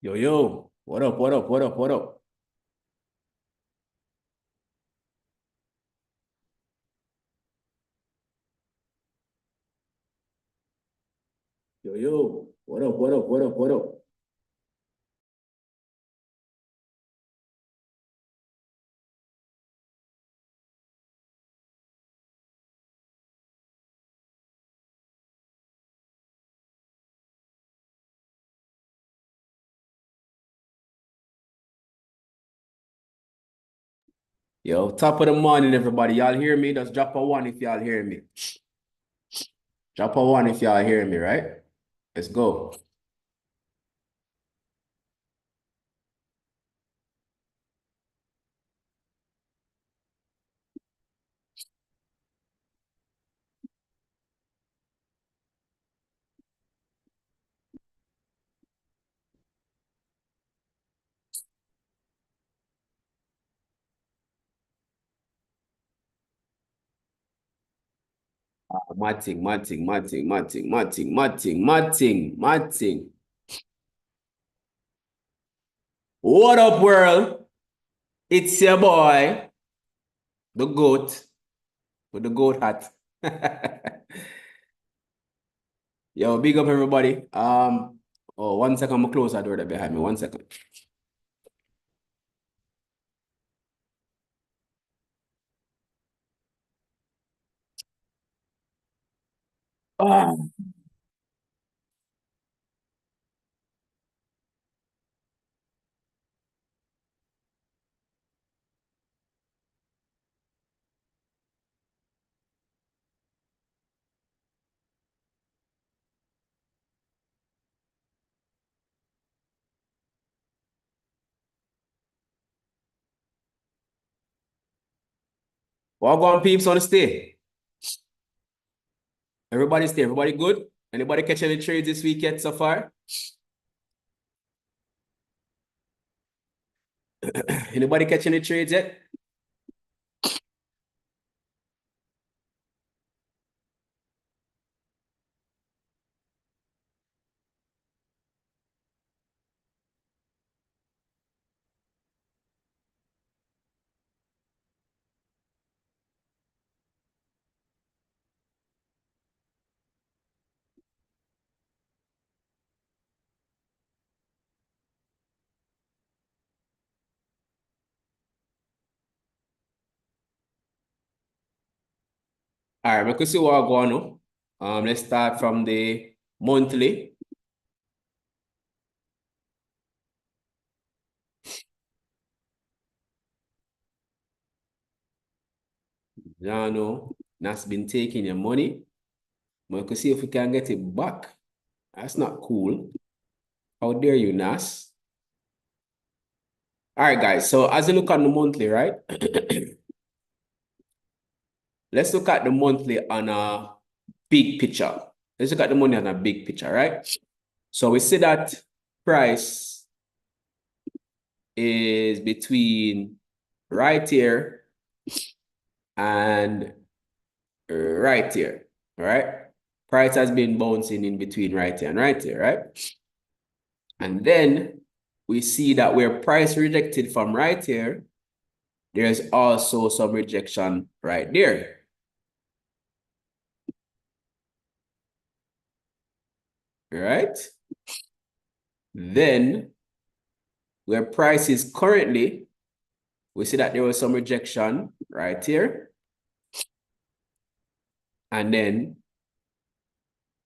Yo, yo, what up, what up, what up, what up? Yo, yo, what up, what up, what up, what up? Yo, top of the morning, everybody. Y'all hear me? Just drop a one if y'all hear me. Drop a one if y'all hear me, right? Let's go. Matting. What up, world? It's your boy, the goat, with the goat hat. Yo, big up everybody. Oh, 1 second, I'm gonna close that door there behind me. 1 second. Ah. What going peeps on the stay? Everybody stay. Everybody good? Anybody catch any trades this week yet so far? Anybody catch any trades yet? All right, we can see what going on. Let's start from the monthly. Yeah, no, that's been taking your money. We can see if we can get it back. That's not cool. How dare you, Nas? All right, guys. So as you look at the monthly, right? Let's look at the monthly on a big picture. Let's look at the money on a big picture, right? So we see that price is between right here and right here, all right? Price has been bouncing in between right here and right here, right? And then we see that where price rejected from right here, there's also some rejection right there. Right? Then where price is currently, we see that there was some rejection right here. And then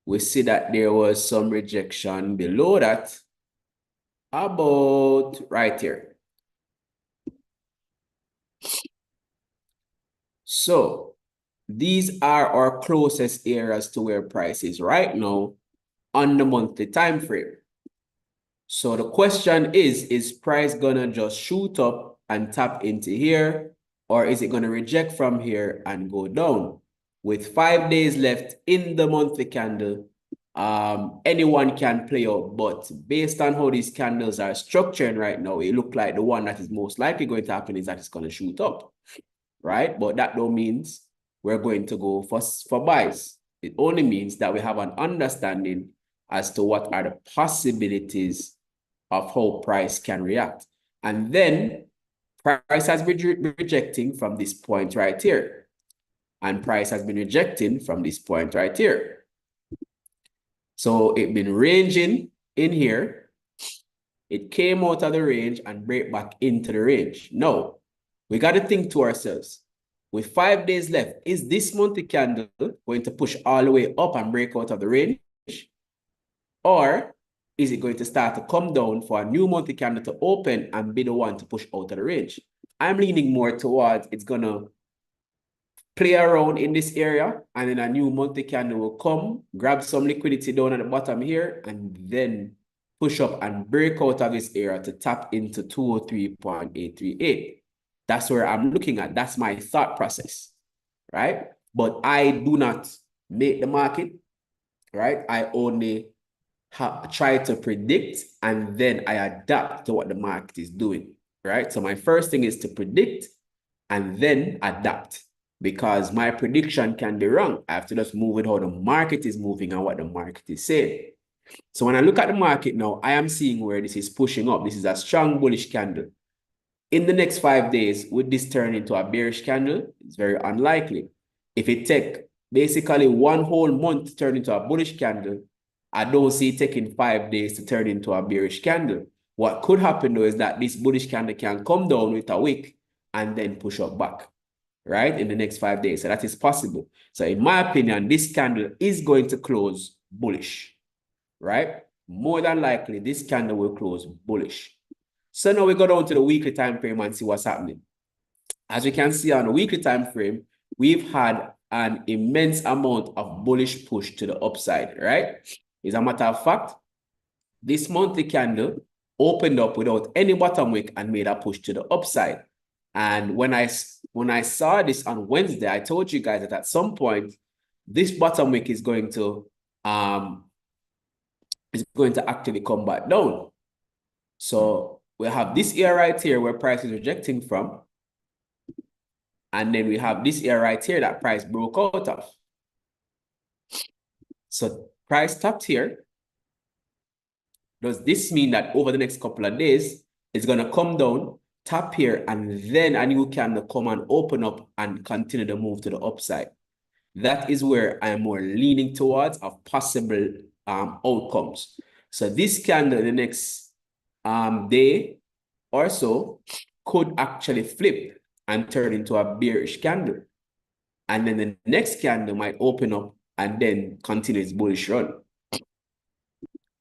we see that there was some rejection below that about right here. So these are our closest areas to where price is right now on the monthly time frame. So the question is price gonna just shoot up and tap into here, or is it gonna reject from here and go down? With 5 days left in the monthly candle, anyone can play out, but based on how these candles are structured right now, it looks like the one that is most likely going to happen is that it's gonna shoot up, right? But that don't means we're going to go for buys. It only means that we have an understanding as to what are the possibilities of how price can react. And then price has been rejecting from this point right here. And price has been rejecting from this point right here. So it's been ranging in here. It came out of the range and break back into the range. Now, we got to think to ourselves, with 5 days left, is this monthly candle going to push all the way up and break out of the range? Or is it going to start to come down for a new monthly candle to open and be the one to push out of the range? I'm leaning more towards it's going to play around in this area, and then a new monthly candle will come, grab some liquidity down at the bottom here, and then push up and break out of this area to tap into 203.838. That's where I'm looking at. That's my thought process, right? But I do not make the market, right? I only try to predict, and then I adapt to what the market is doing, right? So my first thing is to predict and then adapt, because my prediction can be wrong. I have to just move with how the market is moving and what the market is saying. So when I look at the market now, I am seeing where this is pushing up. This is a strong bullish candle. In the next 5 days, would this turn into a bearish candle? It's very unlikely. If it take basically one whole month to turn into a bullish candle, I don't see it taking 5 days to turn into a bearish candle. What could happen though is that this bullish candle can come down with a wick and then push up back, right, in the next 5 days. So that is possible. So in my opinion, this candle is going to close bullish, right? More than likely, this candle will close bullish. So now we go down to the weekly time frame and see what's happening. As you can see on the weekly time frame, we've had an immense amount of bullish push to the upside, right? As a matter of fact, this monthly candle opened up without any bottom wick and made a push to the upside. And when I saw this on Wednesday, I told you guys that at some point, this bottom wick is going to actually come back down. So we have this area right here where price is rejecting from. And then we have this area right here that price broke out of. So price tapped here. Does this mean that over the next couple of days, it's going to come down, tap here, and then a new candle come and open up and continue to move to the upside? That is where I am more leaning towards of possible outcomes. So this candle in the next day or so could actually flip and turn into a bearish candle. And then the next candle might open up and then continue its bullish run.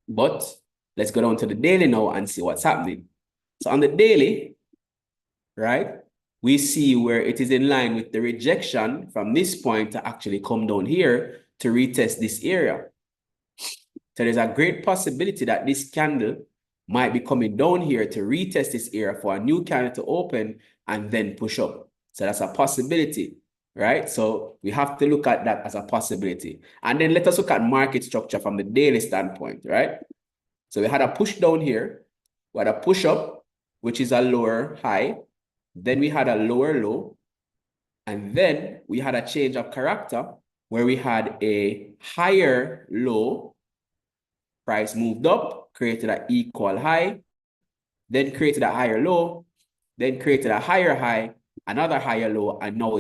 But let's go down to the daily now and see what's happening. So on the daily, right, we see where it is in line with the rejection from this point to actually come down here to retest this area. So there's a great possibility that this candle might be coming down here to retest this area for a new candle to open and then push up. So that's a possibility, right? So we have to look at that as a possibility. And then let us look at market structure from the daily standpoint, right? So we had a push down here. We had a push up, which is a lower high. Then we had a lower low. And then we had a change of character where we had a higher low. Price moved up, created an equal high, then created a higher low, then created a higher high, another higher low, and now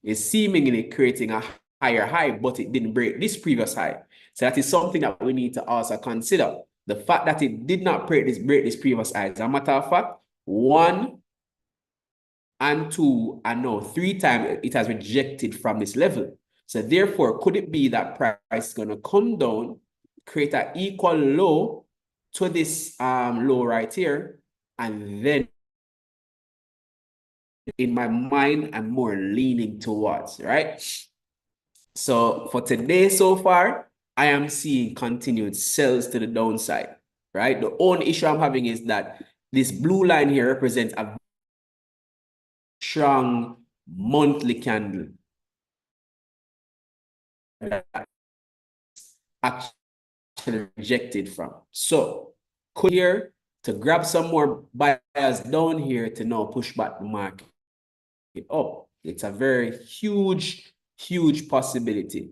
is seemingly creating a higher high, but it didn't break this previous high. So that is something that we need to also consider. The fact that it did not break this previous high. As a matter of fact, 1 and 2 and now 3 times it has rejected from this level. So therefore, could it be that price is going to come down, create an equal low to this low right here, and then in my mind, I'm more leaning towards, right? So for today so far, I am seeing continued sells to the downside, right? The only issue I'm having is that this blue line here represents a strong monthly candle. Actually rejected from. So could here to grab some more buyers down here to now push back the market up. It's a very huge possibility.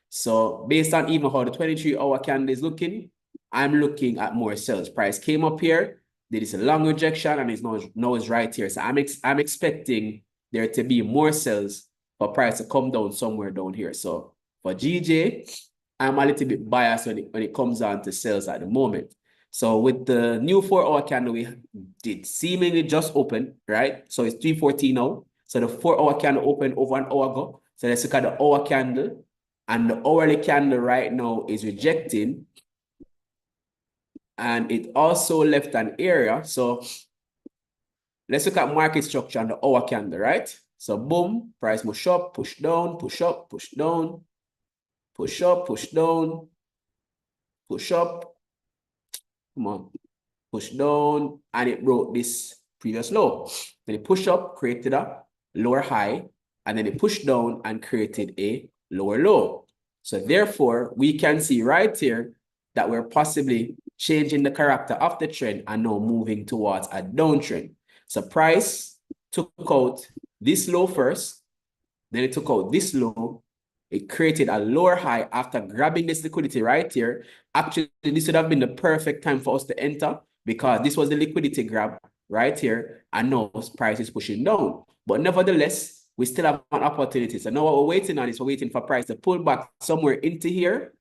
So based on even how the 23-hour candle is looking, I'm looking at more sells. Price came up here, did this long rejection, and now it's right here. So I'm expecting there to be more sells for price to come down somewhere down here. So for GJ, I'm a little bit biased when it comes down to sales at the moment. So with the new 4-hour candle, we did seemingly just open, right? So it's 3:14 now. So the 4-hour candle opened over an hour ago. So let's look at the hour candle. And the hourly candle right now is rejecting. And it also left an area. So let's look at market structure on the hour candle, right? So boom, price push up, push down, push up, push down, push up, push down, push up. Come on, push down, and it broke this previous low. Then it pushed up, created a lower high, and then it pushed down and created a lower low. So therefore, we can see right here that we're possibly changing the character of the trend and now moving towards a downtrend. So price took out this low first, then it took out this low. It created a lower high after grabbing this liquidity right here. Actually, this would have been the perfect time for us to enter because this was the liquidity grab right here, and now price is pushing down. But nevertheless, we still have an opportunity. So now what we're waiting on is we're waiting for price to pull back somewhere into here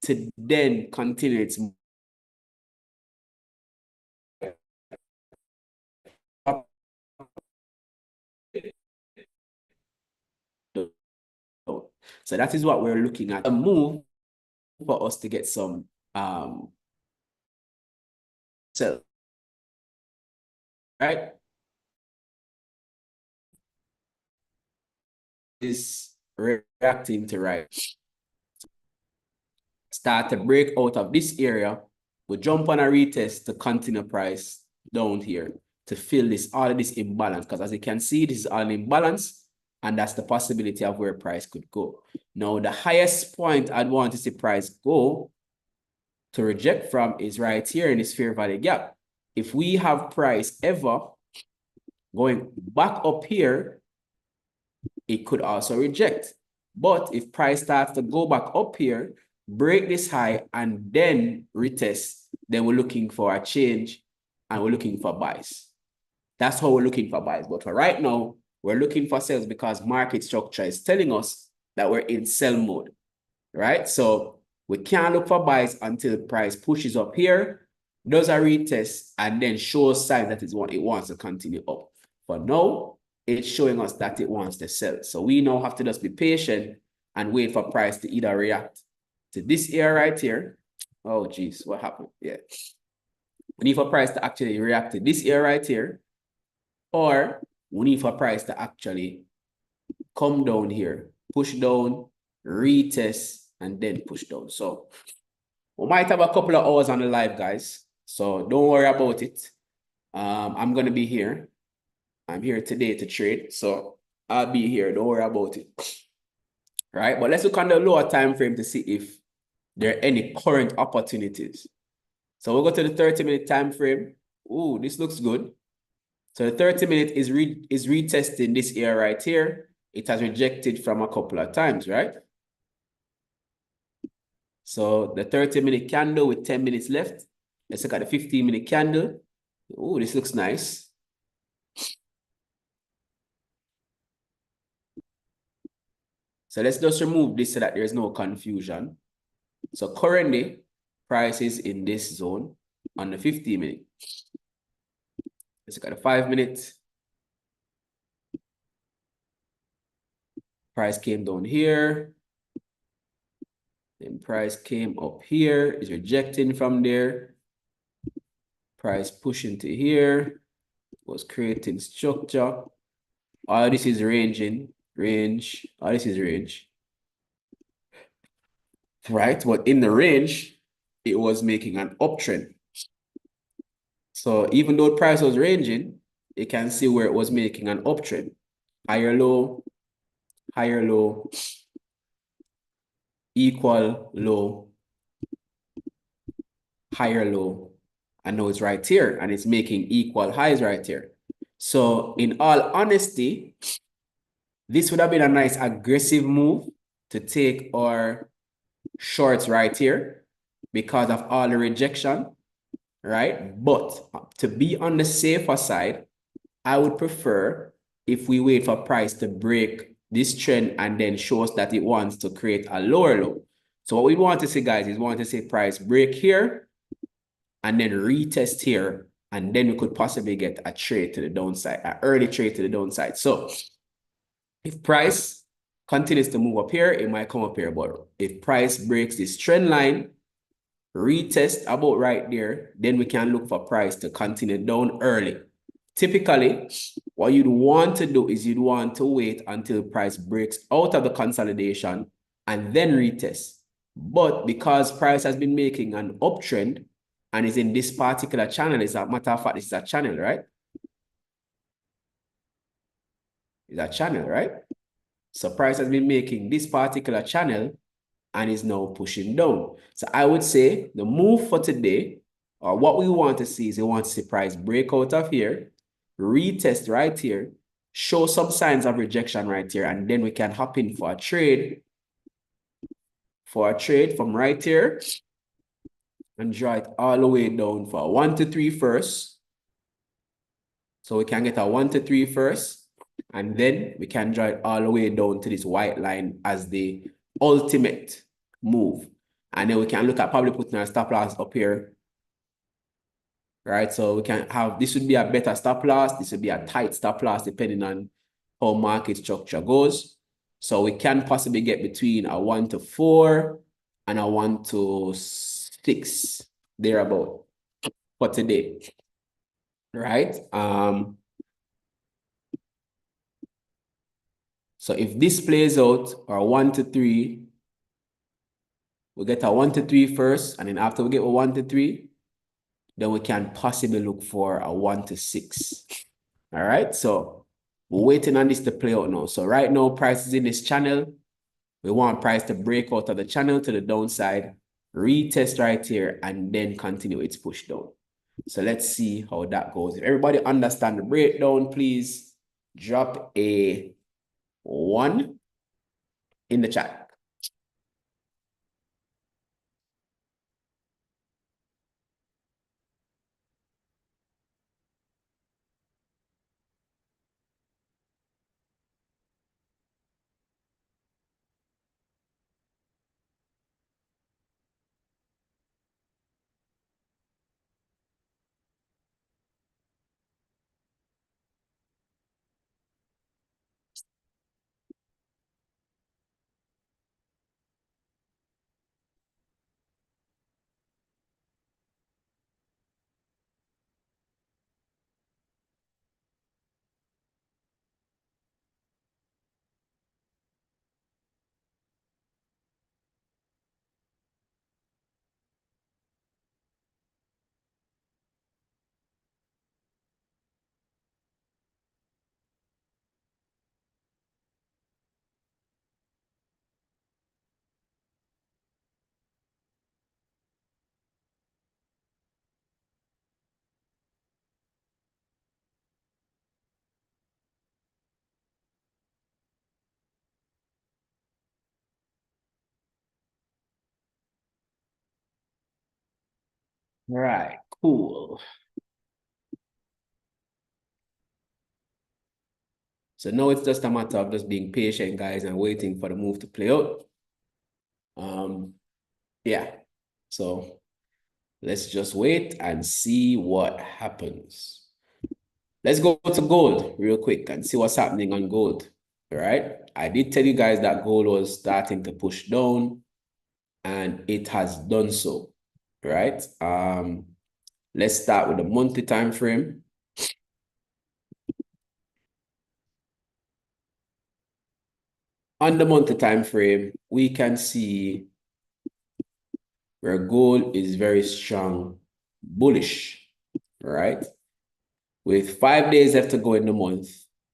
to then continue its so that is what we're looking at. A move for us to get some sell, right? Is reacting to right. Start to break out of this area. We'll jump on a retest to continue price down here to fill this all of this imbalance. Because as you can see, this is all an imbalance, and that's the possibility of where price could go. Now, the highest point I'd want to see price go to reject from is right here in this fair value gap. If we have price ever going back up here, it could also reject. But if price starts to go back up here, break this high, and then retest, then we're looking for a change and we're looking for buys. That's how we're looking for buys. But for right now, we're looking for sales because market structure is telling us that we're in sell mode, right? So we can't look for buys until the price pushes up here, does a retest, and then shows signs that it wants to continue up. For now, it's showing us that it wants to sell. So we now have to just be patient and wait for price to either react to this area right here. Oh, geez, what happened? Yeah. We need for price to actually react to this area right here, or we need for price to actually come down here, push down, retest, and then push down. So we might have a couple of hours on the live, guys. So don't worry about it. I'm going to be here. I'm here today to trade. So I'll be here. Don't worry about it. Right? But let's look on the lower time frame to see if there are any current opportunities. So we'll go to the 30-minute time frame. Ooh, this looks good. So the 30-minute is retesting this area right here. It has rejected from a couple of times, right? So the 30-minute candle with 10 minutes left. Let's look at the 15-minute candle. Ooh, this looks nice. So let's just remove this so that there's no confusion. So currently, price is in this zone on the 15-minute. Let's look at the 5-minute. Price came down here. Then price came up here, is rejecting from there. Price pushing to here, was creating structure. All this is ranging, range. All this is range. Right? But in the range, it was making an uptrend. So even though price was ranging, you can see where it was making an uptrend. Higher low, equal low, higher low. And now it's right here and it's making equal highs right here. So in all honesty, this would have been a nice aggressive move to take our shorts right here because of all the rejection, right? But to be on the safer side, I would prefer if we wait for price to break this trend and then show us that it wants to create a lower low. So what we want to see, guys, is we want to see price break here and then retest here, and then we could possibly get a trade to the downside, an early trade to the downside. So if price continues to move up here, it might come up here. But if price breaks this trend line, retest about right there, then we can look for price to continue down early. Typically, what you'd want to do is you'd want to wait until price breaks out of the consolidation and then retest. But because price has been making an uptrend and is in this particular channel, as a matter of fact, this is a channel, right? It's a channel, right? So price has been making this particular channel and is now pushing down. So I would say the move for today, or what we want to see, is we want to see price break out of here, retest right here, show some signs of rejection right here, and then we can hop in for a trade from right here and draw it all the way down for a 1 to 3 first. So we can get a 1 to 3 first, and then we can draw it all the way down to this white line as the ultimate move. And then we can look at probably putting our stop loss up here. Right, so we can have, this would be a better stop loss, this would be a tight stop loss depending on how market structure goes. So we can possibly get between a 1 to 4 and a 1 to 6 thereabout for today. Right? So if this plays out, or 1 to 3, we get a 1 to 3 first, and then after we get a 1 to 3, then we can possibly look for a 1 to 6. All right, so we're waiting on this to play out now. So right now, price is in this channel. We want price to break out of the channel to the downside, retest right here, and then continue its push down. So let's see how that goes. If everybody understand the breakdown, please drop a 1 in the chat. All right, cool. So now it's just a matter of just being patient, guys, and waiting for the move to play out. Yeah, so let's just wait and see what happens. Let's go to gold real quick and see what's happening on gold. All right, I did tell you guys that gold was starting to push down, and it has done so. Right. Let's start with the monthly time frame. On the monthly time frame, we can see where gold is very strong, bullish, right? With 5 days left to go in the month,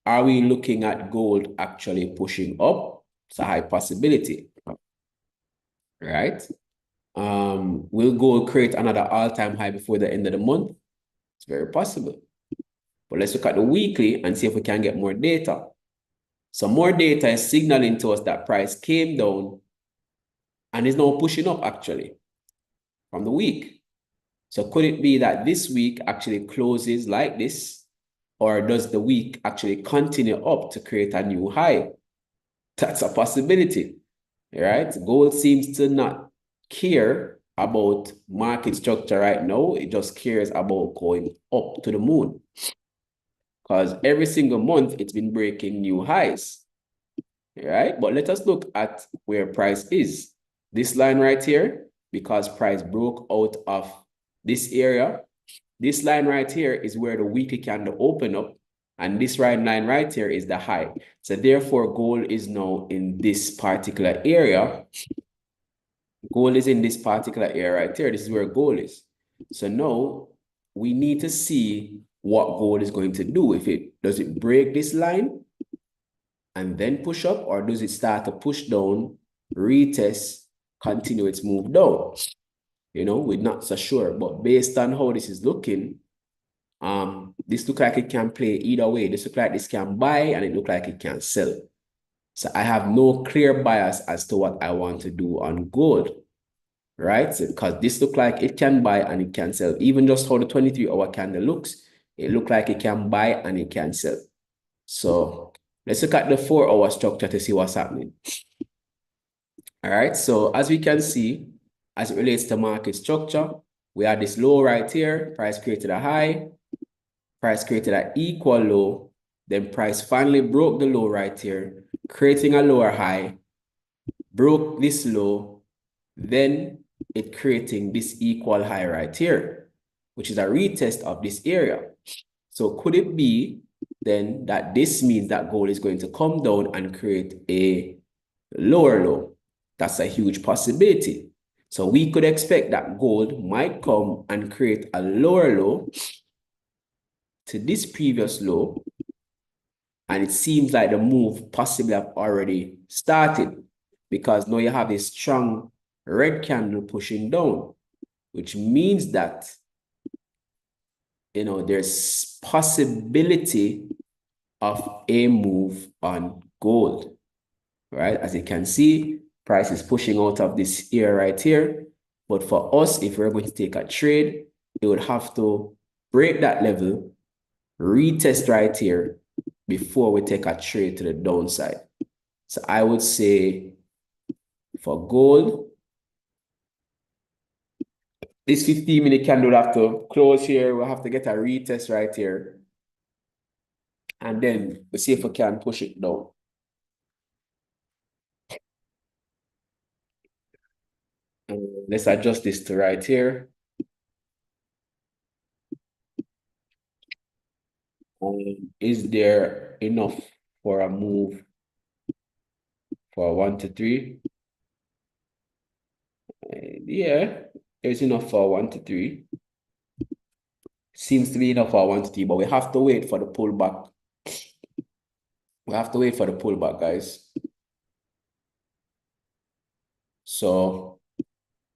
are we looking at gold actually pushing up? It's a high possibility, right? Will gold create another all-time high before the end of the month? It's very possible. But let's look at the weekly and see if we can get more data. So more data is signaling to us that price came down and is now pushing up actually. from the week. So could it be that this week actually closes like this, or does the week actually continue up to create a new high? That's a possibility, right? Gold seems to not care about market structure right now. It just cares about going up to the moon, because every single month it's been breaking new highs, right? But let us look at where price is. This line right here, because price broke out of this area, this line right here is where the weekly candle open up, and this right line right here is the high. So therefore, gold is now in this particular area. Gold is in this particular area right here. This is where gold is. So now we need to see what gold is going to do. Does it break this line and then push up, or does it start to push down, retest, continue its move down? You know, we're not so sure, but based on how this is looking, this look like it can play either way. This look like this can buy, and it look like it can sell. So I have no clear bias as to what I want to do on gold, right? So, because this look like it can buy and it can sell. Even just how the 23-hour candle looks, it look like it can buy and it can sell. So let's look at the 4-hour structure to see what's happening. All right, so as we can see, as it relates to market structure, we had this low right here, price created a high, price created an equal low, then price finally broke the low right here, creating a lower high, broke this low, then it creating this equal high right here, which is a retest of this area. So could it be then that this means that gold is going to come down and create a lower low? That's a huge possibility. So we could expect that gold might come and create a lower low to this previous low, and it seems like the move possibly have already started, because now you have a strong red candle pushing down, which means that, you know, there's possibility of a move on gold, right? As you can see, price is pushing out of this area right here. But for us, if we're going to take a trade, it would have to break that level, retest right here before we take a trade to the downside. So I would say for gold, this 15-minute candle will have to close here. We'll have to get a retest right here. And then we'll see if we can push it down. Let's adjust this to right here. Is there enough for a move for 1 to 3? Yeah, there's enough for 1 to 3. Seems to be enough for 1 to 3, but we have to wait for the pullback. We have to wait for the pullback, guys. So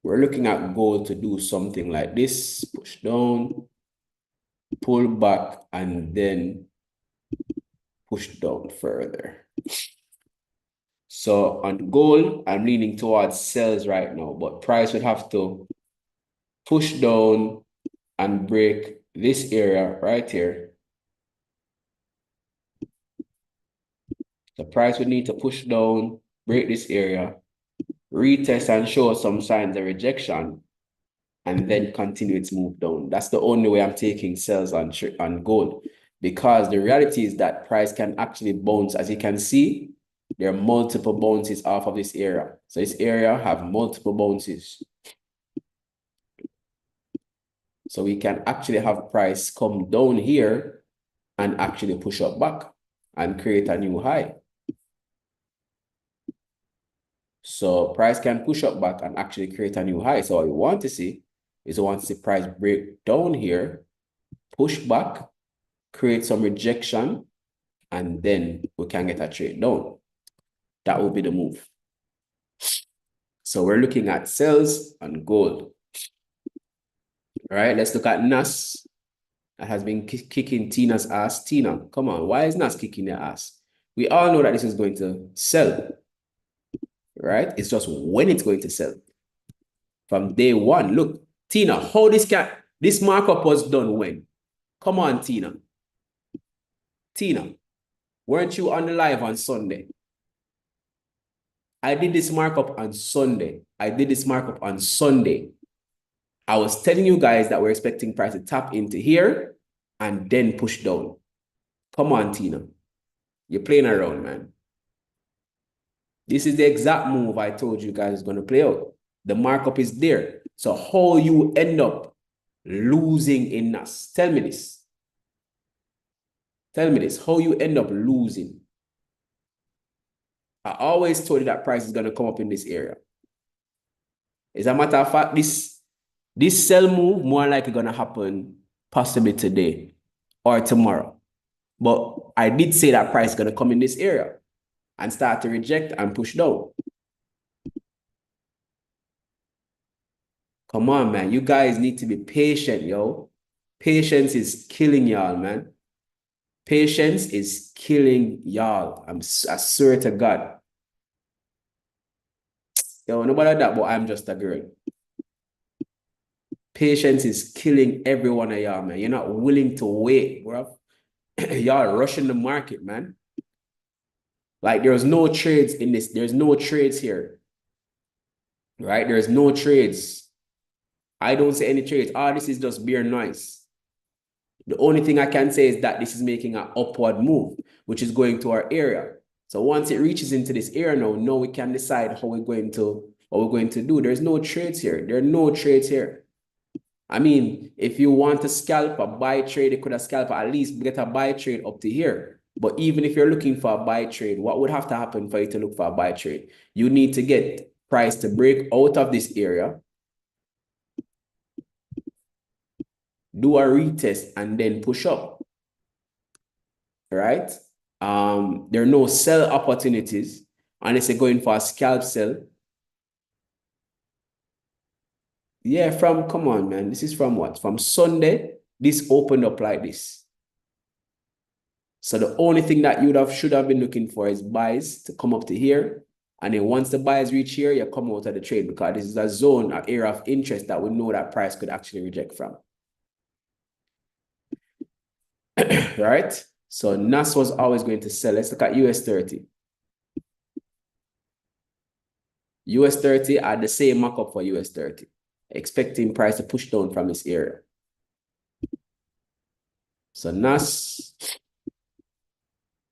we're looking at gold to do something like this: push down, pull back, and then push down further. So on gold, I'm leaning towards sells right now, but price would have to push down and break this area right here. The price would need to push down, break this area, retest and show some signs of rejection, and then continue its move down. That's the only way I'm taking sells on gold, because the reality is that price can actually bounce. As you can see, there are multiple bounces off of this area. So this area have multiple bounces. So we can actually have price come down here and actually push up back and create a new high. So price can push up back and actually create a new high. So what we want to see is we want to see price break down here, push back, create some rejection, and then we can get a trade down. That will be the move. So we're looking at sells and gold. All right, let's look at NAS. That has been kicking Tina's ass. Tina, come on, why is NAS kicking their ass? We all know that this is going to sell, right? It's just when it's going to sell. From day one, look, Tina, how this markup was done when? Come on, Tina. Tina, weren't you on the live on Sunday? I did this markup on Sunday. I did this markup on Sunday. I was telling you guys that we're expecting price to tap into here and then push down. Come on, Tina. You're playing around, man. This is the exact move I told you guys is going to play out. The markup is there. So how you end up losing in NAS? Tell me this. Tell me this. How you end up losing? I always told you that price is going to come up in this area. As a matter of fact, this sell move more likely going to happen possibly today or tomorrow. But I did say that price is going to come in this area and start to reject and push down. Come on, man. You guys need to be patient, yo. Patience is killing y'all, man. Patience is killing y'all. I swear to God. Yo, nobody that, but I'm just a girl. Patience is killing every one of y'all, man. You're not willing to wait, bro. Y'all rushing the market, man. Like, there's no trades in this. There's no trades here. Right? There's no trades. I don't see any trades. All this is just bare noise. The only thing I can say is that this is making an upward move, which is going to our area. So once it reaches into this area now we can decide what we're going to do. There's no trades here. There are no trades here. I mean, if you want to scalp a buy trade, you could have scalped at least get a buy trade up to here. But even if you're looking for a buy trade, what would have to happen for you to look for a buy trade? You need to get price to break out of this area, do a retest, and then push up. Right? There are no sell opportunities unless you're going for a scalp sell. Yeah, come on, man. This is from what? From Sunday, this opened up like this. So the only thing that should have been looking for is buys to come up to here. And then once the buys reach here, you come out of the trade because this is a zone, an area of interest that we know that price could actually reject from. Right? So NAS was always going to sell. Let's look at US30. US30 are the same markup for US30. Expecting price to push down from this area. So NAS,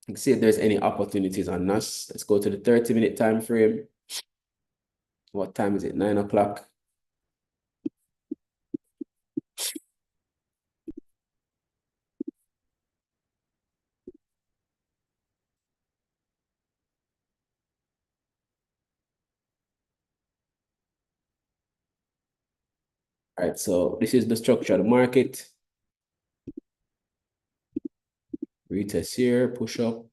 let's see if there's any opportunities on NAS. Let's go to the 30-minute time frame. What time is it? 9 o'clock. All right, so this is the structure of the market. Retest here, push up,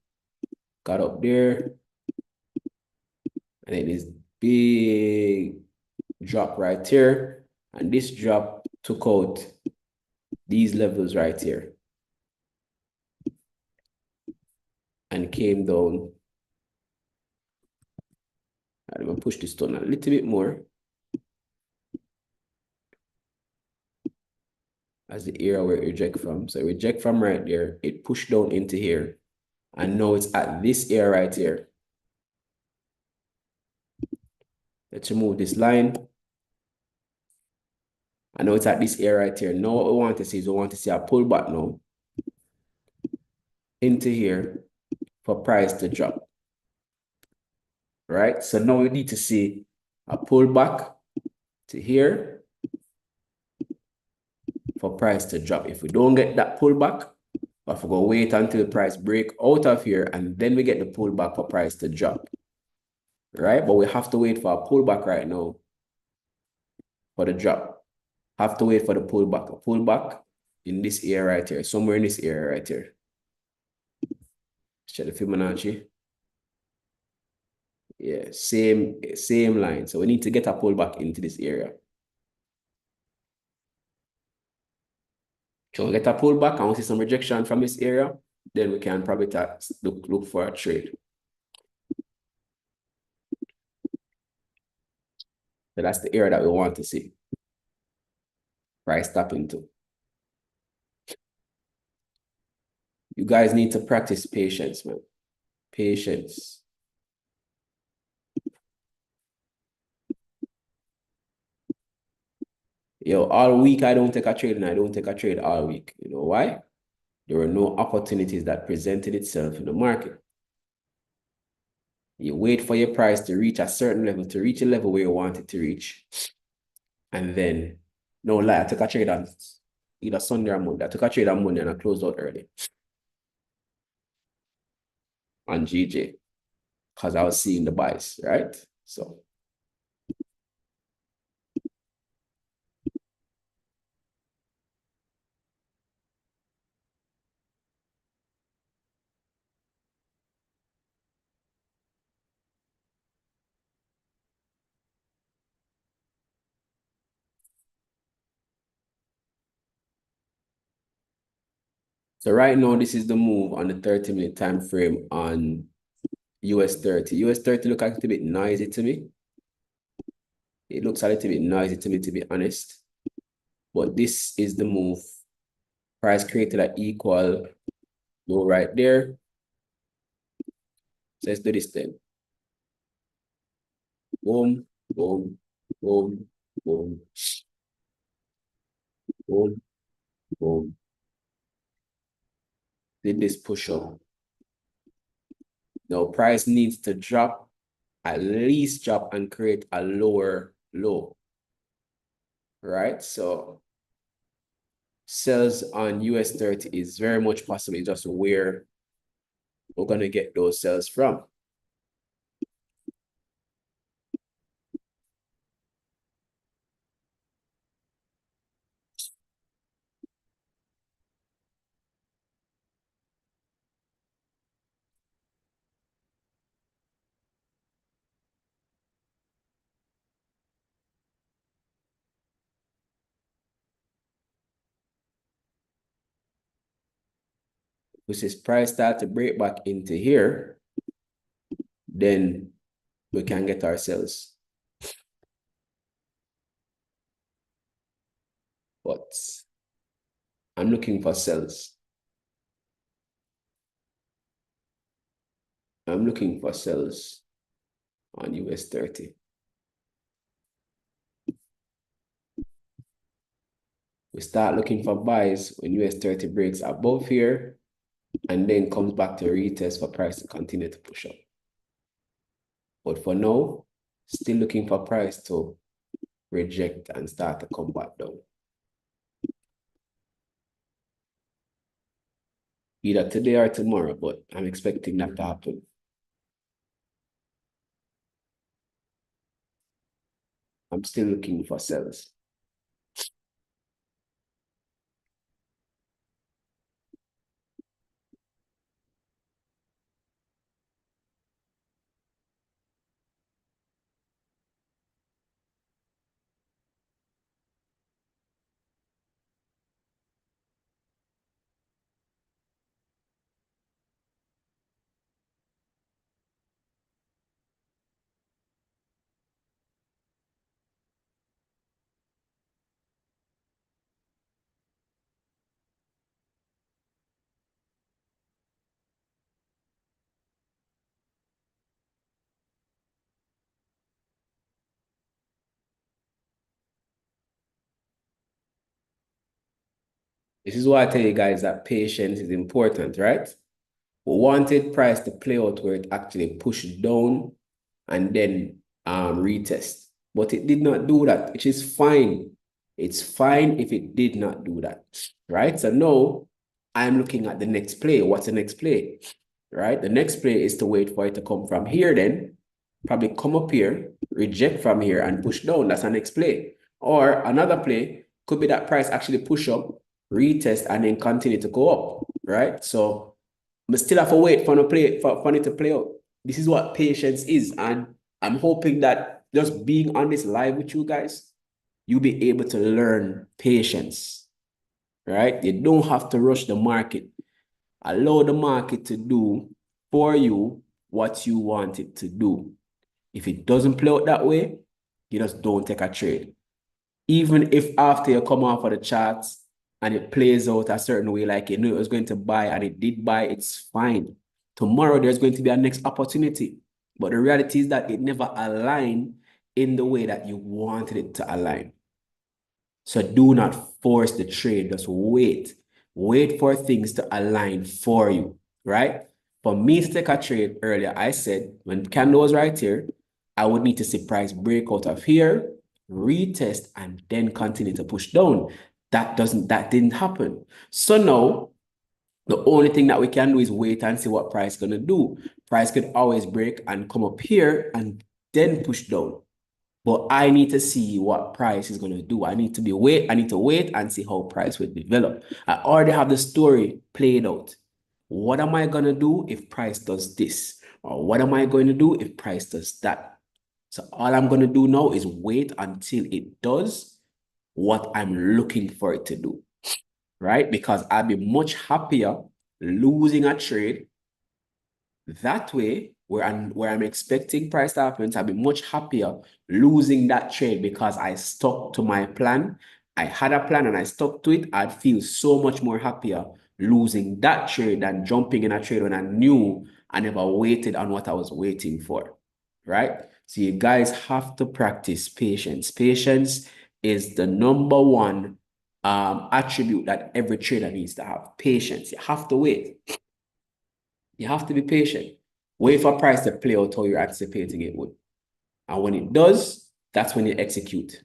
got up there. And it is big drop right here. And this drop took out these levels right here. And came down. I'm going to push this down a little bit more. As the area where it reject from. So it reject from right there. It pushed down into here. And now it's at this area right here. Let's remove this line. I know it's at this area right here. Now what we want to see is we want to see a pullback now into here for price to drop. Right? So now we need to see a pullback to here for price to drop. If we don't get that pullback, we have to go wait until the price break out of here and then we get the pullback for price to drop. Right? But we have to wait for a pullback right now for the drop. Have to wait for the pullback. A pullback in this area right here, somewhere in this area right here. Check the Fibonacci. Yeah, same line. So we need to get a pullback into this area. So we get a pullback and we see some rejection from this area, then we can probably look for a trade. So that's the area that we want to see. price tapping to. You guys need to practice patience, man. Patience. Yo, all week I don't take a trade and I don't take a trade all week. You know why? There were no opportunities that presented itself in the market. You wait for your price to reach a certain level, to reach a level where you want it to reach. And then, no lie, I took a trade on either Sunday or Monday. I took a trade on Monday and I closed out early on GJ because I was seeing the buys, right? So right now, this is the move on the 30-minute time frame on US30. US30 look a little bit noisy to me. It looks a little bit noisy to me, to be honest. But this is the move. Price created an equal low right there. So let's do this then. Boom, boom, boom, boom, boom, boom. Did this push up. Now price needs to drop, at least drop and create a lower low. Right? So sells on US30 is very much possibly just where we're going to get those sells from. Which is price start to break back into here, then we can get ourselves. But I'm looking for sells. I'm looking for sells on US30. We start looking for buys when US30 breaks above here and then comes back to retest for price to continue to push up. But for now, still looking for price to reject and start to come back down. Either today or tomorrow, but I'm expecting that to happen. I'm still looking for sells. This is why I tell you guys that patience is important, right? We wanted price to play out where it actually pushed down and then retest. But it did not do that, which is fine. It's fine if it did not do that, right? So now I'm looking at the next play. What's the next play, right? The next play is to wait for it to come from here then, probably come up here, reject from here and push down. That's the next play. Or another play could be that price actually push up, retest, and then continue to go up, right? So we still have to wait for it to play out. This is what patience is. And I'm hoping that just being on this live with you guys, you'll be able to learn patience, right? You don't have to rush the market. Allow the market to do for you what you want it to do. If it doesn't play out that way, you just don't take a trade. Even if after you come off of the charts and it plays out a certain way, like you knew it was going to buy and it did buy, it's fine. Tomorrow there's going to be a next opportunity. But the reality is that it never aligned in the way that you wanted it to align. So do not force the trade. Just wait. Wait for things to align for you, right? For me to take a trade earlier, I said when candle was right here, I would need to see price break out of here, retest, and then continue to push down. That didn't happen. So now the only thing that we can do is wait and see what price is gonna do. Price could always break and come up here and then push down. But I need to see what price is going to do. I need to wait and see how price will develop. I already have the story played out. What am I going to do if price does this? Or what am I going to do if price does that? So all I'm going to do now is wait until it does what I'm looking for it to do, right? Because I'll be much happier losing a trade that way, where I'm expecting price to happen, I'll be much happier losing that trade because I stuck to my plan. I had a plan and I stuck to it. I'd feel so much more happier losing that trade than jumping in a trade when I knew I never waited on what I was waiting for, right? So you guys have to practice patience. Patience is the number one attribute that every trader needs to have. Patience. You have to wait. You have to be patient. Wait for price to play out how you're anticipating it would. And when it does, that's when you execute.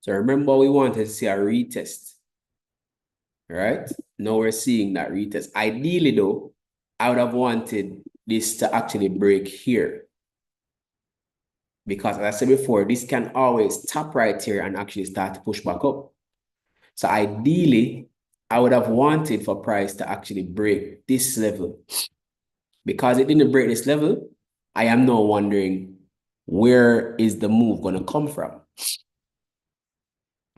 So remember, we wanted to see a retest, right? Now we're seeing that retest. Ideally, though, I would have wanted this to actually break here. Because as I said before, this can always tap right here and actually start to push back up. So ideally, I would have wanted for price to actually break this level. Because it didn't break this level, I am now wondering, where is the move going to come from?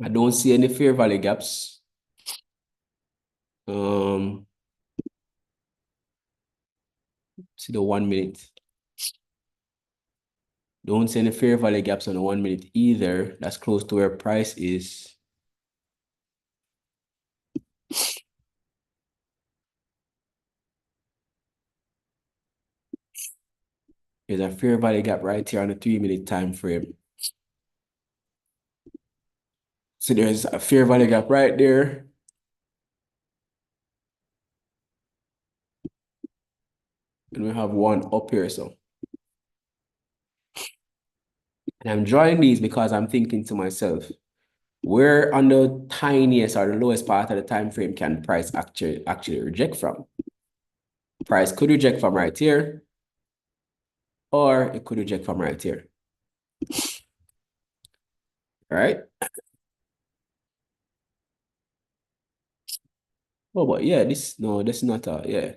I don't see any fair value gaps. See the 1 minute. Don't see any fair value gaps on the 1 minute either. That's close to where price is. There's a fair value gap right here on the 3-minute time frame. So there's a fair value gap right there. And we have one up here. So, and I'm drawing these because I'm thinking to myself, where on the tiniest or the lowest part of the time frame can price actually reject from? Price could reject from right here, or it could reject from right here. Right? Oh, but yeah, this is not a yeah.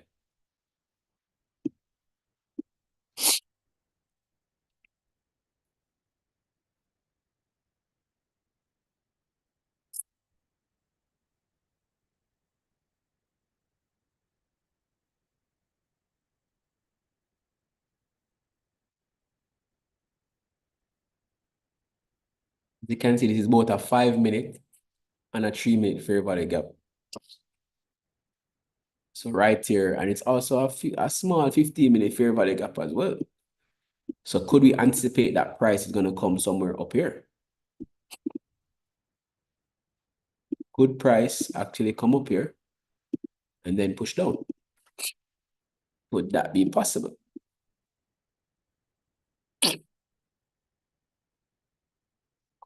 You can see this is both a 5-minute and a 3-minute fair value gap. So right here, and it's also a small 15-minute fair value gap as well. So could we anticipate that price is going to come somewhere up here? Could price actually come up here and then push down? Would that be possible?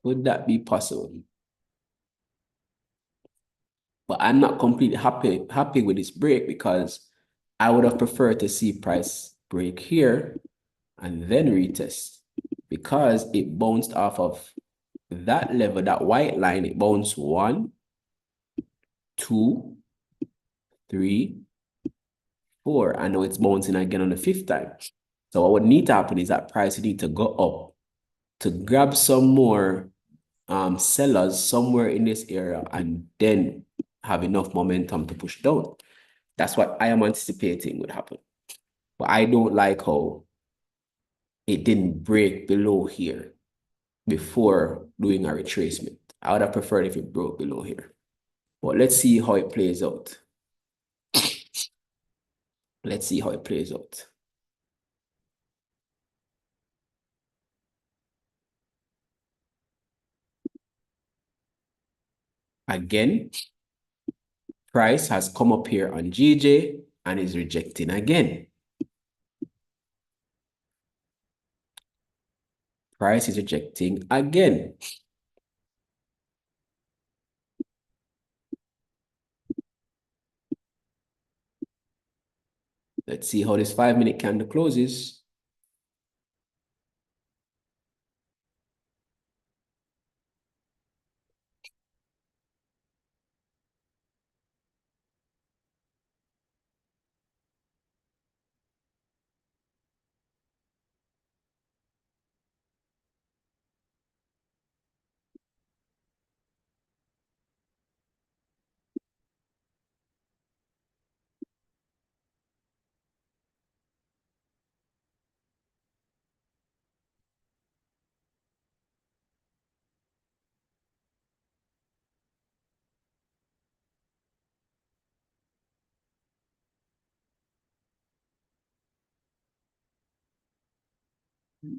Could that be possible? But I'm not completely happy with this break because I would have preferred to see price break here and then retest because it bounced off of that level, that white line. It bounced 1, 2, 3, 4, and now it's bouncing again on the fifth time. So what would need to happen is that price need to go up to grab some more sellers somewhere in this area and then have enough momentum to push down. That's what I am anticipating would happen. But I don't like how it didn't break below here before doing a retracement. I would have preferred if it broke below here. But let's see how it plays out. Let's see how it plays out. Again, price has come up here on GJ and is rejecting again. Price is rejecting again. Let's see how this 5-minute candle closes.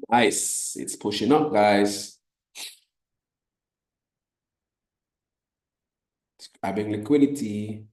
Nice. It's pushing up, guys. It's grabbing liquidity.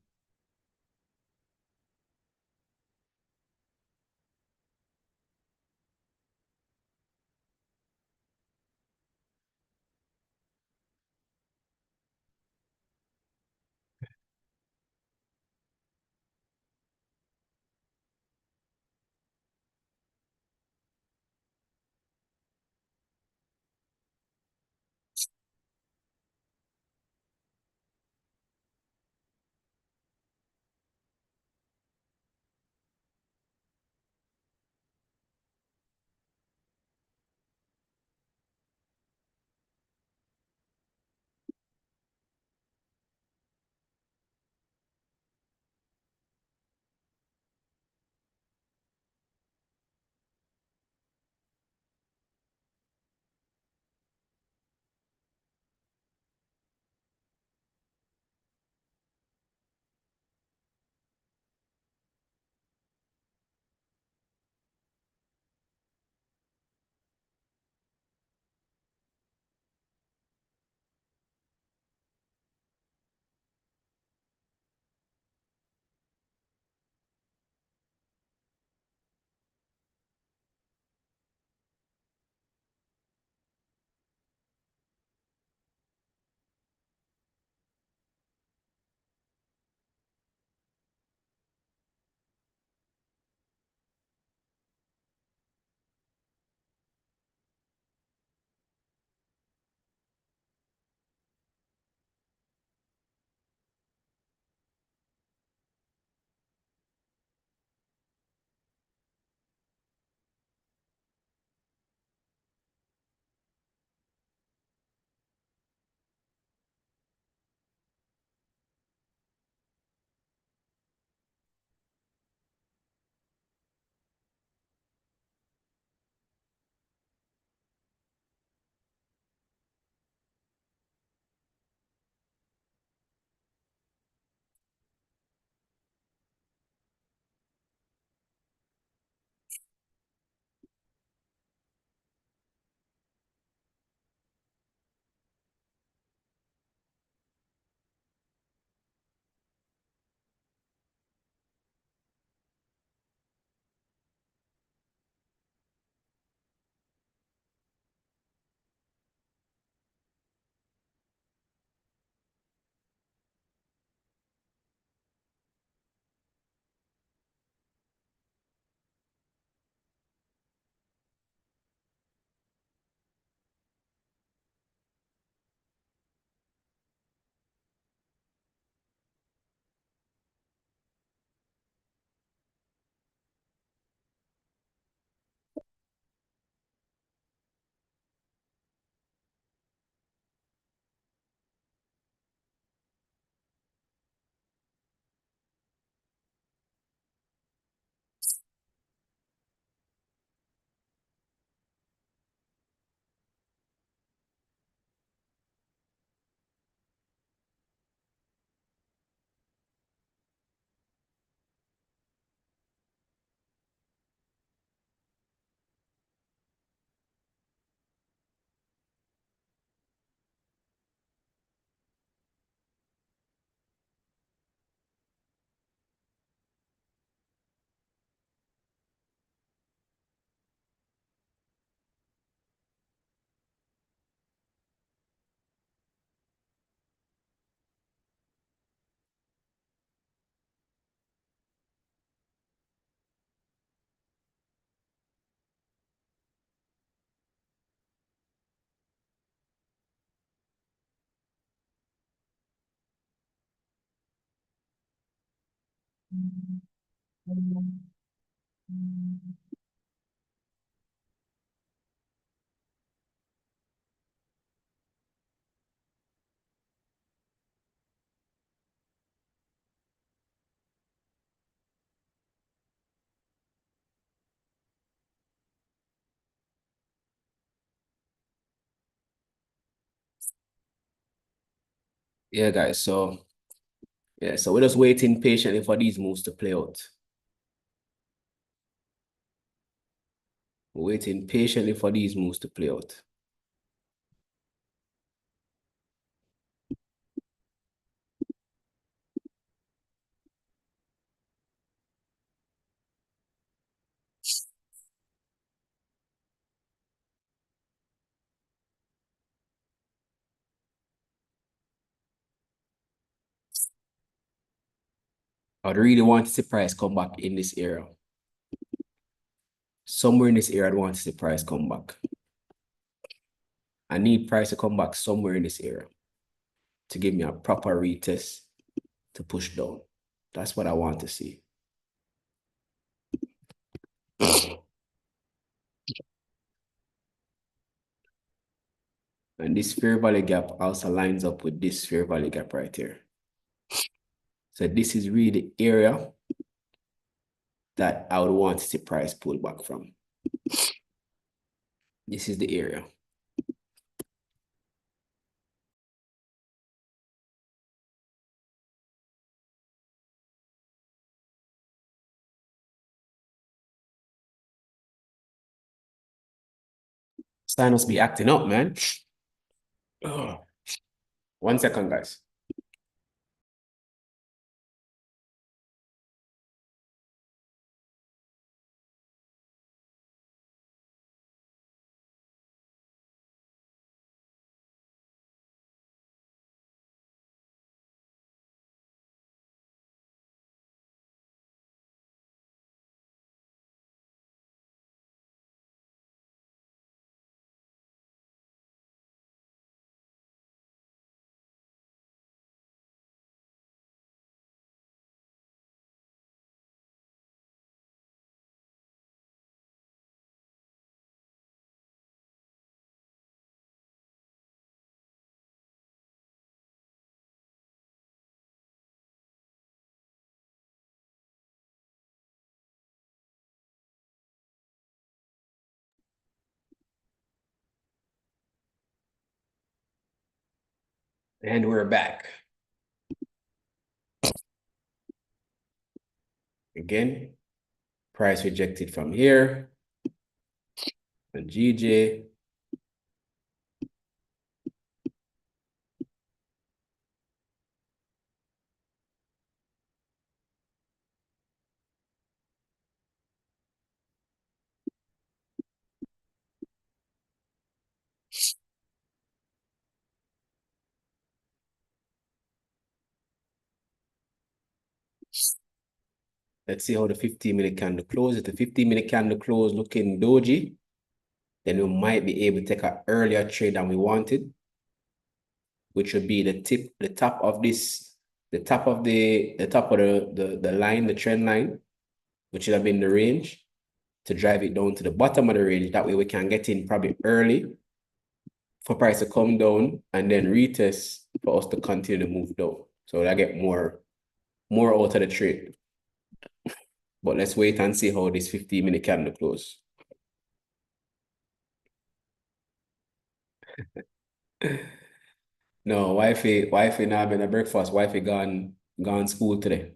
Yeah, guys. So we're just waiting patiently for these moves to play out. We're waiting patiently for these moves to play out. I'd really want to see price come back in this area. Somewhere in this area, I'd want to see price come back. I need price to come back somewhere in this area to give me a proper retest to push down. That's what I want to see. And this fair value gap also lines up with this fair value gap right here. So this is really the area that I would want to see price pull back from. This is the area. Sinus be acting up, man. Ugh. 1 second, guys. And we're back. Again, price rejected from here. And GJ. Let's see how the 15-minute candle close. If the 15-minute candle close looking doji, then we might be able to take an earlier trade than we wanted, which would be the top of this, the top of the line, the trend line, which would have been the range, to drive it down to the bottom of the range. That way we can get in probably early for price to come down and then retest for us to continue to move down. So I get more out of the trade. But let's wait and see how this 15-minute candle close. No, wifey now been a breakfast. Wifey gone school today.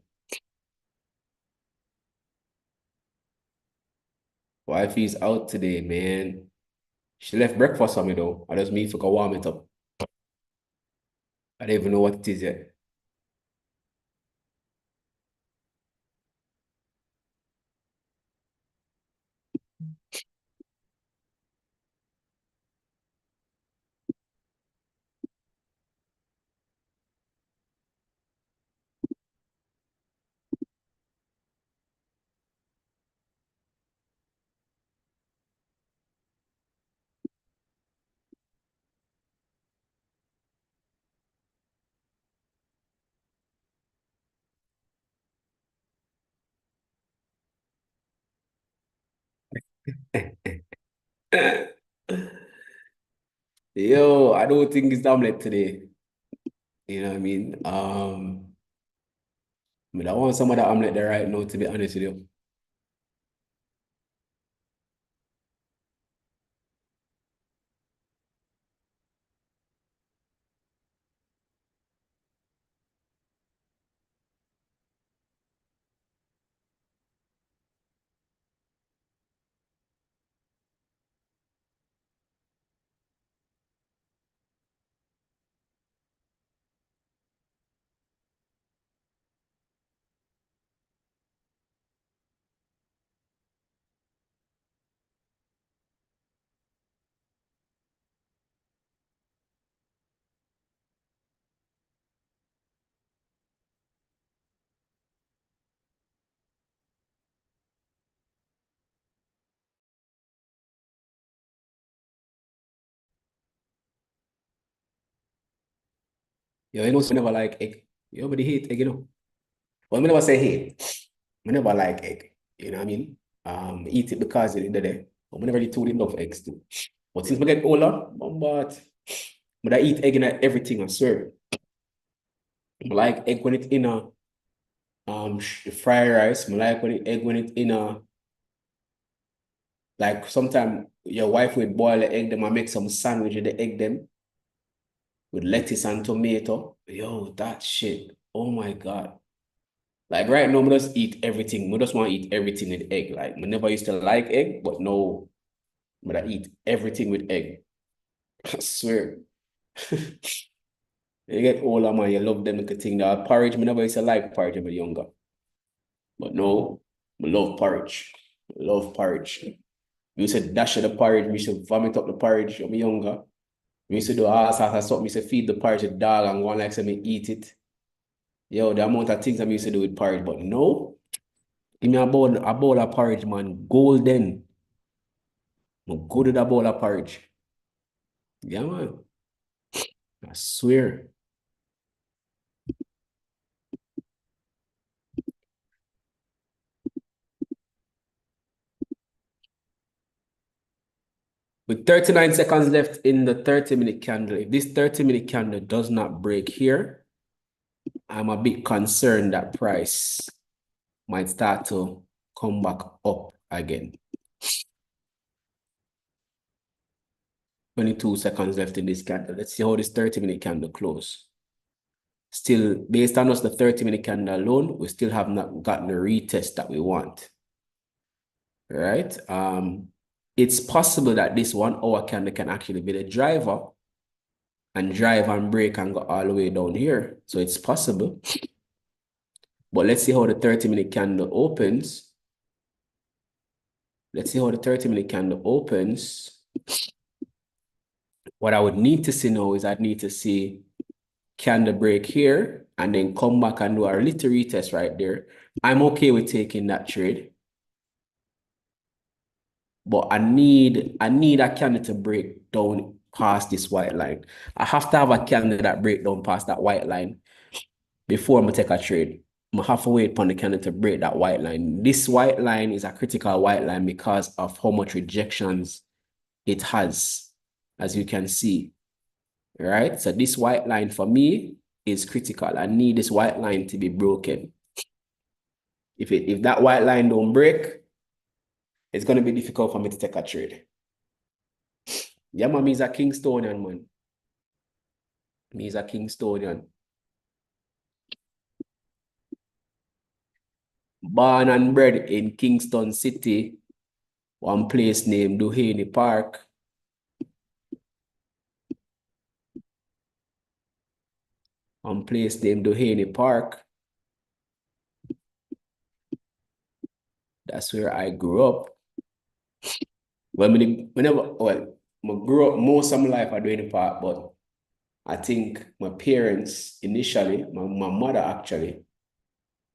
Wifey's out today, man. She left breakfast for me though. I just me for go warm it up. I don't even know what it is yet. Yo, I don't think it's the omelet today. You know what I mean? I mean, I want some of that omelet there right now, to be honest with you. Yo, you know, so I never like egg. You nobody hate egg, you know. Well, I never say hate. I never like egg. You know what I mean? Eat it because it the day. But I never really too love eggs too. But since I get older, but I eat egg in everything, I swear. I like egg when it's in a fried rice. I like egg when it's in a like sometimes your wife would boil the egg, them I make some sandwich with the egg them with lettuce and tomato. Yo, that shit. Oh my God. Like right now, I just eat everything. I just want to eat everything with egg. Like I never used to like egg, but no, but I eat everything with egg. I swear. You get older, man, you love them little thing. That porridge, I never used to like porridge when I was younger. But no, I love porridge. I love porridge. We used to dash the porridge. We used to vomit up the porridge when I was younger. We used to do all sorts of stuff. We used to feed the porridge to dog and go on like say me eat it. Yo, the amount of things I used to do with porridge. But no, give me a bowl of porridge, man. Golden. I'm good at a bowl of porridge. Yeah, man. I swear. With 39 seconds left in the 30-minute candle, if this 30-minute candle does not break here, I'm a bit concerned that price might start to come back up again. 22 seconds left in this candle. Let's see how this 30-minute candle close. Still, based on us, the 30-minute candle alone, we still have not gotten the retest that we want. Right? It's possible that this 1 hour candle can actually be the driver and drive and break and go all the way down here. So it's possible. But let's see how the 30-minute candle opens. Let's see how the 30-minute candle opens. What I would need to see now is I'd need to see candle break here and then come back and do a little retest right there. I'm okay with taking that trade. But I need a candle to break down past this white line. I have to have a candle that break down past that white line before I'm gonna take a trade. I'm gonna have to wait upon the candle to break that white line. This white line is a critical white line because of how much rejections it has, as you can see, right? So this white line for me is critical. I need this white line to be broken. If that white line don't break, it's gonna be difficult for me to take a trade. Yeah, man, he's a Kingstonian, man. He's a Kingstonian. Born and bred in Kingston City, one place named Duhaney Park. One place named Duhaney Park. That's where I grew up. I grew up most of my life at Duhaney Park, but I think my parents initially, my mother actually,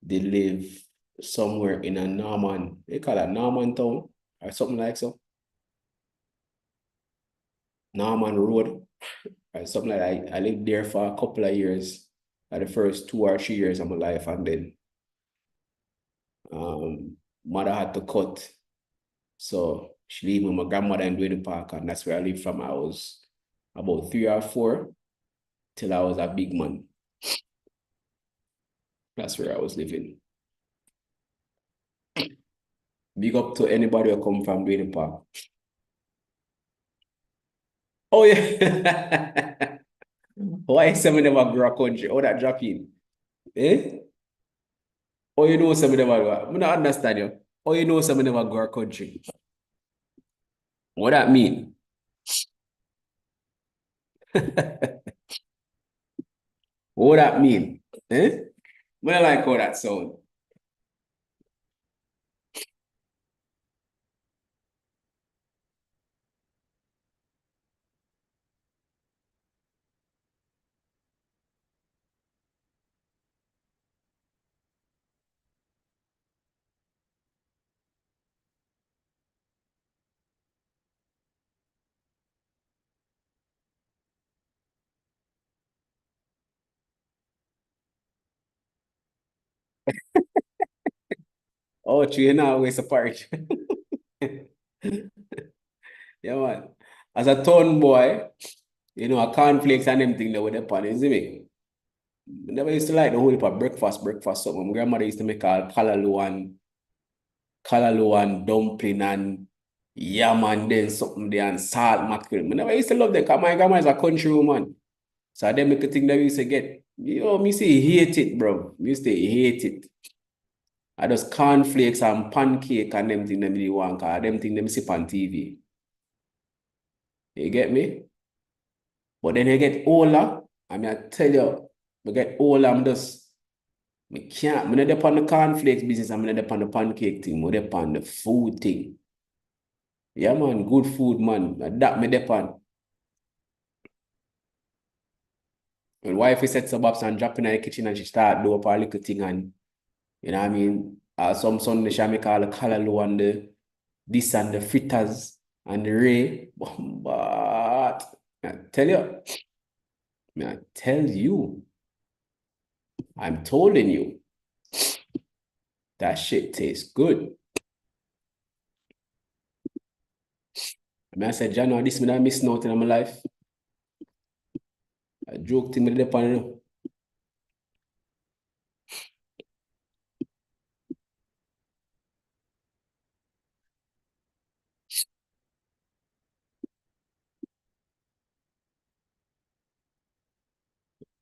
they live somewhere in a Norman, they call it Norman town or something like so. Norman Road or something like that. I lived there for a couple of years, the first 2 or 3 years of my life, and then mother had to cut. So She lived with my grandmother in Dwayne Park, and that's where I lived from. I was about 3 or 4 till I was a big man. That's where I was living. Big up to anybody who come from Dwayne Park. Oh yeah. Why some of them are grow country? Oh, that drop in. Eh? Oh, you know some of them are. I don't understand you. Oh, you know some of them are grow country. What that mean? What that mean? Eh? I don't like how that sound. Oh, you know, waste a porridge. Yeah, man. As a town boy, you know, a cornflakes and them thing that with the pan, you see me? I never used to like the whole heap of breakfast something. My grandmother used to make all callaloo and dumpling and yam and then something there and salt mackerel. I never used to love them because my grandma is a country woman. So I then make a thing that we used to get. You know, me say hate it, bro. Me used to hate it. I just cornflakes and pancake and them thing them really want, cause them thing them sip on TV. You get me? But then you get older, I mean, I tell you, I get older, I can't, I'm not depend on the cornflakes business, I'm not depend on the pancake thing, I'm depend on the food thing. Yeah, man, good food, man. That me depend. When wife sets up and drop in the kitchen and she start do up a little thing and, you know what I mean? Some Sunday she make all the callaloo and the this and the fritters and the ray. But I tell you, I'm telling you, that shit tastes good. I said, John, this me I miss out in my life. A joke thing me dey upon you.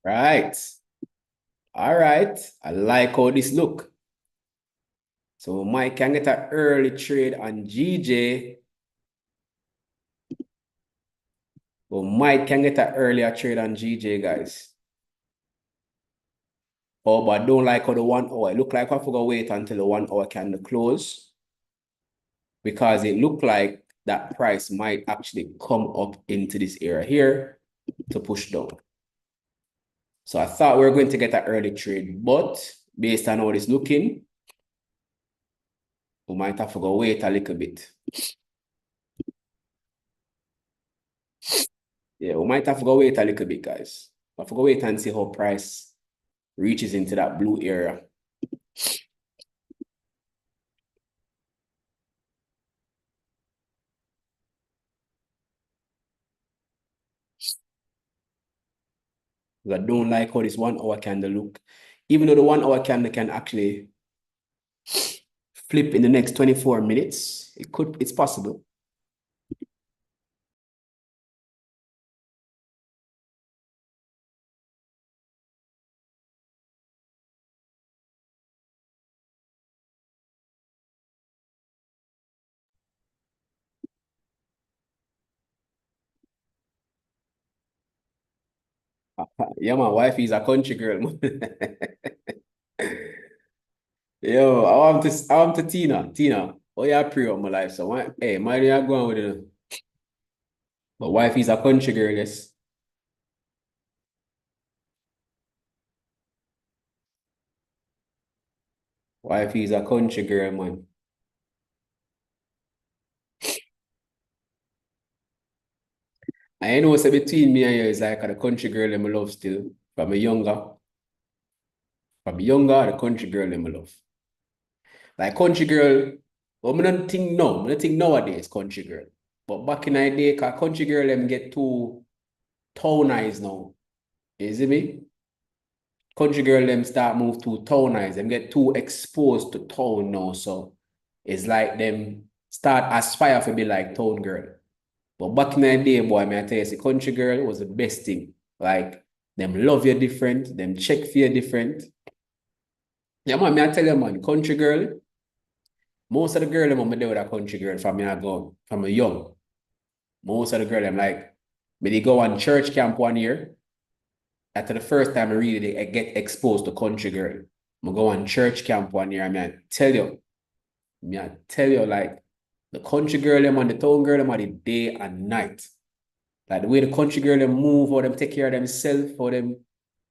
Right. All right. I like how this look. So Mike can get an early trade on GJ. But Mike can get an earlier trade on GJ, guys. Oh, but I don't like how the 1 hour. It look like I forgot wait until the 1 hour candle close. Because it looked like that price might actually come up into this area here to push down. So I thought we were going to get an early trade, but based on how it's looking, we might have to go wait a little bit. Yeah, we might have to go wait a little bit, guys. I have to go wait and see how price reaches into that blue area. I don't like how this 1 hour candle look. Even though the 1 hour candle can actually flip in the next 24 minutes, it's possible. Yeah, my wife is a country girl. Yo, I want to Tina. Tina, oh yeah, pray up my life. So hey, my you going with it. My wife is a country girl, yes. Wife is a country girl, man. I know say between me and you is like a country girl that I love still. From a younger, the country girl that I love. Like country girl, But I don't think no. I don't think nowadays country girl. But back in the day, cause country girl them get too townized now. You see me? Country girl them start move to townize. Them get too exposed to town now. So it's like them start aspire to be like town girl. But back in the day, boy, may I tell you, the country girl was the best thing. Like them love you different, them check for you different. Yeah, man, may I tell you, man, country girl, most of the girl them there with a country girl from me I go from a young. Most of the girl them like me they go on church camp 1 year. After the first time I really get exposed to country girl. I go on church camp 1 year. I tell you, like the country girl them and the town girl them are the day and night. Like the way the country girl them move, or them take care of themselves, or them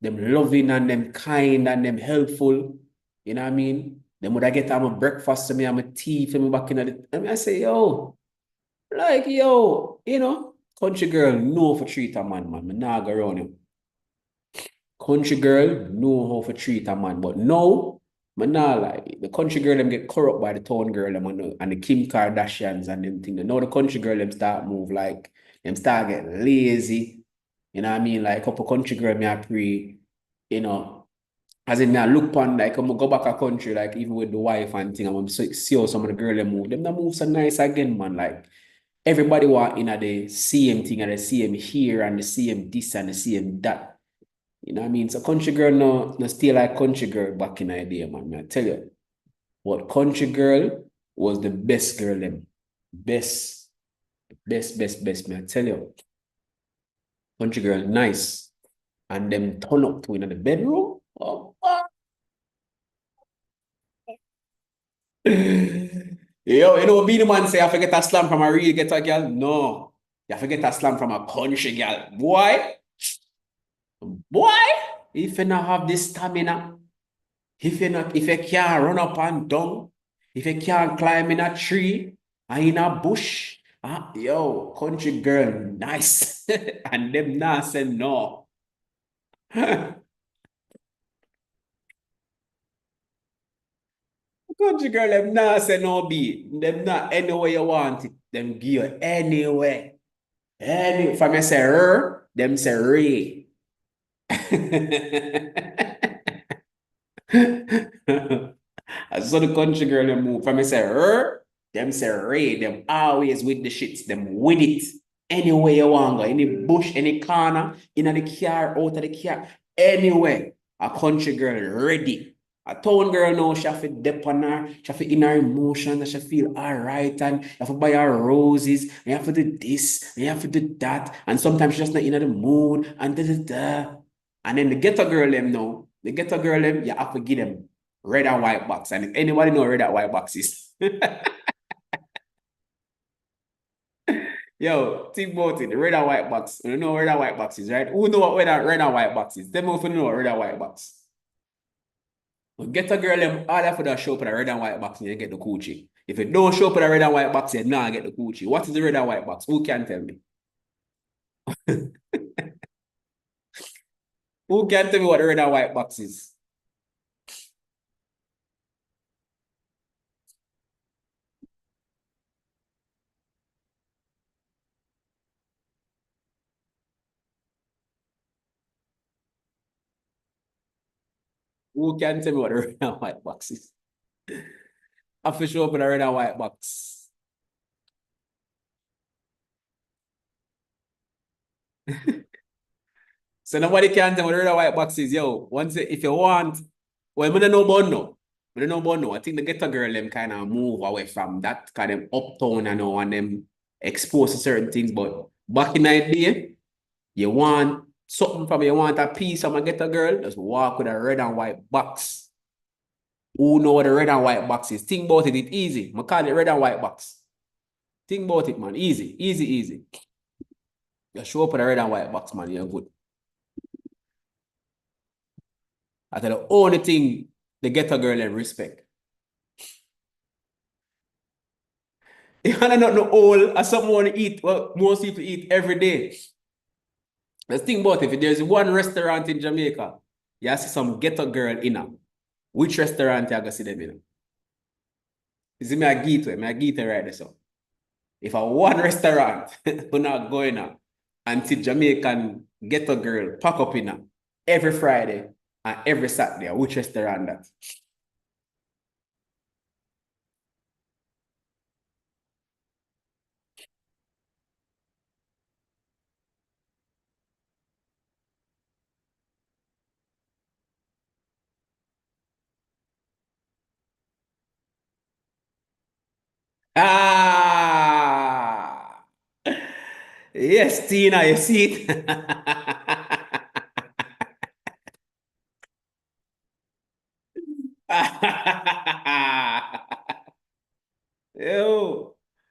loving and them kind and them helpful. You know what I mean? Them would I get my breakfast to me and my tea for me back in the. I say, yo, like yo, country girl know for treat a man, man. Me nah go around him. Country girl know how to treat a man, but now, man, nah like the country girl them get corrupt by the town girl them and the Kim Kardashians and them thing. Now the country girl them start move like them start get lazy. You know what I mean? Like a couple country girl me I pre, as in me I look on like I'm gonna go back a country, like even with the wife and thing, I'm gonna see how some of the girl them move. Them not move so nice again, man. Like everybody want in at the same thing and the same here and the same this and the same that. You know what I mean? So country girl no still like country girl back in the day, man. I tell you, what country girl was the best girl them. Best, best, man. I tell you. Country girl, nice. And them turn up to in the bedroom. Oh, yo, be the man say I forget a slam from a real ghetto girl. No. You forget a slam from a country girl. Boy, if you not have this stamina, if you can't run up and down, if you can't climb in a tree and in a bush, yo, country girl, nice. And them not say no. Country girl, them not say no be. Them not anywhere you want it. Them give you anywhere. From you say her, them say ray. I saw the country girl them move. From me say her, them say Ray, them always with the shits, them with it. Anywhere you want go, any bush, any corner, in the car, out of the car, anywhere. A country girl ready. A town girl now, she have to dip on her, she have to in her emotions, she feel all right, and you have to buy her roses, and you have to do this, and you have to do that, and sometimes she's just not in the mood, and da da da. And then the ghetto girl them now, the ghetto girl them, you have to give them red and white box. And if anybody know red and white box is, yo, think about it, the red and white box. You know what red and white box is, right? Who know what red and white box is? Tell me if you know what red and white box. But get a girl them all have to show up in a red and white box and you get the coochie. If you don't show up in a red and white box, you not get the coochie. What is the red and white box? Who can tell me? Who can tell me what the red and white box is? Who can tell me what the red and white box is? I have to show up in a red and white box. So nobody can tell me what the red and white box is. Yo, once if you want, well, I don't know about no. I don't know about no. I think the ghetto girl them kind of move away from that kind of uptown and them exposed to certain things. But back in the day, you want something from you want a piece of a ghetto girl, just walk with a red and white box. Who know what the red and white box is? Think about it, it's easy. I call it red and white box. Think about it, man. Easy, easy, easy. You show up with a red and white box, man, you're good. I tell the only thing the ghetto girl and respect. If I not no all, as someone want to eat, well, most people eat every day. Let's think about it. If there's one restaurant in Jamaica, you see some ghetto girl in them. Which restaurant you going to see them in? You see me a geet right there. So if I one restaurant, we're not going out until Jamaican ghetto girl pack up in every Friday and every Saturday. Which restaurant that? Ah, yes, Tina, you see it.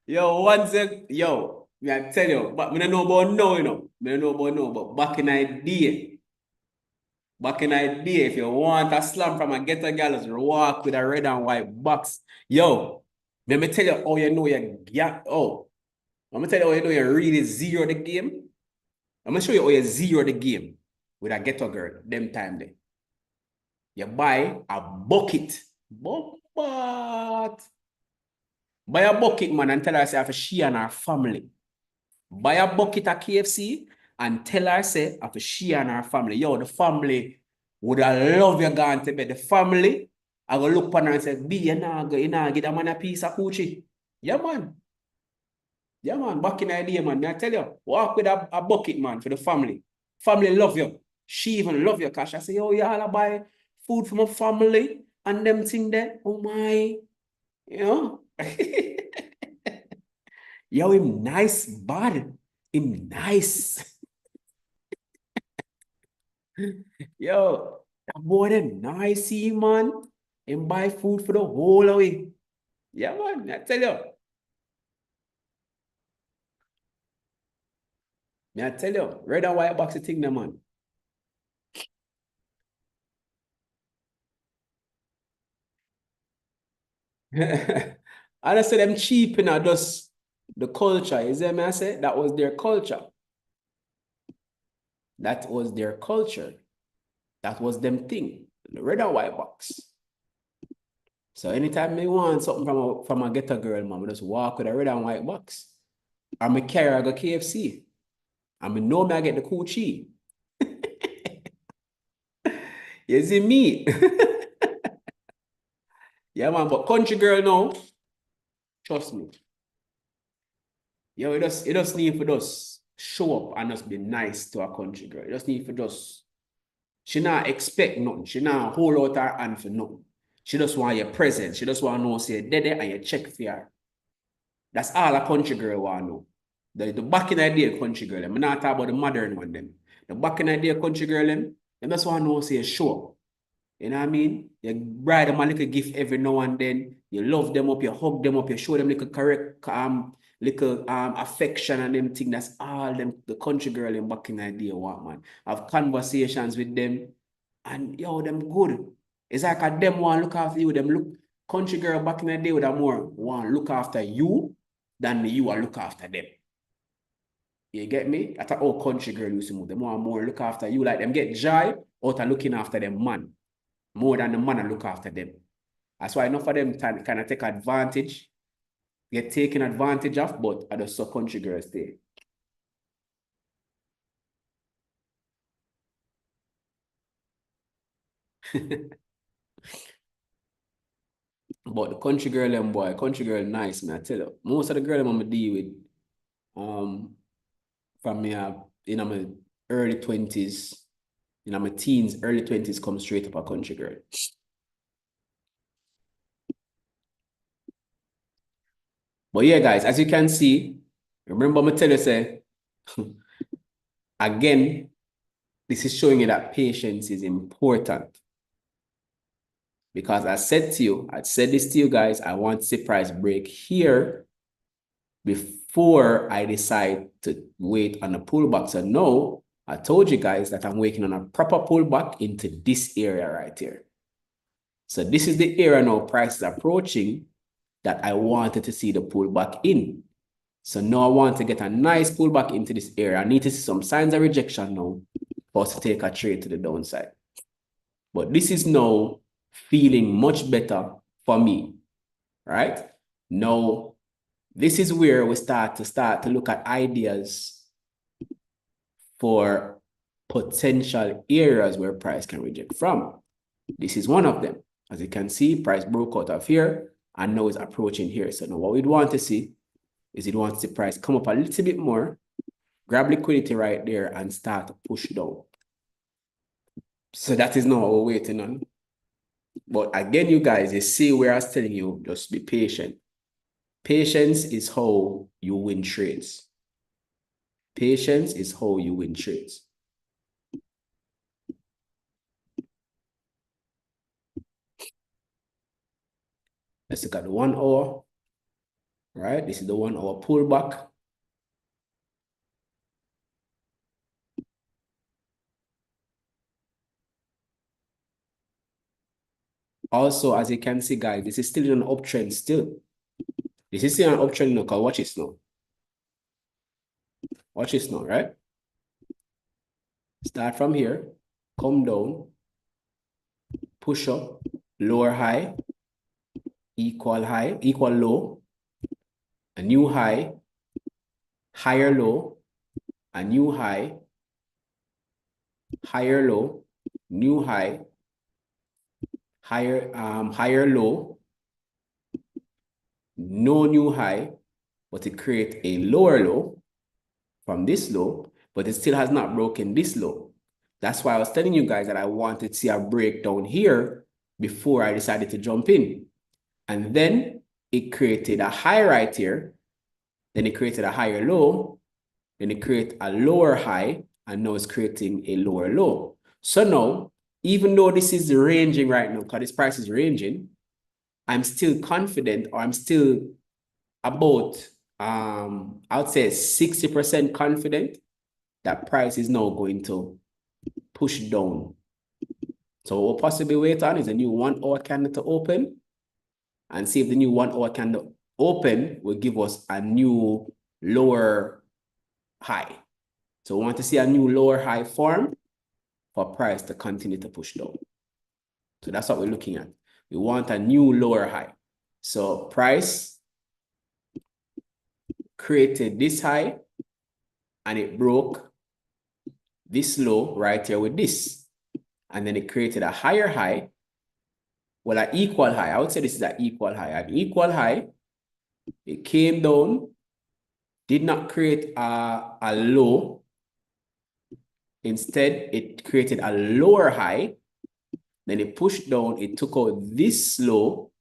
Yo, one sec, me I tell you, but me don't know about now, Me don't know about now, but back in the day, if you want a slam from a ghetto girl, just walk with a red and white box. Yo, let me tell you how you know you get, let me tell you how you know you really zero the game. I'm gonna show you how you zero the game with a ghetto girl, them time there. You buy a bucket. But buy a bucket, man, and tell her say after she and her family. Buy a bucket of KFC and tell her say after she and her family. Yo, the family would have love you going to bed. The family, I go look upon her and say, B, you know, get a man a piece of coochie. Yeah, man. Yeah, man. Back in the day, man. I tell you, walk with a bucket, man, for the family. Family love you. She even love you, Cash. I say, yo, y'all buy food for my family and them thing there. Oh my. You know? Yo, him nice, bad. Him nice. Yo, that boy them nice, man. Him buy food for the whole away. Yeah, man. I tell you. I tell you. Red and white box of thing, them, man. And I say them cheap, just the culture. Is that me? I say that was their culture. That was their culture. That was them thing. The red and white box. So anytime me want something from a ghetto girl, man, I just walk with a red and white box. I'm a carry, I go KFC. I know me I get the coochie. You see me? Yeah, man, but country girl now, trust me. Yo, it just need for just show up and just be nice to a country girl. It just need for just she not expect nothing. She not hold out her hand for nothing. She just want your presence. She just want to know say dead and you check for her. That's all a country girl want to know. The back in the day country girl, I'm not talking about the modern one them. The back in the day country girl them just want to know say show up. You know what I mean? You buy them a little gift every now and then. You love them up, you hug them up, you show them little correct little affection and them thing. That's all them the country girl in back in the day want, man. Have conversations with them and yo, them good. It's like a them want look after you. Them look country girl back in the day with a more want look after you than you are look after them. You get me? That's how country girl used to move. Them want more look after you. Like them get joy out of looking after them man more than the man and look after them. That's why enough of them kind of take advantage, get taken advantage of, but I just saw country girls stay. But the country girl them boy, country girl nice, man. I tell you. Most of the girl them I'm deal with, um, from me in my early 20s, in my teens, early 20s, come straight up a country girl. But yeah, guys, as you can see, remember me tell you say, again, this is showing you that patience is important. Because I said to you, I said this to you guys, I want to see price break here before I decide to wait on a pullback. So no, I told you guys that I'm waiting on a proper pullback into this area right here. So this is the area now price is approaching that I wanted to see the pullback in. So now I want to get a nice pullback into this area. I need to see some signs of rejection now for us to take a trade to the downside. But this is now feeling much better for me, right? Now, this is where we start to look at ideas for potential areas where price can reject from. This is one of them. As you can see, price broke out of here and now is approaching here. So now what we'd want to see is you'd want to see price come up a little bit more, grab liquidity right there and start to push down. So that is now what we're waiting on. But again, you guys, you see where I was telling you, just be patient. Patience is how you win trades. Patience is how you win trades. Let's look at the 1 hour. Right? This is the 1 hour pullback. Also, as you can see, guys, this is still in an uptrend still. This is still an uptrend now, because watch this now. Watch this now, right? Start from here, come down, push up, lower high, equal low, a new high, higher low, a new high, higher low, new high, higher low, no new high, but it creates a lower low from this low, but it still has not broken this low. That's why I was telling you guys that I wanted to see a breakdown here before I decided to jump in. And then it created a high right here. Then it created a higher low. Then it created a lower high. And now it's creating a lower low. So now, even though this is ranging right now, because this price is ranging, I'm still confident, or I'm still about, I would say 60% confident that price is now going to push down. So what we'll possibly wait on is a new 1 hour candle to open, and see if the new 1 hour candle open will give us a new lower high. So we want to see a new lower high form for price to continue to push down. So that's what we're looking at. We want a new lower high. So price created this high and it broke this low right here with this. And then it created a higher high. Well, an equal high. I would say this is an equal high. An equal high. It came down, did not create a low. Instead, it created a lower high. Then it pushed down. It took out this low.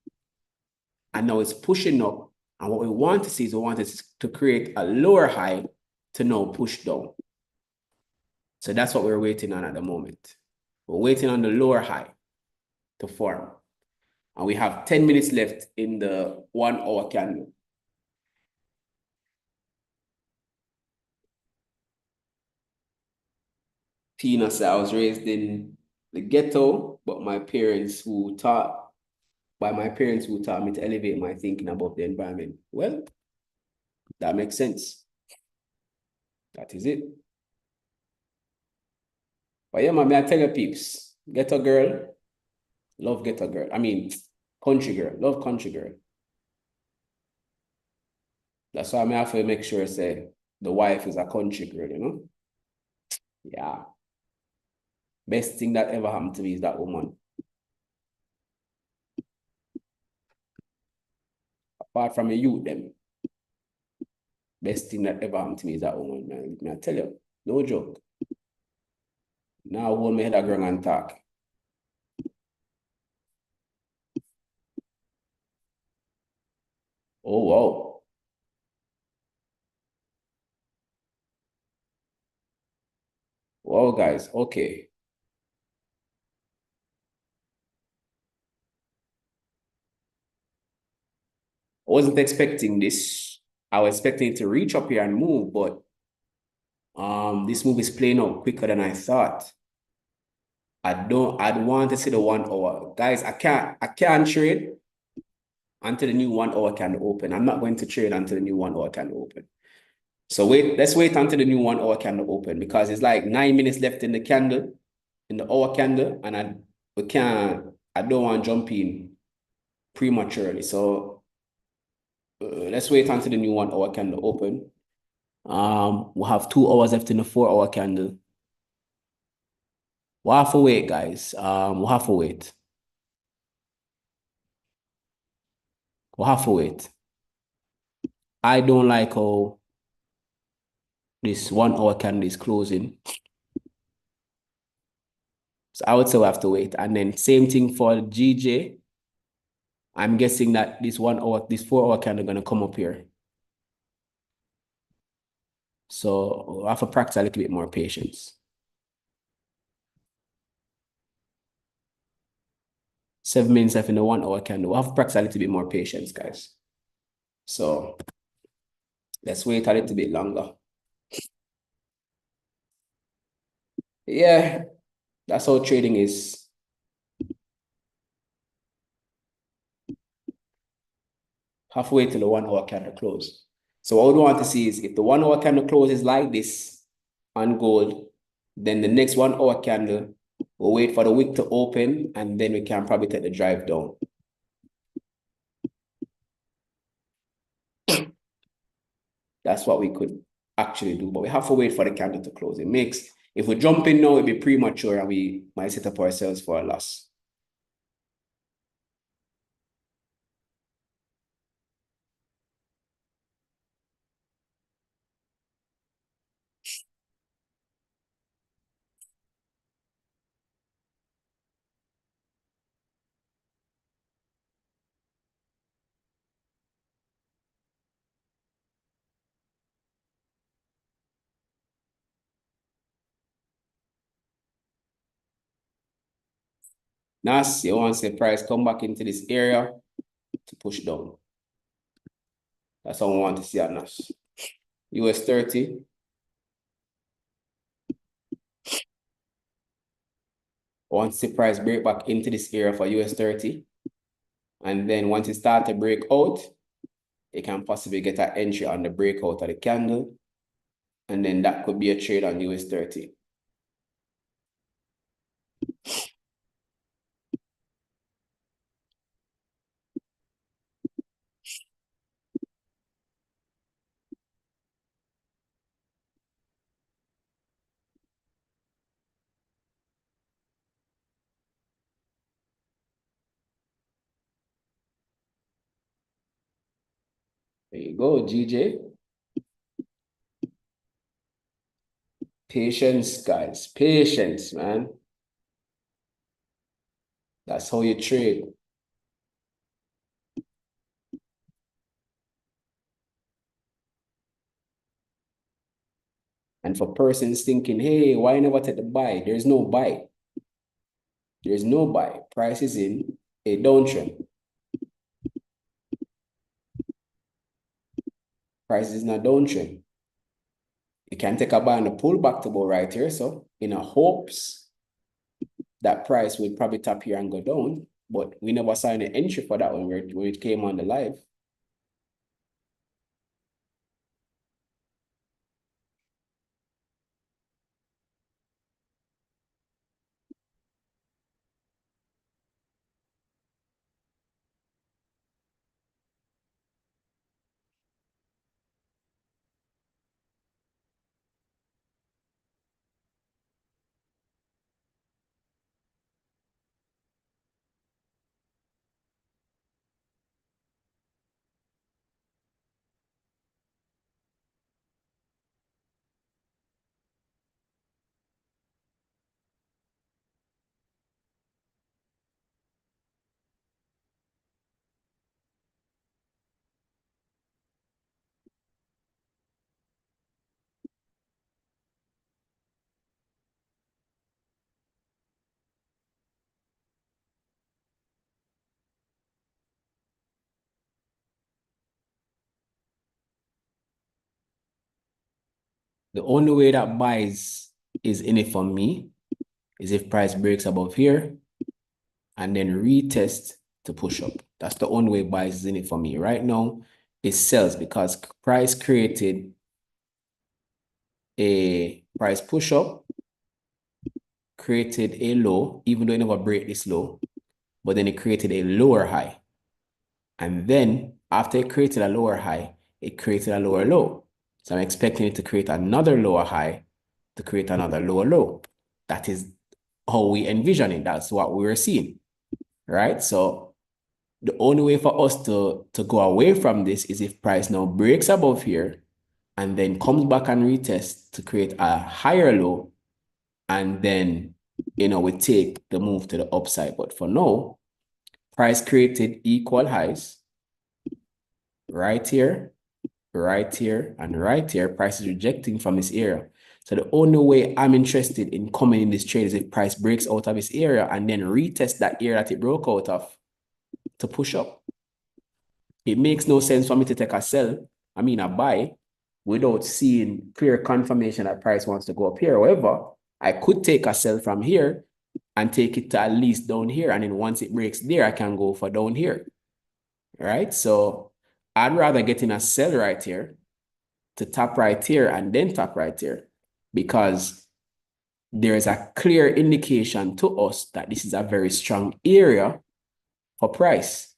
And now it's pushing up. And what we want to see is we want it to create a lower high to now push down. So that's what we're waiting on at the moment. We're waiting on the lower high to form. And we have 10 minutes left in the 1 hour candle. Tina said, I was raised in the ghetto, but my parents who taught me to elevate my thinking about the environment. Well, that makes sense. That is it. But yeah, man, I tell you, peeps, ghetto girl, love ghetto girl. I mean, country girl, love country girl. That's why I have to make sure, say, the wife is a country girl, you know? Yeah. Best thing that ever happened to me is that woman. Apart from a youth, them. Best thing that ever happened to me is that woman, man. I tell you, no joke. Now I hold my head ground and talk. Oh, wow. Wow, guys. Okay. I wasn't expecting this. I was expecting it to reach up here and move, but this move is playing out quicker than I thought. I'd want to see the 1 hour. Guys, I can't trade until the new 1 hour can open. I'm not going to trade until the new 1 hour can open. So let's wait until the new 1 hour candle open, because it's like 9 minutes left in the candle, in the hour candle, and I don't want to jump in prematurely. So let's wait until the new 1 hour candle open. We'll have 2 hours left in the 4 hour candle. We'll have to wait, guys. We'll have to wait. We'll have to wait. I don't like how this 1 hour candle is closing. So I would say we have to wait. And then same thing for GJ. I'm guessing that this 1 hour, this 4 hour candle gonna come up here. So we'll have to practice a little bit more patience. 7 minutes left in the 1 hour candle. We'll have to practice a little bit more patience, guys. So let's wait a little bit longer. Yeah, that's how trading is. Halfway till the 1 hour candle close. So what we want to see is if the 1 hour candle closes like this on gold, then the next 1 hour candle, we'll wait for the wick to open, and then we can probably take the drive down. That's what we could actually do, but we have to wait for the candle to close. It makes, if we jump in now, it'd be premature and we might set up ourselves for a loss. NAS, you want to see the price come back into this area to push down. That's what we want to see at NAS. US30. Once the price break back into this area for US30, and then once it start to break out, it can possibly get an entry on the breakout of the candle, and then that could be a trade on US30. There you go, GJ. Patience, guys. Patience, man. That's how you trade. And for persons thinking, hey, why never take the buy? There's no buy. There's no buy. Price is in a downtrend. Price is in a downtrend. You can take a buy on the pullback to go right here. So in a hopes that price would probably tap here and go down, but we never saw any entry for that when it came on the live. The only way that buys is in it for me is if price breaks above here and then retest to push up. That's the only way buys is in it for me. Right now, it sells because price created a price push up, created a low, even though it never break this low, but then it created a lower high. And then After it created a lower high, it created a lower low. So I'm expecting it to create another lower high to create another lower low. That is how we envision it. That's what we were seeing, right? So the only way for us to go away from this is if price now breaks above here and then comes back and retests to create a higher low, and then, we take the move to the upside. But for now, price created equal highs right here, right here, and right here. Price is rejecting from this area. So the only way I'm interested in coming in this trade is if price breaks out of this area and then retest that area that it broke out of to push up. It makes no sense for me to take a sell, a buy, without seeing clear confirmation that price wants to go up here. However, I could take a sell from here and take it to at least down here. And then once it breaks there, I can go for down here, right? So I'd rather get in a sell right here to top right here and then top right here, because there is a clear indication to us that this is a very strong area for price.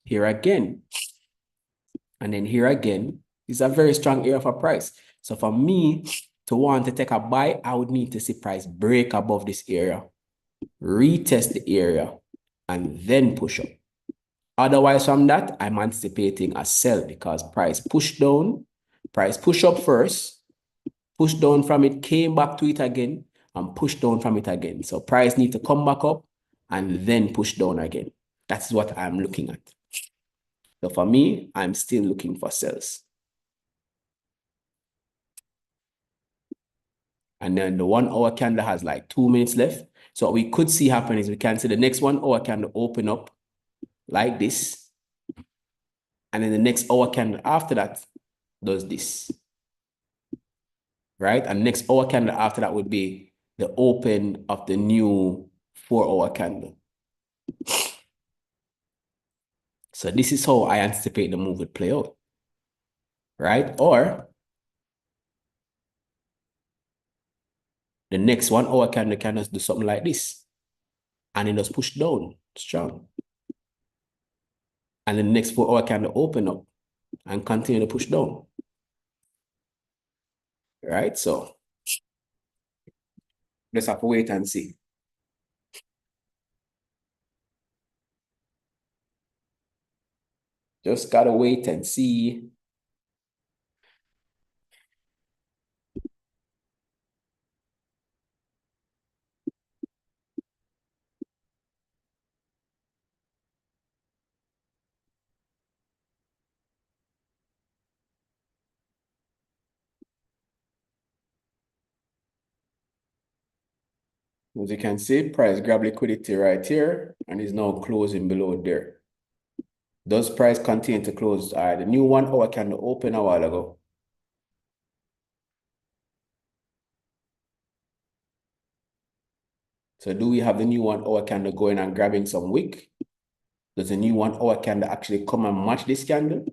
Here again, and then here again, is a very strong area for price. So for me to want to take a buy, I would need to see price break above this area, retest the area, and then push up. Otherwise, from that, I'm anticipating a sell because price pushed down, price push up first, pushed down from it, came back to it again, and pushed down from it again. So price need to come back up and then push down again. That's what I'm looking at. So for me, I'm still looking for sells. And then the 1 hour candle has like 2 minutes left. So what we could see happen is we can see the next 1 hour candle open up like this. And then the next hour candle after that does this. Right? And next hour candle after that would be the open of the new 4 hour candle. So this is how I anticipate the move would play out. Right? Or the next 1 hour candle can just do something like this. And it just push down strong. And then the next 4 hour candle open up and continue to push down. Right? So just have to wait and see. Just gotta wait and see. As you can see, price grab liquidity right here and is now closing below there. Does price continue to close? All right, the new 1 hour candle open a while ago. So do we have the new 1 hour candle going and grabbing some wick? Does the new 1 hour candle actually come and match this candle?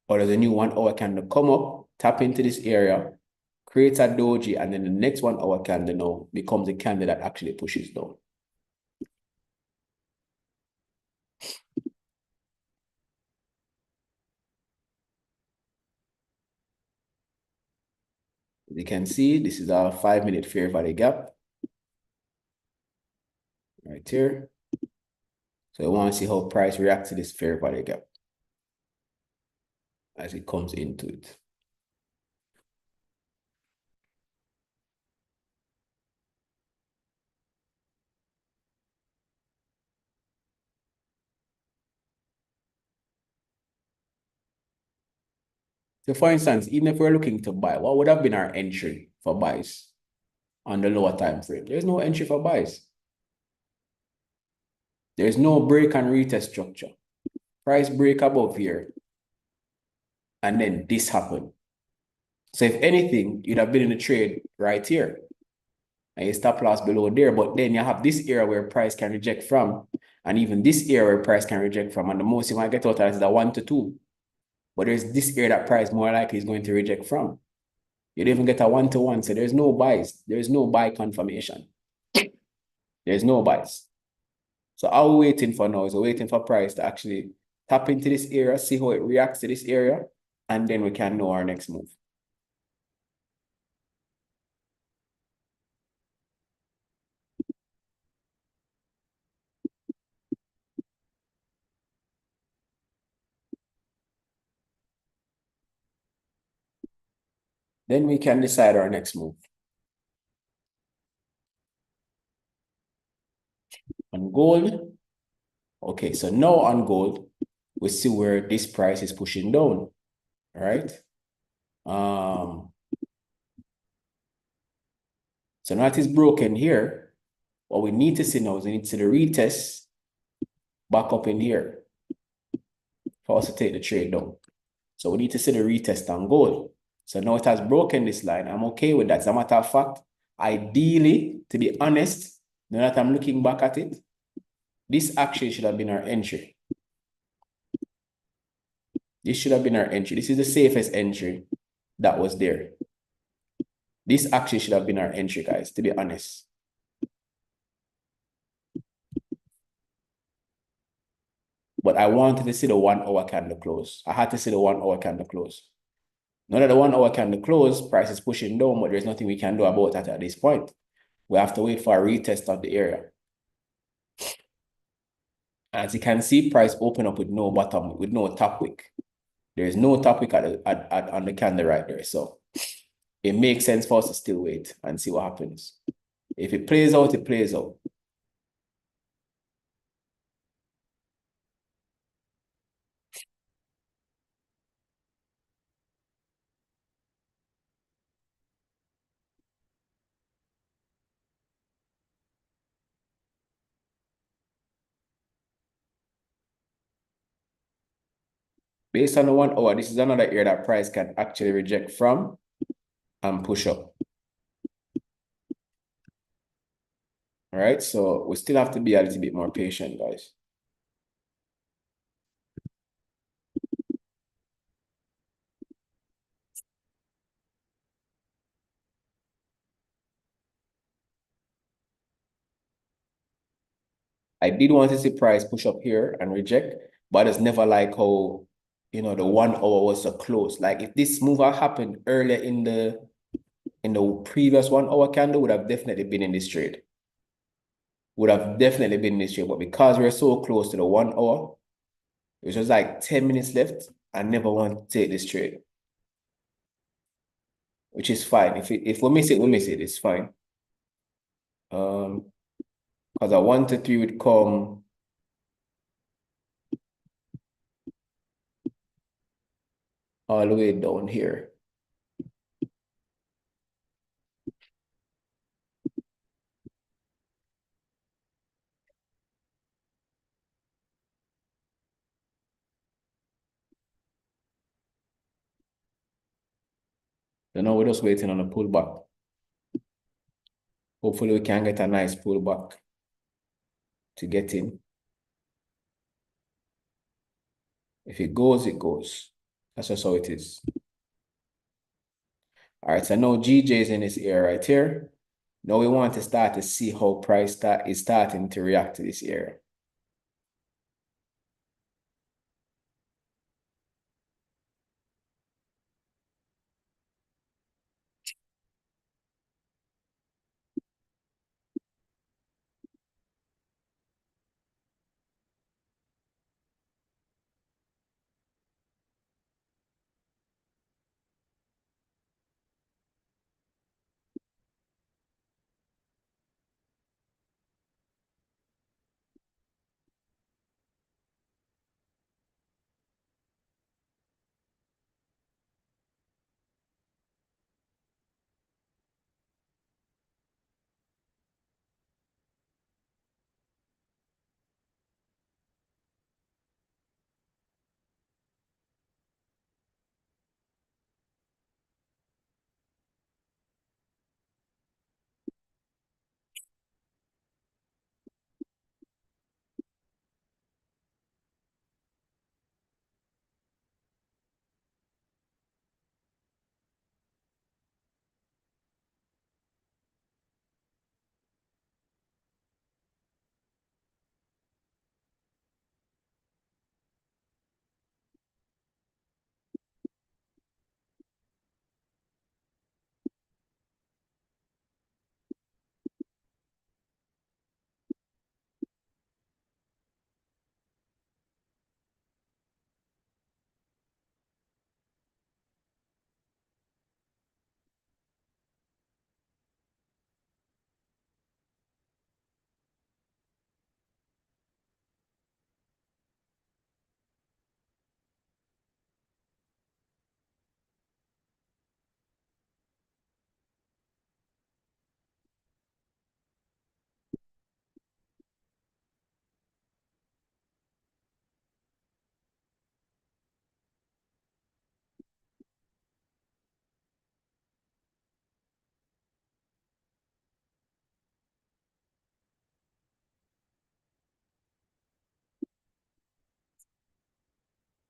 Or does the new 1 hour candle come up, tap into this area, creates a doji, and then the next 1 hour candle now becomes a candle that actually pushes down? As you can see, this is our 5-minute fair value gap right here. So I want to see how price reacts to this fair value gap as it comes into it. So for instance, even if we're looking to buy, what would have been our entry for buys on the lower time frame? There's no entry for buys. There's no break and retest structure. Price break above here, and then this happened. So if anything, you'd have been in the trade right here. And you stop loss below there, but then you have this area where price can reject from, and even this area where price can reject from. And the most you want to get out of that is the 1 to 2. But there's this area that price more likely is going to reject from. You don't even get a 1 to 1. So there's no buys. There's no buy confirmation. There's no buys. So all we're waiting for now is we're waiting for price to actually tap into this area, see how it reacts to this area, and then we can know our next move. Then we can decide our next move. On gold, okay, so now on gold, we see where this price is pushing down, all right? So now it is broken here. What we need to see now is we need to see the retest back up in here for us to take the trade down. So we need to see the retest on gold. So now it has broken this line. I'm okay with that. As a matter of fact, ideally, to be honest, now that I'm looking back at it, this actually should have been our entry. This should have been our entry. This is the safest entry that was there. This actually should have been our entry, guys, to be honest. But I wanted to see the 1 hour candle close. I had to see the 1 hour candle close. Now that the 1 hour candle close, price is pushing down, but there's nothing we can do about that at this point. We have to wait for a retest of the area. As you can see, price open up with no bottom, with no top wick. There is no top wick on the candle right there. So it makes sense for us to still wait and see what happens. If it plays out, it plays out. Based on the 1 hour, this is another area that price can actually reject from and push up. All right, so we still have to be a little bit more patient, guys. I did want to see price push up here and reject, but it's never like how, you know, the 1 hour was so close. Like if this move had happened earlier in the previous 1 hour candle, would have definitely been in this trade. Would have definitely been in this trade, but because we're so close to the 1 hour, it was just like 10 minutes left. I never want to take this trade, which is fine. If we miss it, we miss it. It's fine. Because a 1 to 3 would come all the way down here. So now we're just waiting on a pullback. Hopefully we can get a nice pullback to get in. If it goes, it goes. That's just how it is. All right, so now GJ is in this area right here. Now we want to start to see how price is starting to react to this area.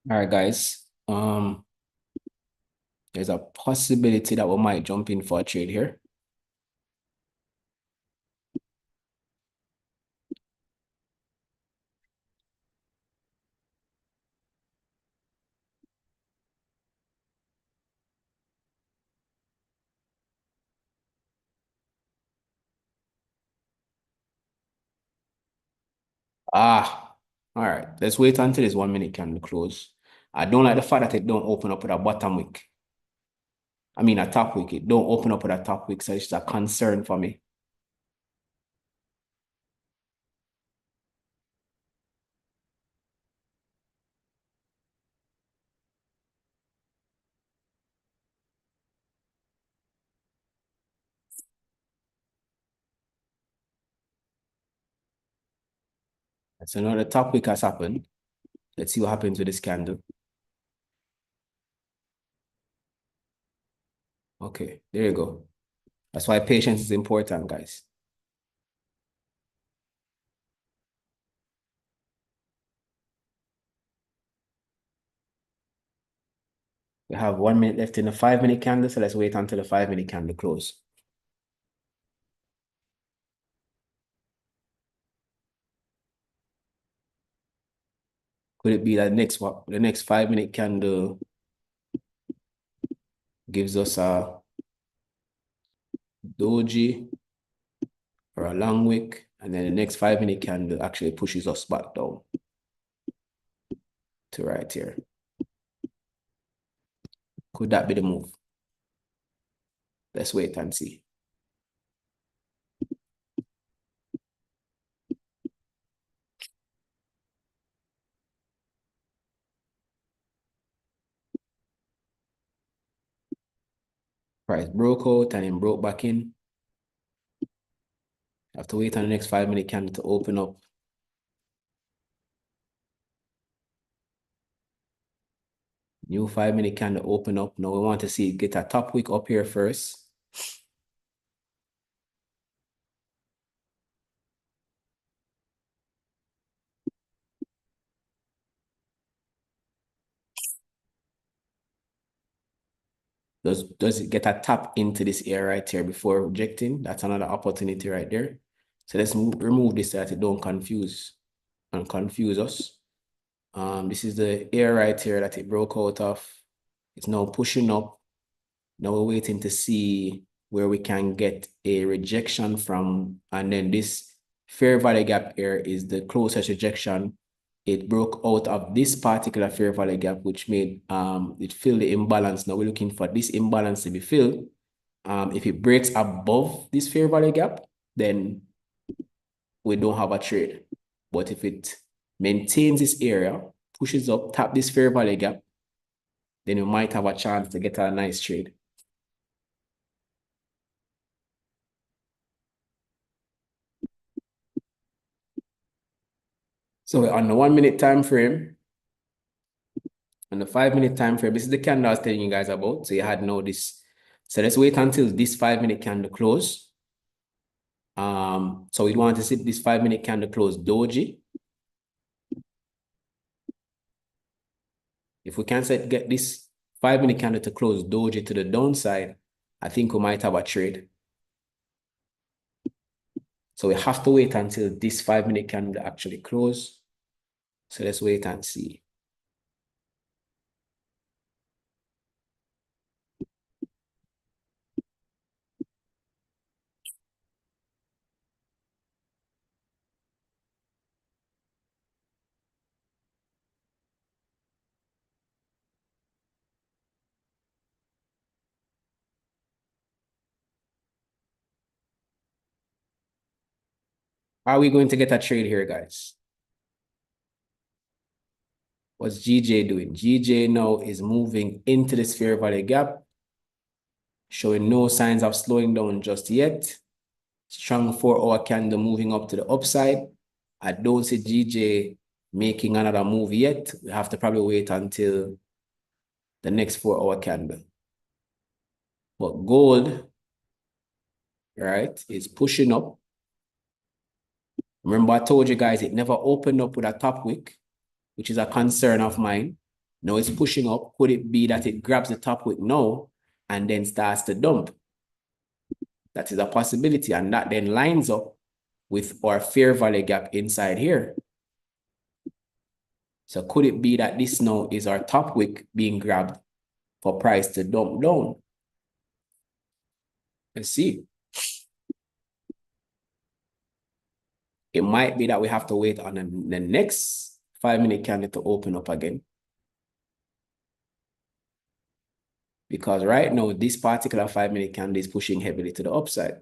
All right, guys. There's a possibility that we might jump in for a trade here. All right. Let's wait until this 1 minute candle close. I don't like the fact that it don't open up with a bottom wick. I mean, a top wick. It don't open up with a top wick, so it's a concern for me. So now the top wick has happened. Let's see what happens with this candle. Okay, there you go. That's why patience is important, guys. We have 1 minute left in the 5 minute candle, so let's wait until the 5 minute candle close. Could it be that the next 5 minute candle gives us a doji or a long wick, and then the next 5 minute candle actually pushes us back down to right here? Could that be the move? Let's wait and see. Price broke out and then broke back in. Have to wait on the next 5 minute candle to open up. New 5 minute candle open up. Now we want to see it get a top wick up here first. Does it get a tap into this area right here before rejecting? That's another opportunity right there. So let's remove this so that it don't confuse us. This is the area right here that it broke out of. It's now pushing up. Now we're waiting to see where we can get a rejection from. And then this fair value gap here is the closest rejection. It broke out of this particular fair value gap, which made it fill the imbalance. Now we're looking for this imbalance to be filled. If it breaks above this fair value gap, then we don't have a trade. But if it maintains this area, pushes up, tap this fair value gap, then we might have a chance to get a nice trade. So on the 1 minute time frame, on the 5 minute time frame, this is the candle I was telling you guys about. So you had know this. So let's wait until this 5 minute candle close. So we want to see this 5 minute candle close doji. If we can get this 5 minute candle to close doji to the downside, I think we might have a trade. So we have to wait until this 5 minute candle actually close. So let's wait and see. Are we going to get a trade here, guys? What's GJ doing? GJ now is moving into the fair value gap, showing no signs of slowing down just yet. Strong 4-hour candle moving up to the upside. I don't see GJ making another move yet. We have to probably wait until the next 4-hour candle. But gold, right, is pushing up. Remember, I told you guys it never opened up with a top wick, which is a concern of mine. Now it's pushing up. Could it be that it grabs the top wick now and then starts to dump? That is a possibility, and that then lines up with our fair value gap inside here. So could it be that this now is our top wick being grabbed for price to dump down? Let's see. It might be that we have to wait on the next 5-minute candle to open up again. Because right now, this particular 5-minute candle is pushing heavily to the upside.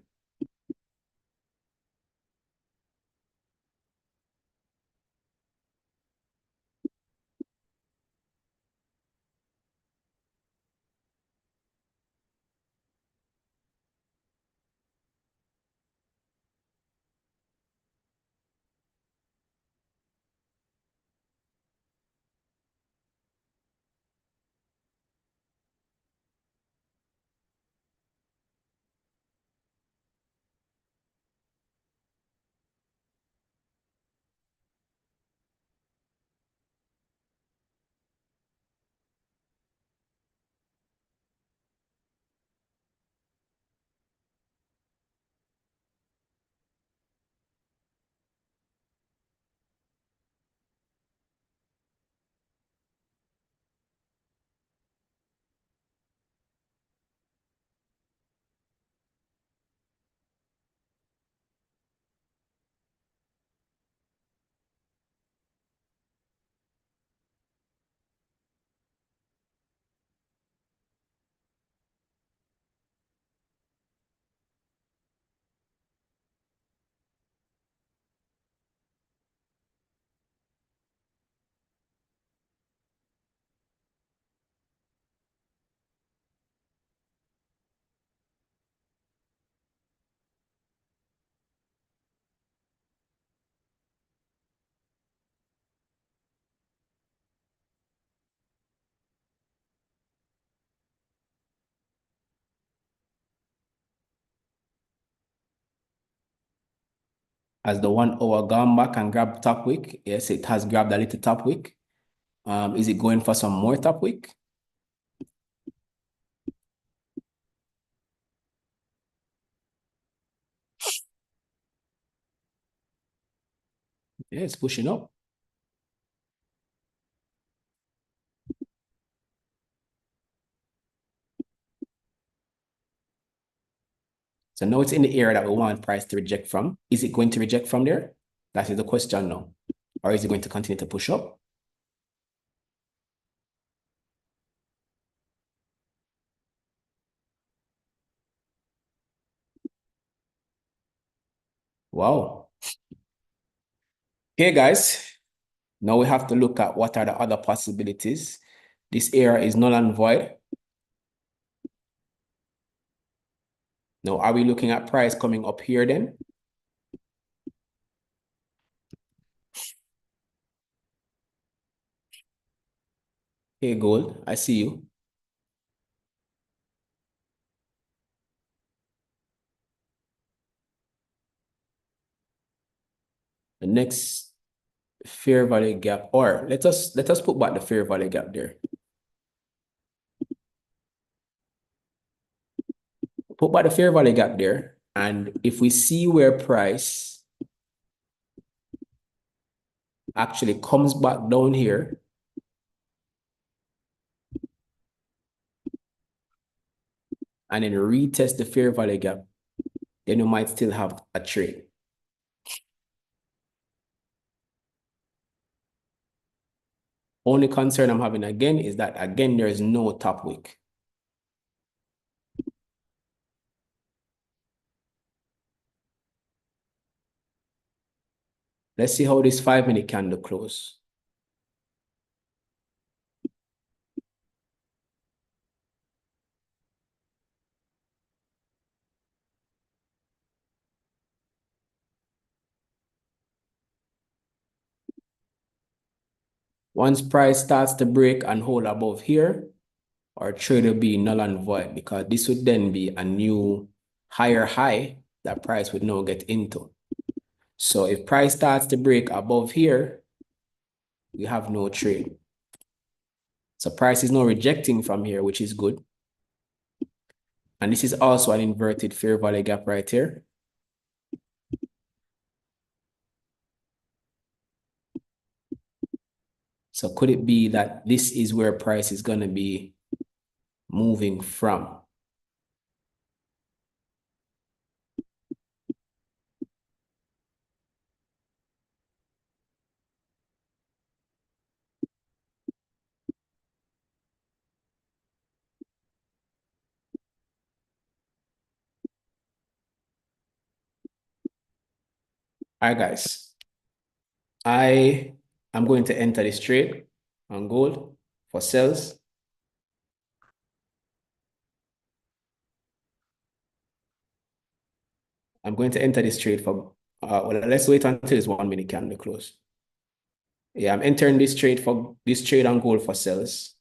As the 1 hour gone back and grabbed top wick? Yes, it has grabbed a little top wick. Is it going for some more top wick? Yeah, it's pushing up. So now it's in the area that we want price to reject from. Is it going to reject from there? That is the question now. Or is it going to continue to push up? Wow. Okay, guys. Now we have to look at what are the other possibilities. This area is null and void. Now, are we looking at price coming up here then? Hey, gold, I see you. The next fair value gap, or let us put back the fair value gap there. Put back the fair value gap there, and if we see where price actually comes back down here, and then retest the fair value gap, then you might still have a trade. Only concern I'm having again is that, again, there is no top wick. Let's see how this 5-minute candle close. Once price starts to break and hold above here, our trade will be null and void, because this would then be a new higher high that price would now get into. So if price starts to break above here, we have no trade. So price is now rejecting from here, which is good. And this is also an inverted fair value gap right here. So could it be that this is where price is going to be moving from? All right, guys. I am going to enter this trade on gold for sales. I'm going to enter this trade for, well, let's wait until this 1 minute candle close. Yeah, I'm entering this trade on gold for sales.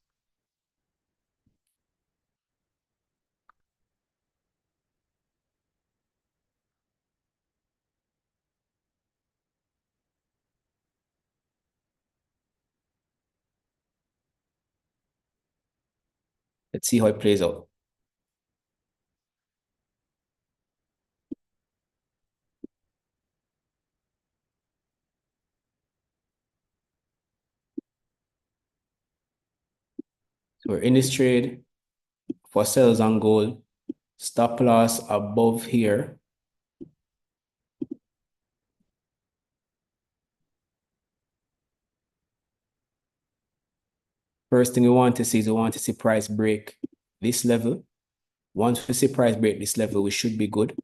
Let's see how it plays out. So we're in this trade for sales on gold. Stop loss above here. First thing we want to see is we want to see price break this level. Once we see price break this level, we should be good.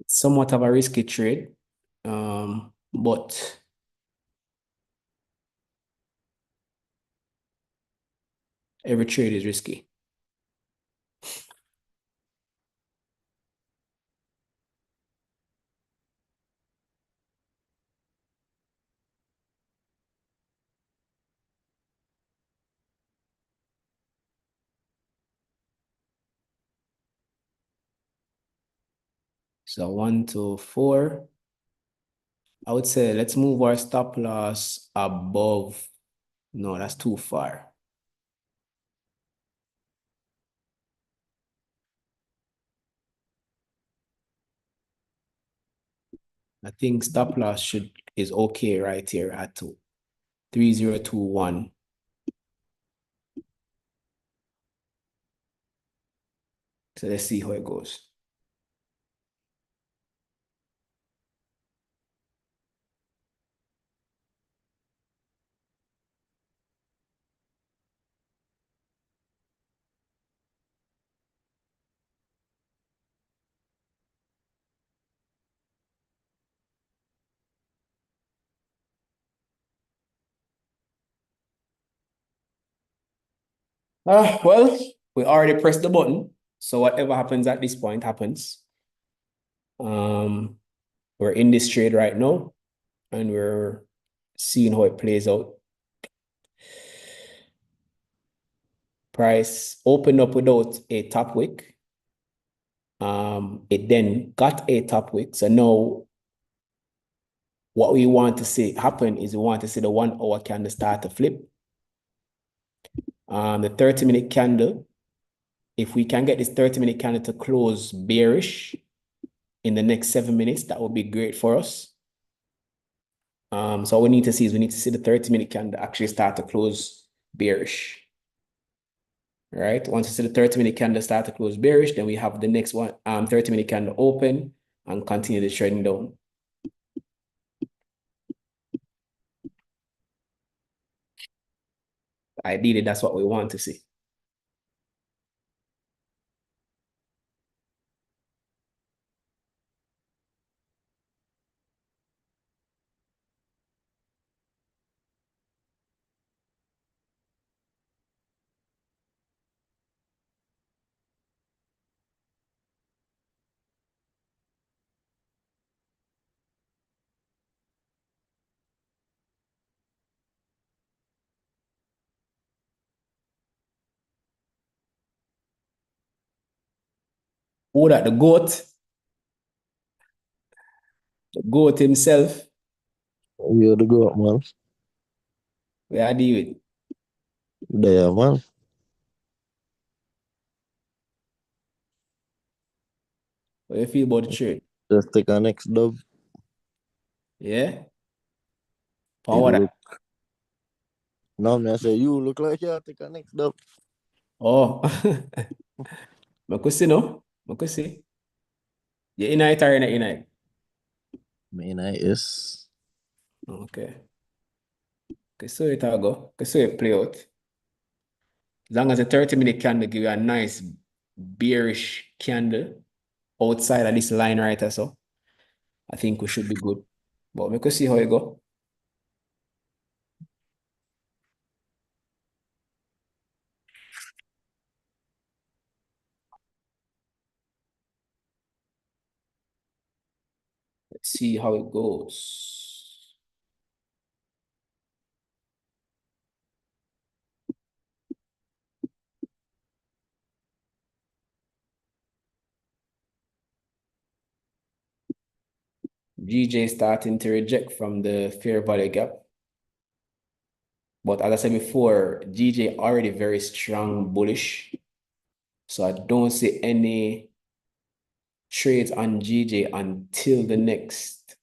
It's somewhat of a risky trade, but every trade is risky. So 1 to 4. I would say let's move our stop loss above. No, that's too far. I think stop loss is okay right here at 3021. So let's see how it goes. Well, we already pressed the button. So whatever happens at this point happens. We're in this trade right now, and we're seeing how it plays out. Price opened up without a top wick. It then got a top wick. So now what we want to see happen is we want to see the 1 hour candle start to flip. The 30-minute candle, if we can get this 30-minute candle to close bearish in the next 7 minutes, that would be great for us. So what we need to see is we need to see the 30-minute candle actually start to close bearish. Right? Once you see the 30-minute candle start to close bearish, then we have the next one, 30-minute candle open and continue the trending down. Ideally, that's what we want to see. Oh, that the goat himself, You the go, man. we are deal with. There, man. What you feel about the trade? Just take our next dub. Yeah? It Power that. look. Now me I say you look like you take our next dub. Oh, I could see, no? I could see. You in it or in it? Man, I is. Okay. Okay, so it will go. Okay, so it play out. As long as the 30-minute candle give you a nice bearish candle outside of this line right or so, I think we should be good. But we could see how it go. Let's see how it goes. GJ starting to reject from the fair value gap. But as I said before, GJ already very strong bullish. So I don't see any trades on GJ until the next.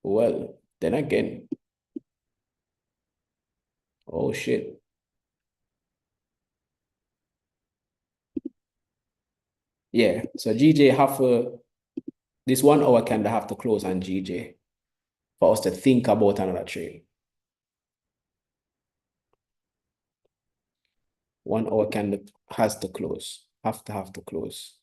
Well, then again, oh shit. Yeah, so GJ have this 1 hour candle have to close on GJ for us to think about another trade. 1 hour candle has to close, have to close.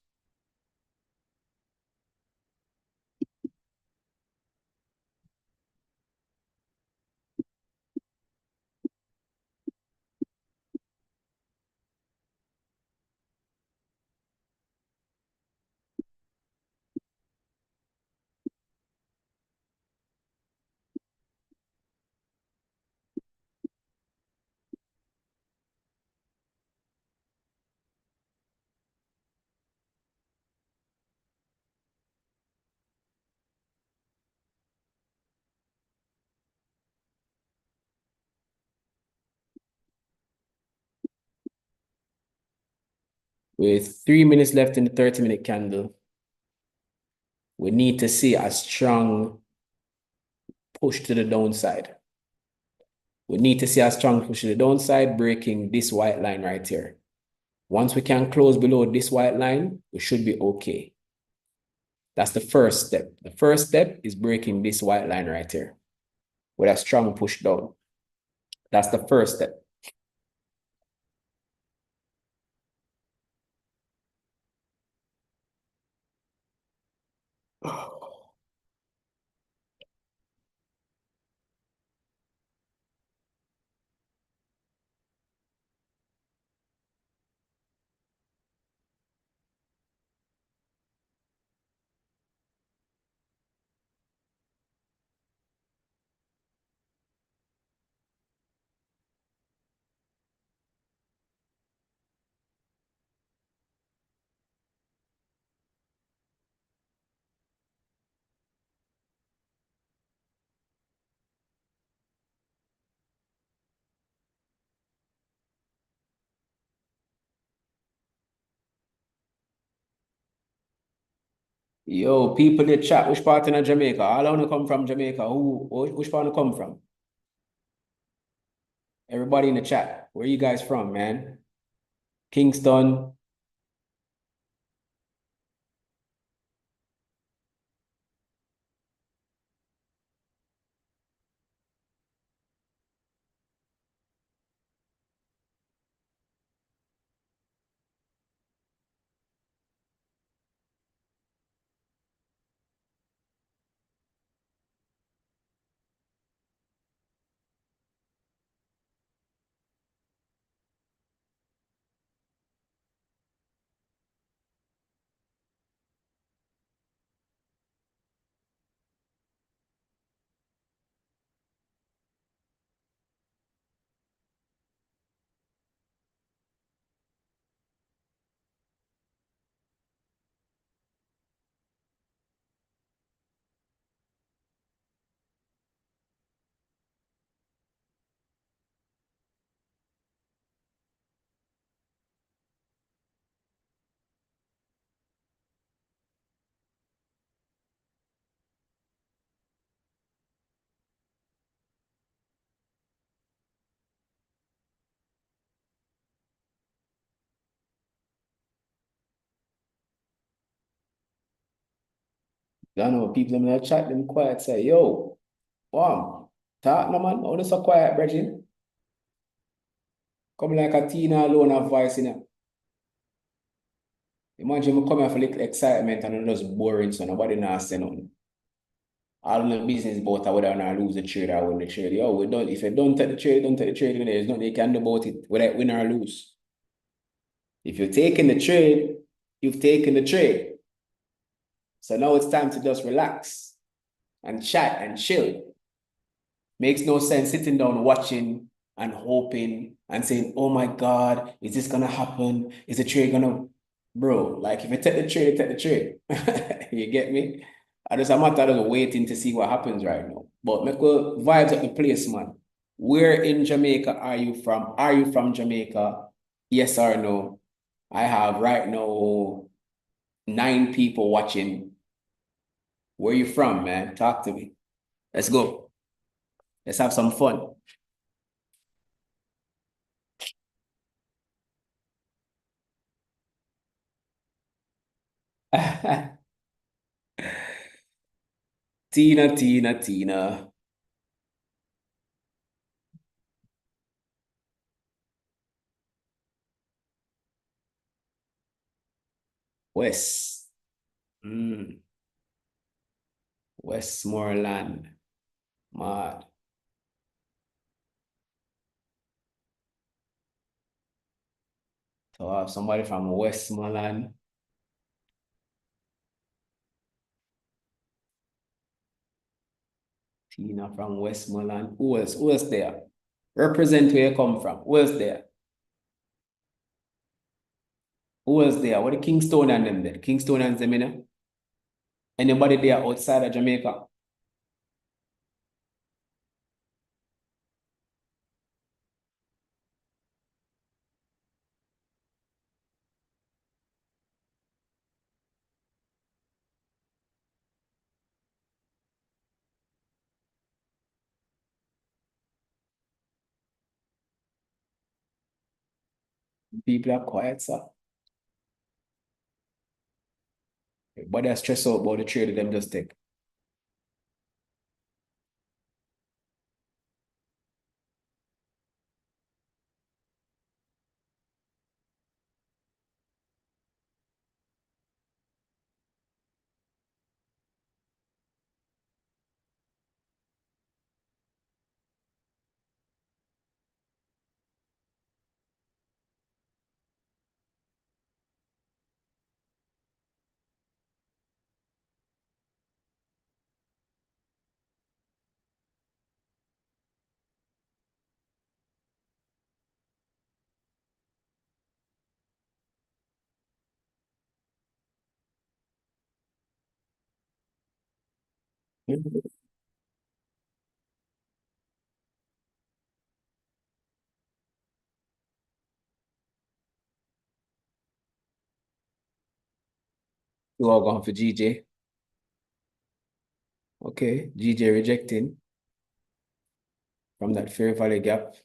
With 3 minutes left in the 30-minute candle, we need to see a strong push to the downside. We need to see a strong push to the downside, breaking this white line right here. Once we can close below this white line, we should be okay. That's the first step. The first step is breaking this white line right here with a strong push down. That's the first step. Yo, people in the chat, which part in Jamaica? All I want to come from Jamaica. Which part want to come from? Everybody in the chat, where you guys from, man? Kingston. I know people in the chat, them quiet, say, yo, wow, talk no man, how so quiet, Bridget? Come like a teen alone have voice in it. Imagine me come here for little excitement and it's just boring, so nobody not say nothing. All the business about whether or not lose the trade or win the trade. Yo, we don't, if you don't take the trade, don't take the trade, there's nothing you can do about it, whether it win or lose. If you're taking the trade, you've taken the trade. So now it's time to just relax and chat and chill. Makes no sense sitting down watching and hoping and saying, oh my God, is this gonna happen? Is the trade gonna, bro? Like if you take the trade, take the trade. You get me? I just a matter of waiting to see what happens right now. But make well vibes at the place, man. Where in Jamaica are you from? Are you from Jamaica? Yes or no? I have right now 9 people watching. Where you from, man? Talk to me. Let's go. Let's have some fun. Tina, Tina, Tina. West. Westmoreland. Mad. So I have somebody from Westmoreland. Tina from Westmoreland. Who else? Who else there? Represent where you come from. Who else there? Who else there? What the Kingstonians them there? Kingstonians them, you know? Anybody there outside of Jamaica? People are quiet, sir. Everybody are stressed out about the trade that them just take. You all going for GJ. Okay, GJ rejecting from that Fair Valley gap.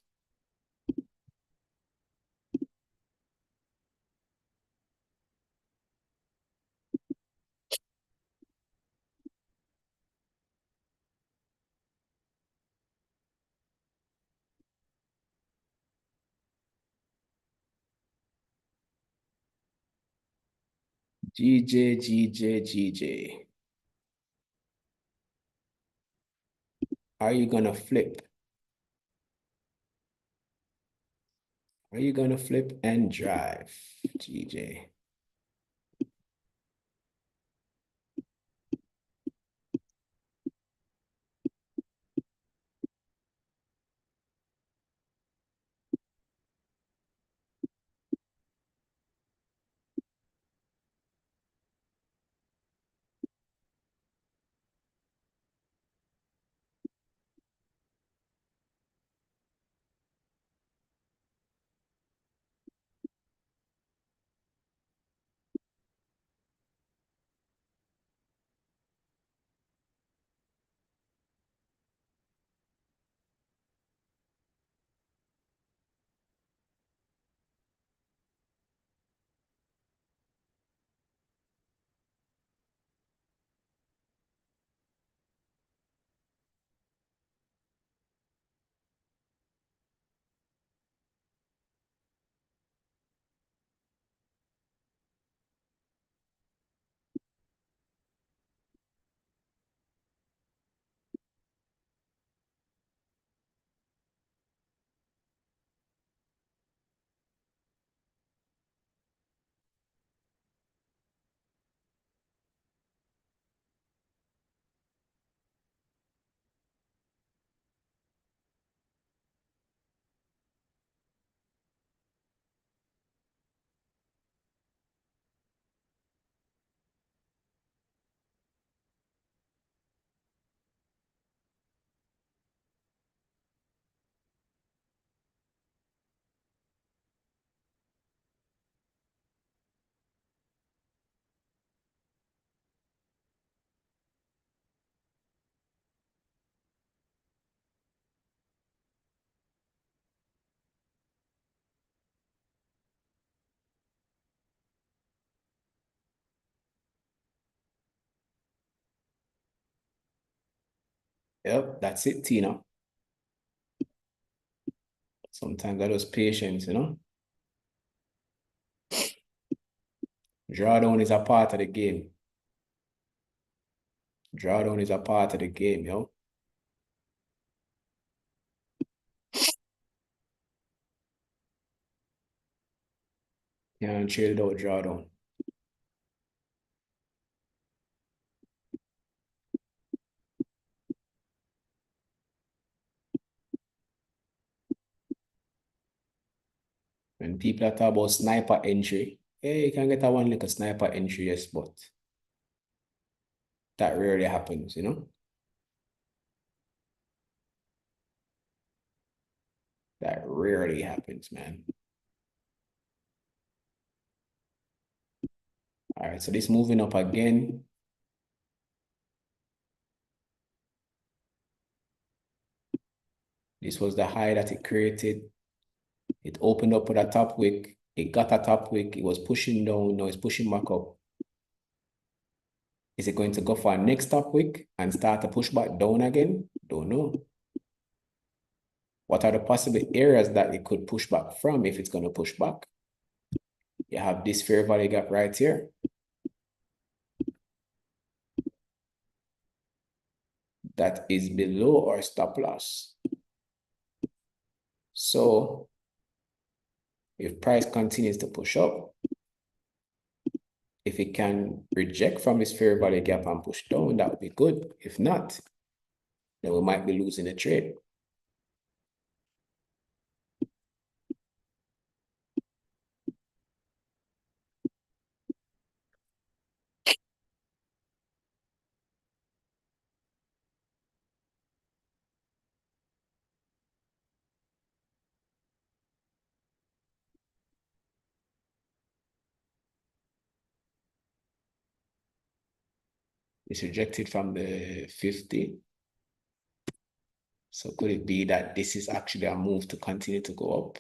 GJ. Are you gonna flip? Are you gonna flip and drive, GJ? Yep, that's it, Tina. Sometimes that was patience, you know. Drawdown is a part of the game. Drawdown is a part of the game, yo. Can't trade it out drawdown. When people are talking about sniper entry, hey, you can get a one like a sniper entry, yes, but that rarely happens, you know? That rarely happens, man. All right, so this moving up again. This was the high that it created. It opened up with a top wick. It got a top wick. It was pushing down. Now it's pushing back up. Is it going to go for a next top wick and start to push back down again? Don't know. What are the possible areas that it could push back from if it's going to push back? You have this fair value gap right here. That is below our stop loss. So if price continues to push up, if it can reject from this fair value gap and push down, that would be good. If not, then we might be losing a trade. It's rejected from the 50. So could it be that this is actually a move to continue to go up?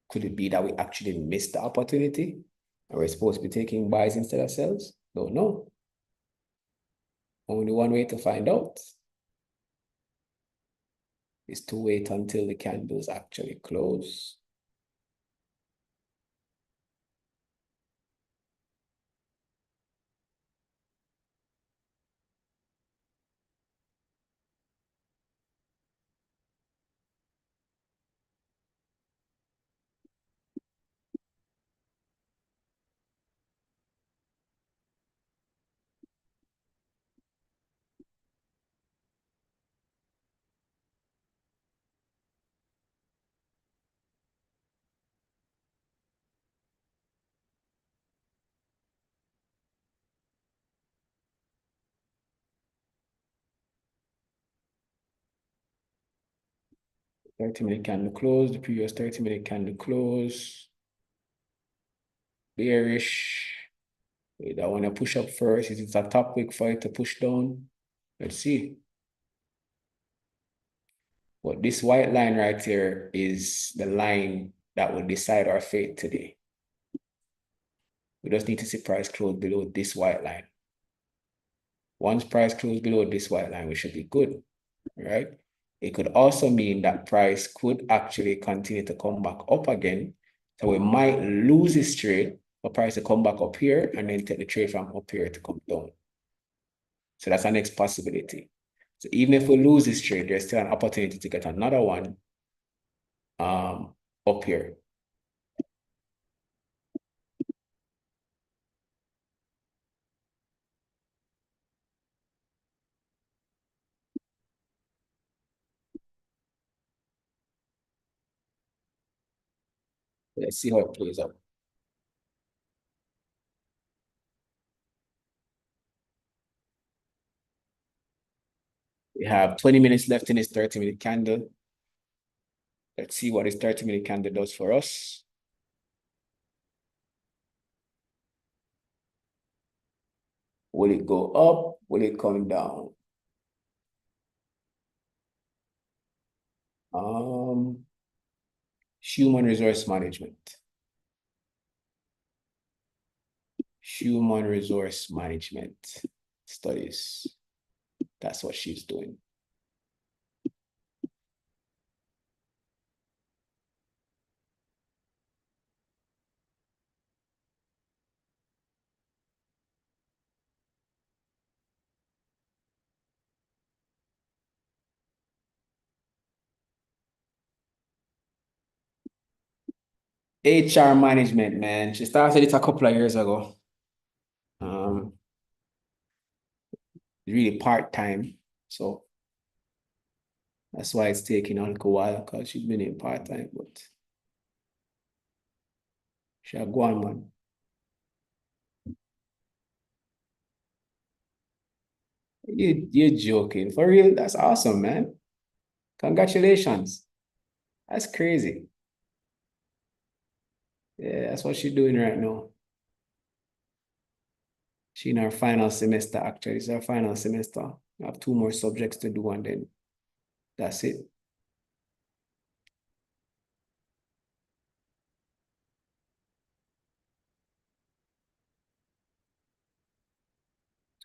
Could it be that we actually missed the opportunity? Are we supposed to be taking buys instead of sells? Don't know. Only one way to find out is to wait until the candles actually close. 30-minute candle close, the previous 30-minute candle close. Bearish. Wait, I want to push up first. Is it a top wick for it to push down? Let's see. But this white line right here is the line that will decide our fate today. We just need to see price close below this white line. Once price close below this white line, we should be good, right? It could also mean that price could actually continue to come back up again. So we might lose this trade for price to come back up here and then take the trade from up here to come down. So that's our next possibility. So even if we lose this trade, there's still an opportunity to get another one up here. Let's see how it plays out. We have 20 minutes left in this 30-minute candle. Let's see what this 30-minute candle does for us. Will it go up? Will it come down? Human resource management. Human resource management studies. That's what she's doing. HR management, man. She started it a couple of years ago. Really part-time. So that's why it's taking a little while because she's been in part-time, but she'll go on, man. You're joking. For real, that's awesome, man. Congratulations. That's crazy. Yeah, that's what she's doing right now. She in her final semester, actually. It's her final semester. I have 2 more subjects to do, and then that's it.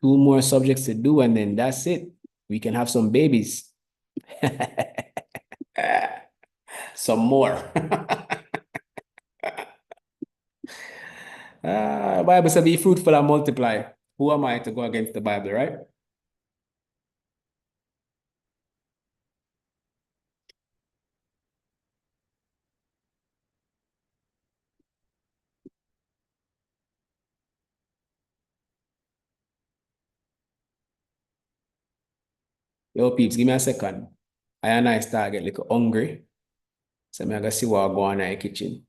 Two more subjects to do, and then that's it. We can have some babies. Some more. Bible says, be fruitful and multiply. Who am I to go against the Bible, right? Yo, peeps, give me a second. I start get a little hungry. So I'm going to see what I go on in the kitchen.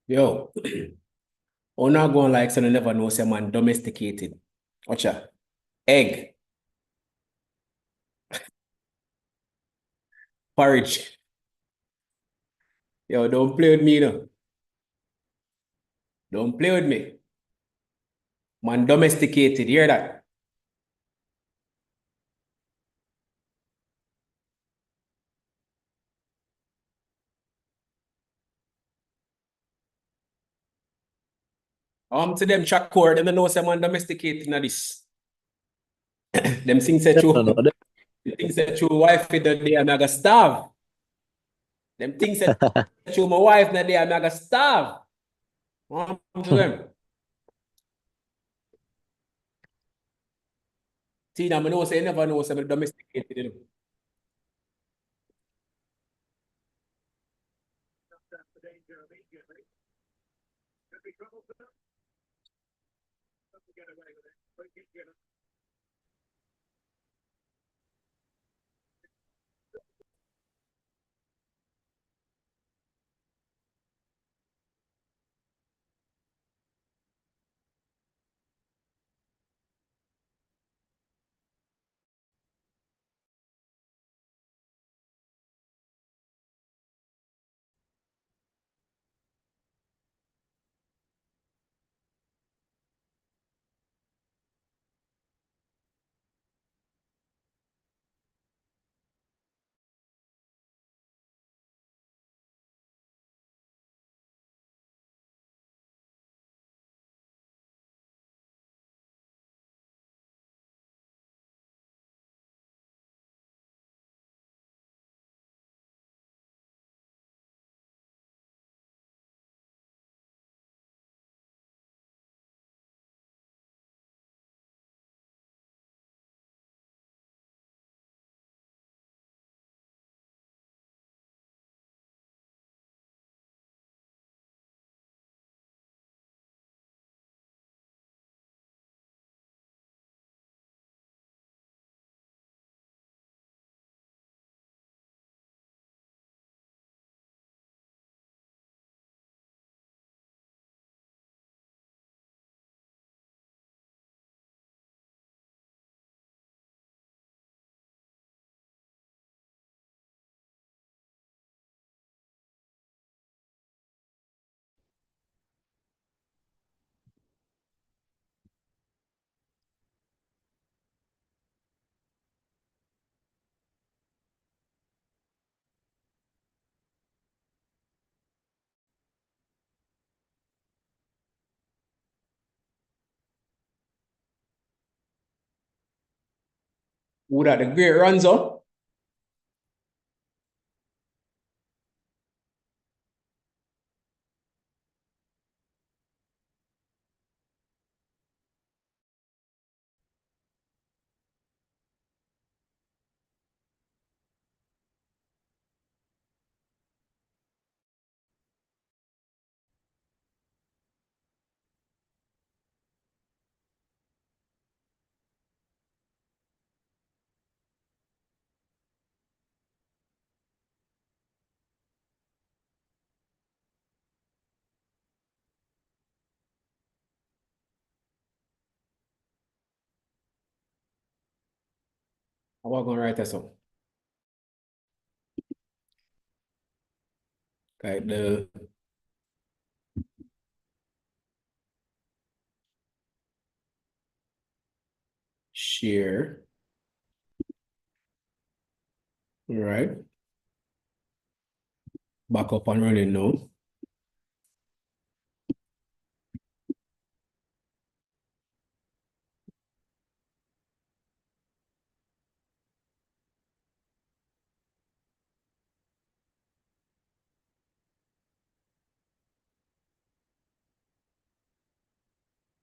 Yo, oh not going like so never know say man domesticated. Watcha. Egg, porridge. Yo, don't play with me, no. Don't play with me. Man domesticated, hear that? To them track core, them don't know say man domesticated na this. Them things say Them no know true. Them things say true wife the day I'm gonna starve. Them things say true my wife the day I'm gonna starve. What happened to them? Tina, I know say you never know say me domesticated, you know. Who that the great runs up? I'm gonna write this up. Okay, the share, right? Back up and running now.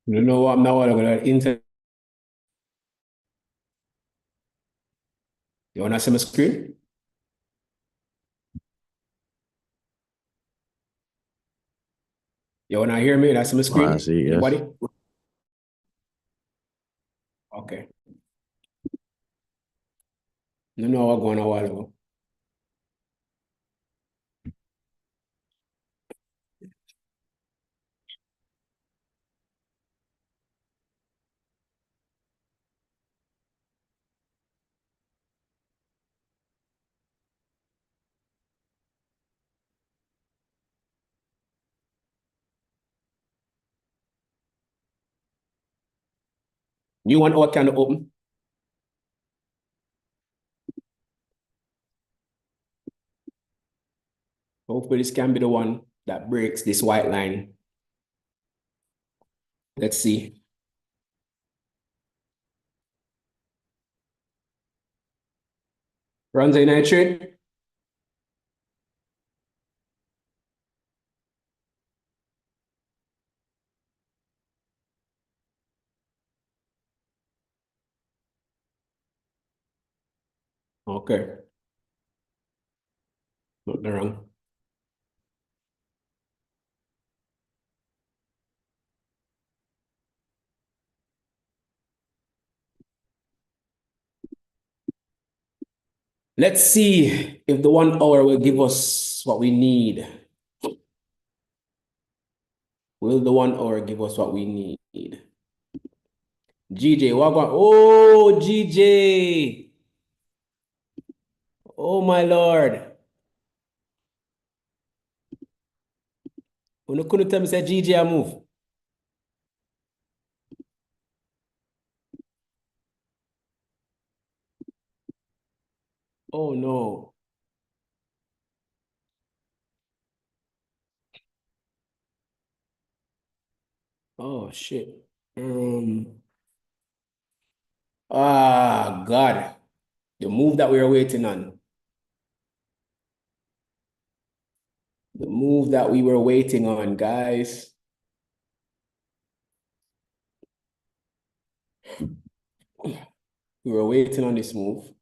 You know what? Now I'm gonna internet. You wanna see my screen? You wanna hear me? That's my I screen. see, yes. Anybody? Okay. You know what going on a while ago. New 1 hour candle open. Hopefully this can be the one that breaks this white line. Let's see. Runs in a trade. Okay. Nothing wrong. Let's see if the 1 hour will give us what we need. Will the 1 hour give us what we need? GJ, what going? Oh, GJ. Oh, my Lord. You couldn't tell me say GJ a move. Oh, no. Oh, shit. God. The move that we were waiting on. The move that we were waiting on, guys. We were waiting on this move.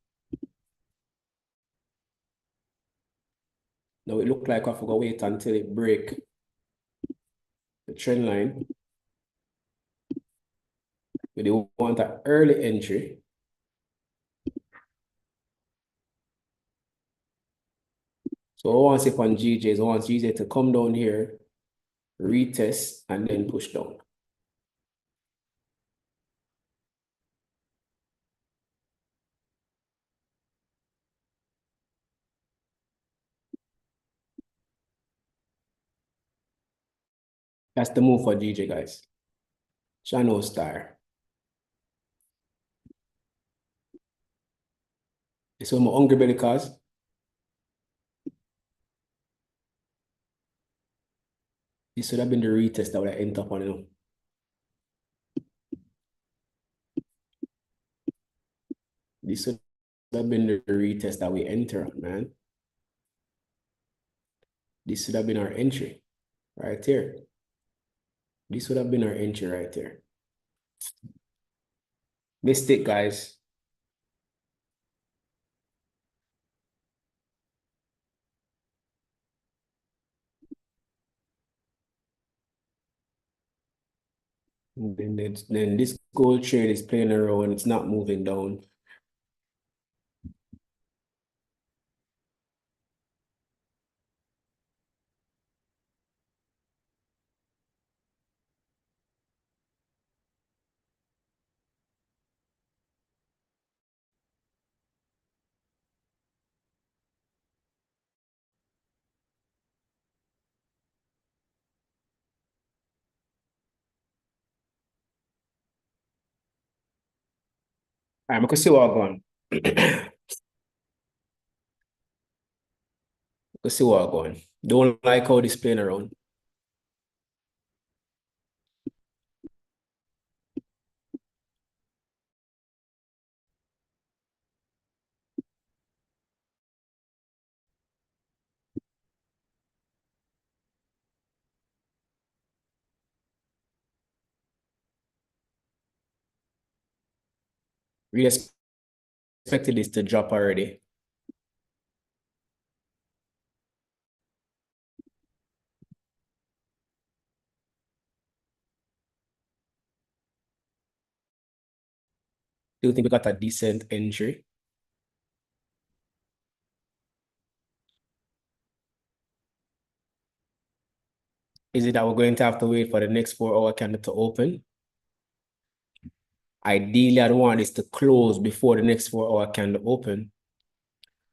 Now it looked like I forgot to wait until it break the trend line. But they want an early entry. So I want to see on GJs, I want GJ to come down here, retest, and then push down. That's the move for GJ, guys. Channel star. This one my hungry belly cause. This should have been the retest that would have ended up on it. This should have been the retest that we enter on, man. This should have been our entry right here. This would have been our entry right there. Missed it, guys. Then this gold trade is playing around. It's not moving down. All right, I can see what I'm going. Let's see what I'm going. Don't like how this playing around. We expected this to drop already. Do you think we got a decent entry? Is it that we're going to have to wait for the next 4 hour candle to open? Ideally, I'd want this to close before the next 4 hour candle open.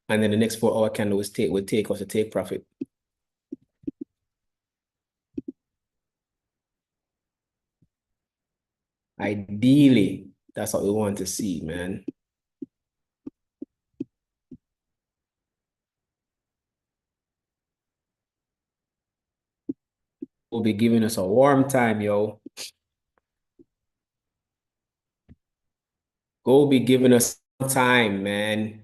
And then the next 4 hour candle will take us to take profit. Ideally, That's what we want to see, man. Will be giving us a warm time, yo. Go be giving us time, man.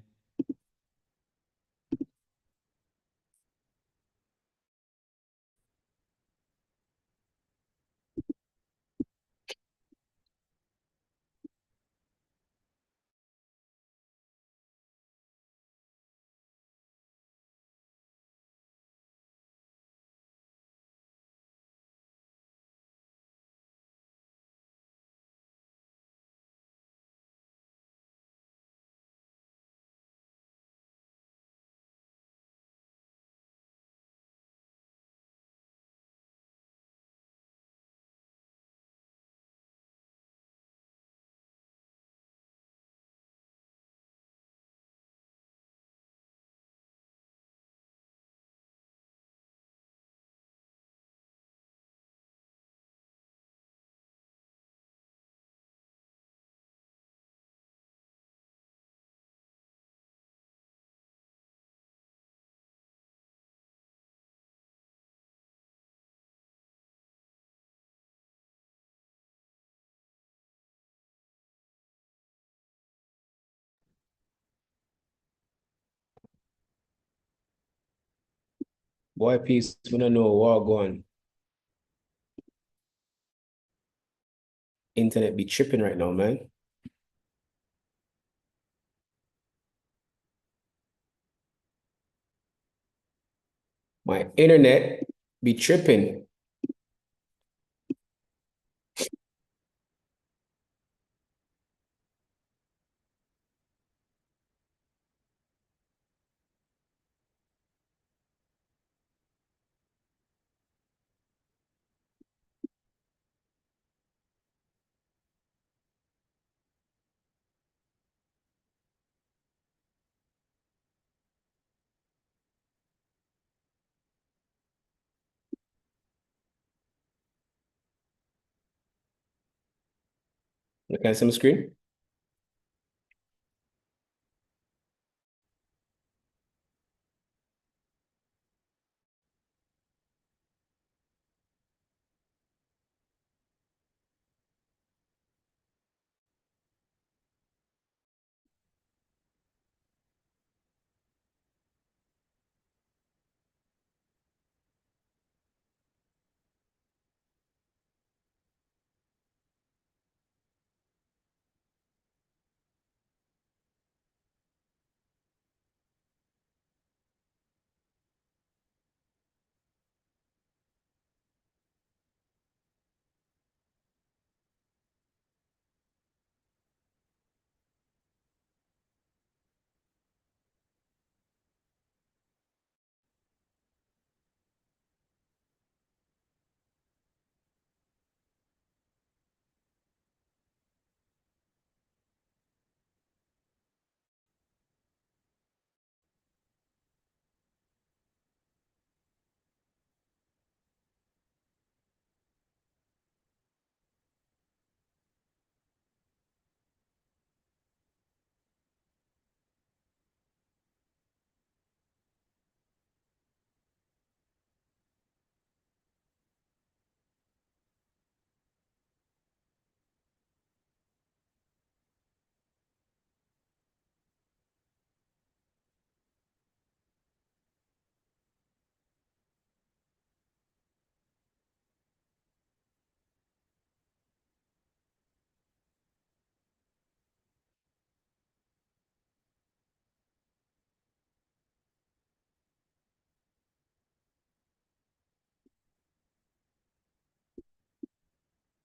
Boy, peace. We don't know what going. Internet be tripping right now, man. My internet be tripping. You can see my screen?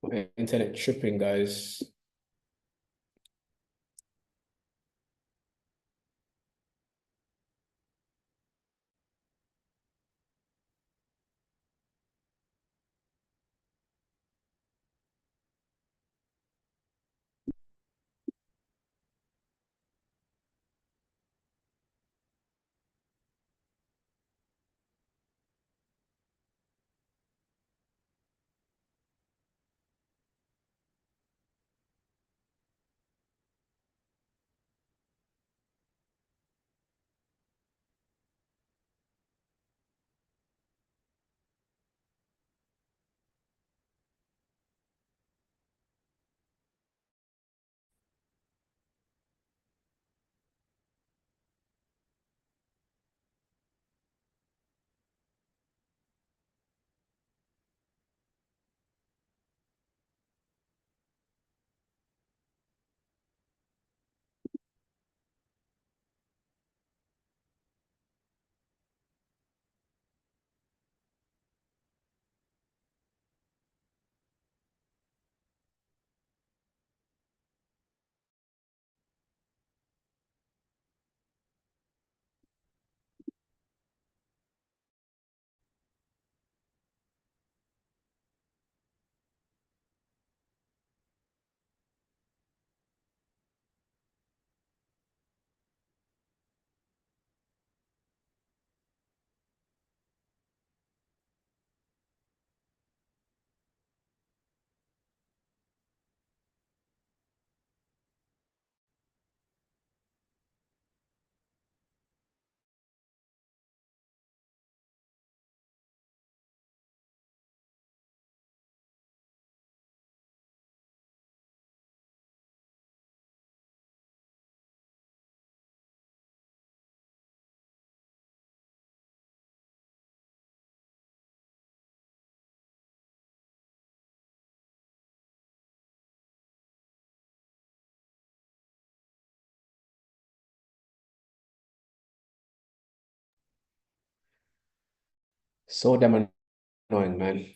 My internet tripping, guys. So damn annoying, man.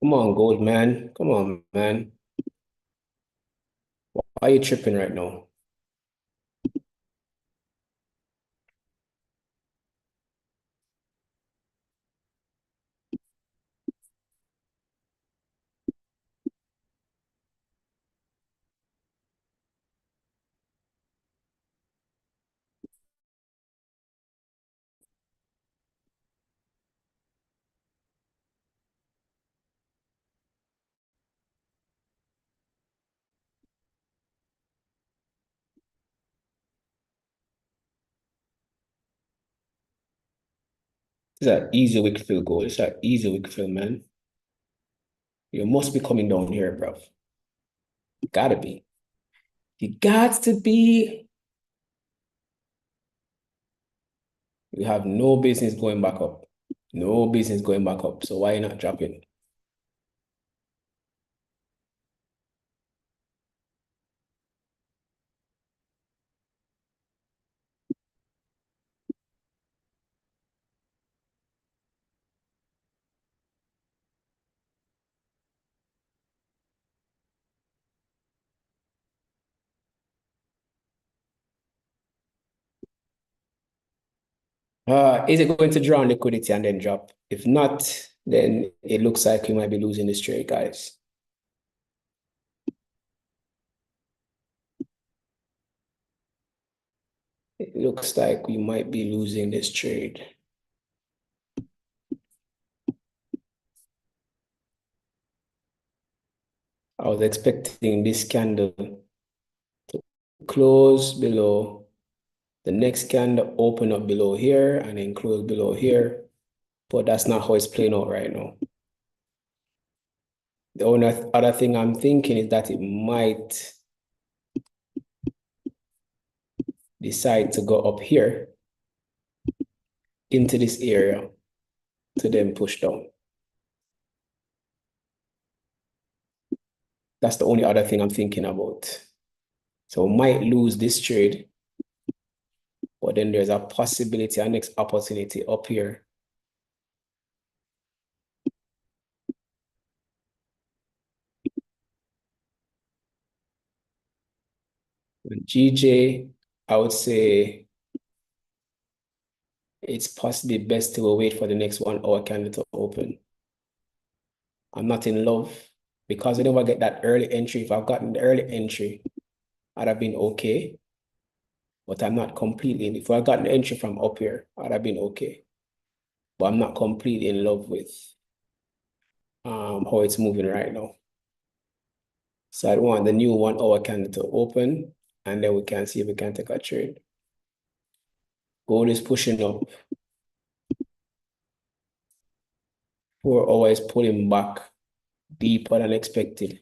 Come on, gold man. Come on, man. Why are you tripping right now? It's an easy wick fill goal. It's an easy wick fill, man. You must be coming down here, bro. You gotta be. You got to be. You have no business going back up. No business going back up. So why not dropping? Is it going to draw on liquidity and then drop? If not, then it looks like we might be losing this trade, guys. It looks like we might be losing this trade. I was expecting this candle to close below the next candle, open up below here, and then close below here. But that's not how it's playing out right now. The only other thing I'm thinking is that it might decide to go up here into this area to then push down. That's the only other thing I'm thinking about. So we might lose this trade, but then there's a possibility, a next opportunity up here. GJ, I would say it's possibly best to wait for the next 1 hour candle to open. I'm not in love because I never get that early entry. If I've gotten the early entry, I'd have been okay. But I'm not completely, if I got an entry from up here, I'd have been okay. But I'm not completely in love with how it's moving right now. So I want the new 1 hour candle to open, and then we can see if we can take a trade. Gold is pushing up. 4 hours pulling back deeper than expected.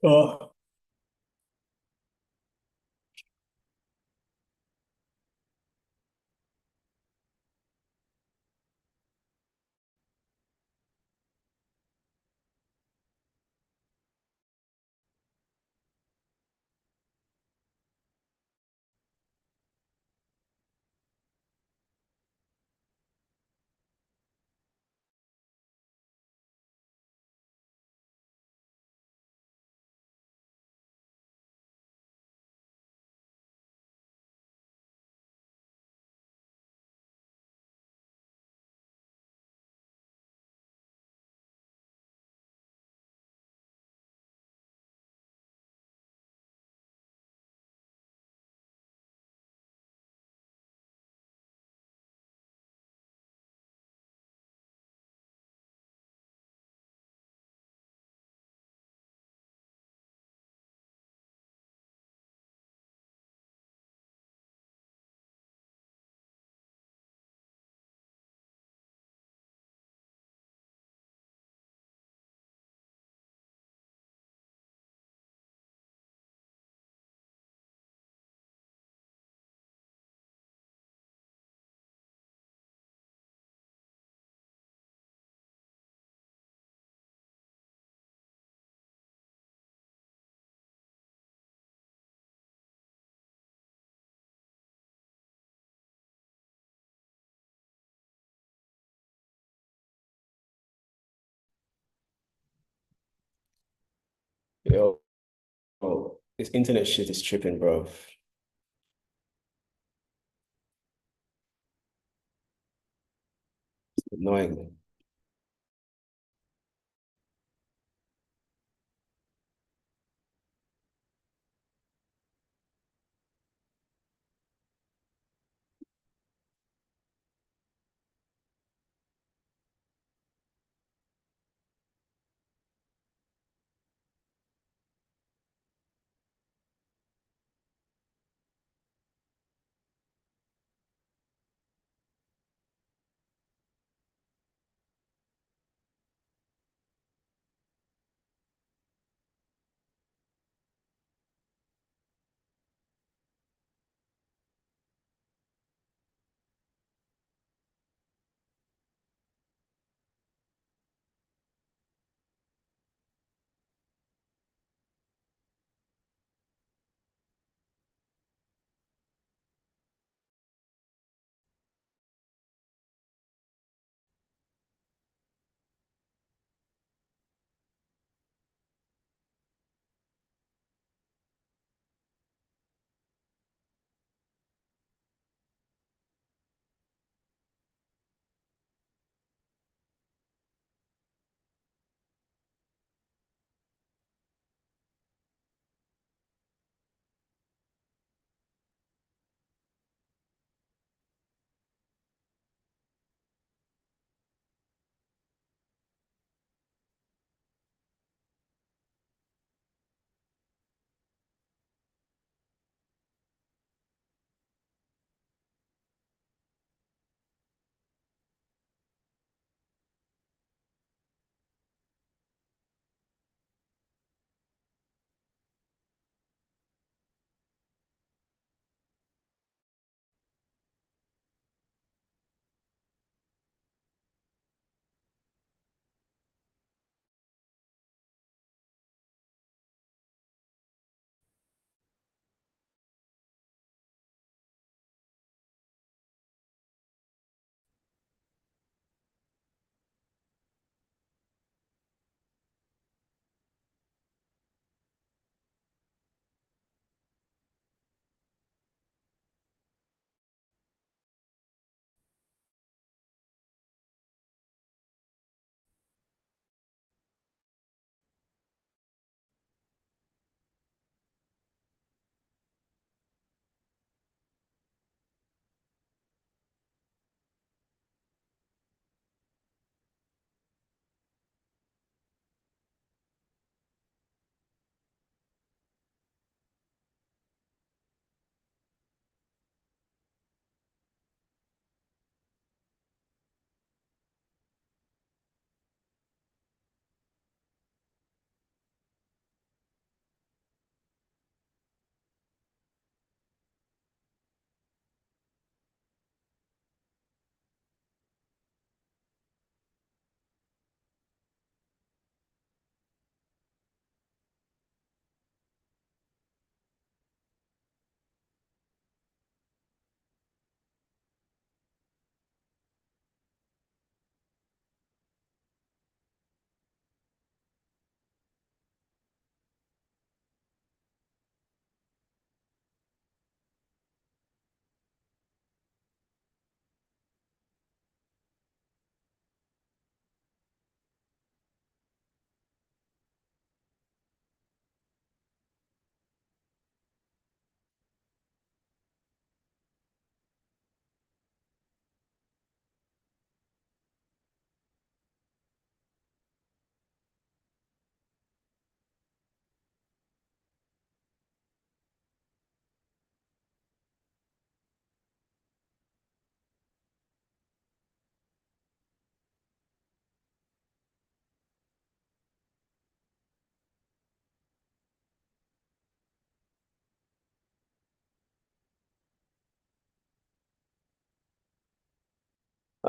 Oh. Yo, oh, this internet shit is tripping, bro. It's annoying.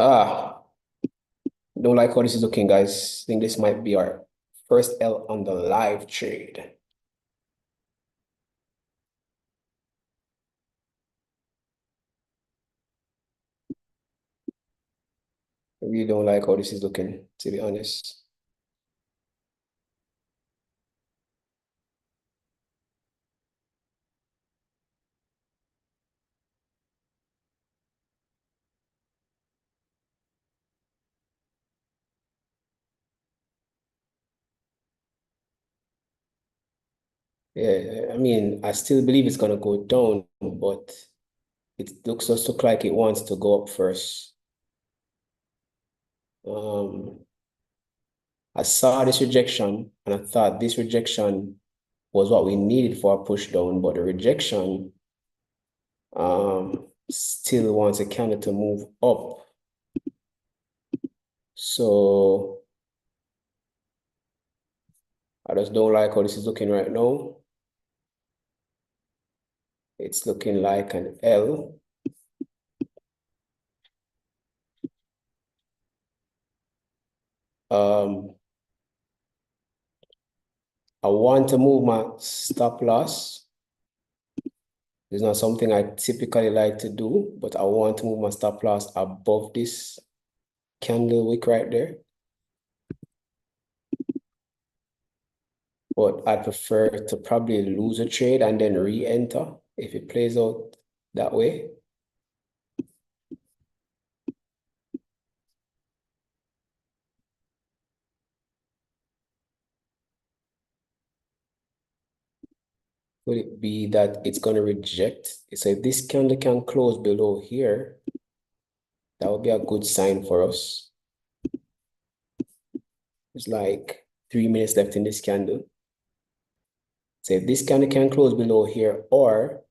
Ah, don't like how this is looking, guys. I think this might be our first L on the live trade. I really don't like how this is looking, to be honest. Yeah, I mean, I still believe it's gonna go down, but it look like it wants to go up first. I saw this rejection and I thought this rejection was what we needed for a push down, but the rejection still wants a candle to move up. So I just don't like how this is looking right now. It's looking like an L. I want to move my stop loss. It's not something I typically like to do, but I want to move my stop loss above this candle wick right there. But I prefer to probably lose a trade and then re-enter if it plays out that way. Could it be that it's going to reject? So if this candle can close below here, that would be a good sign for us. It's like 3 minutes left in this candle. So if this candle can close below here, or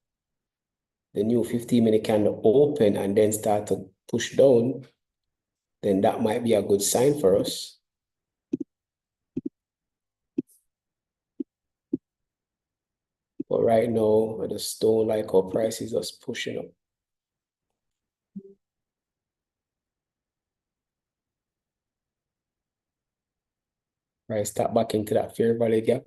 the new 15-minute candle open and then start to push down, then that might be a good sign for us. But right now, I just don't like how prices are pushing up. Price tap back into that fair value gap.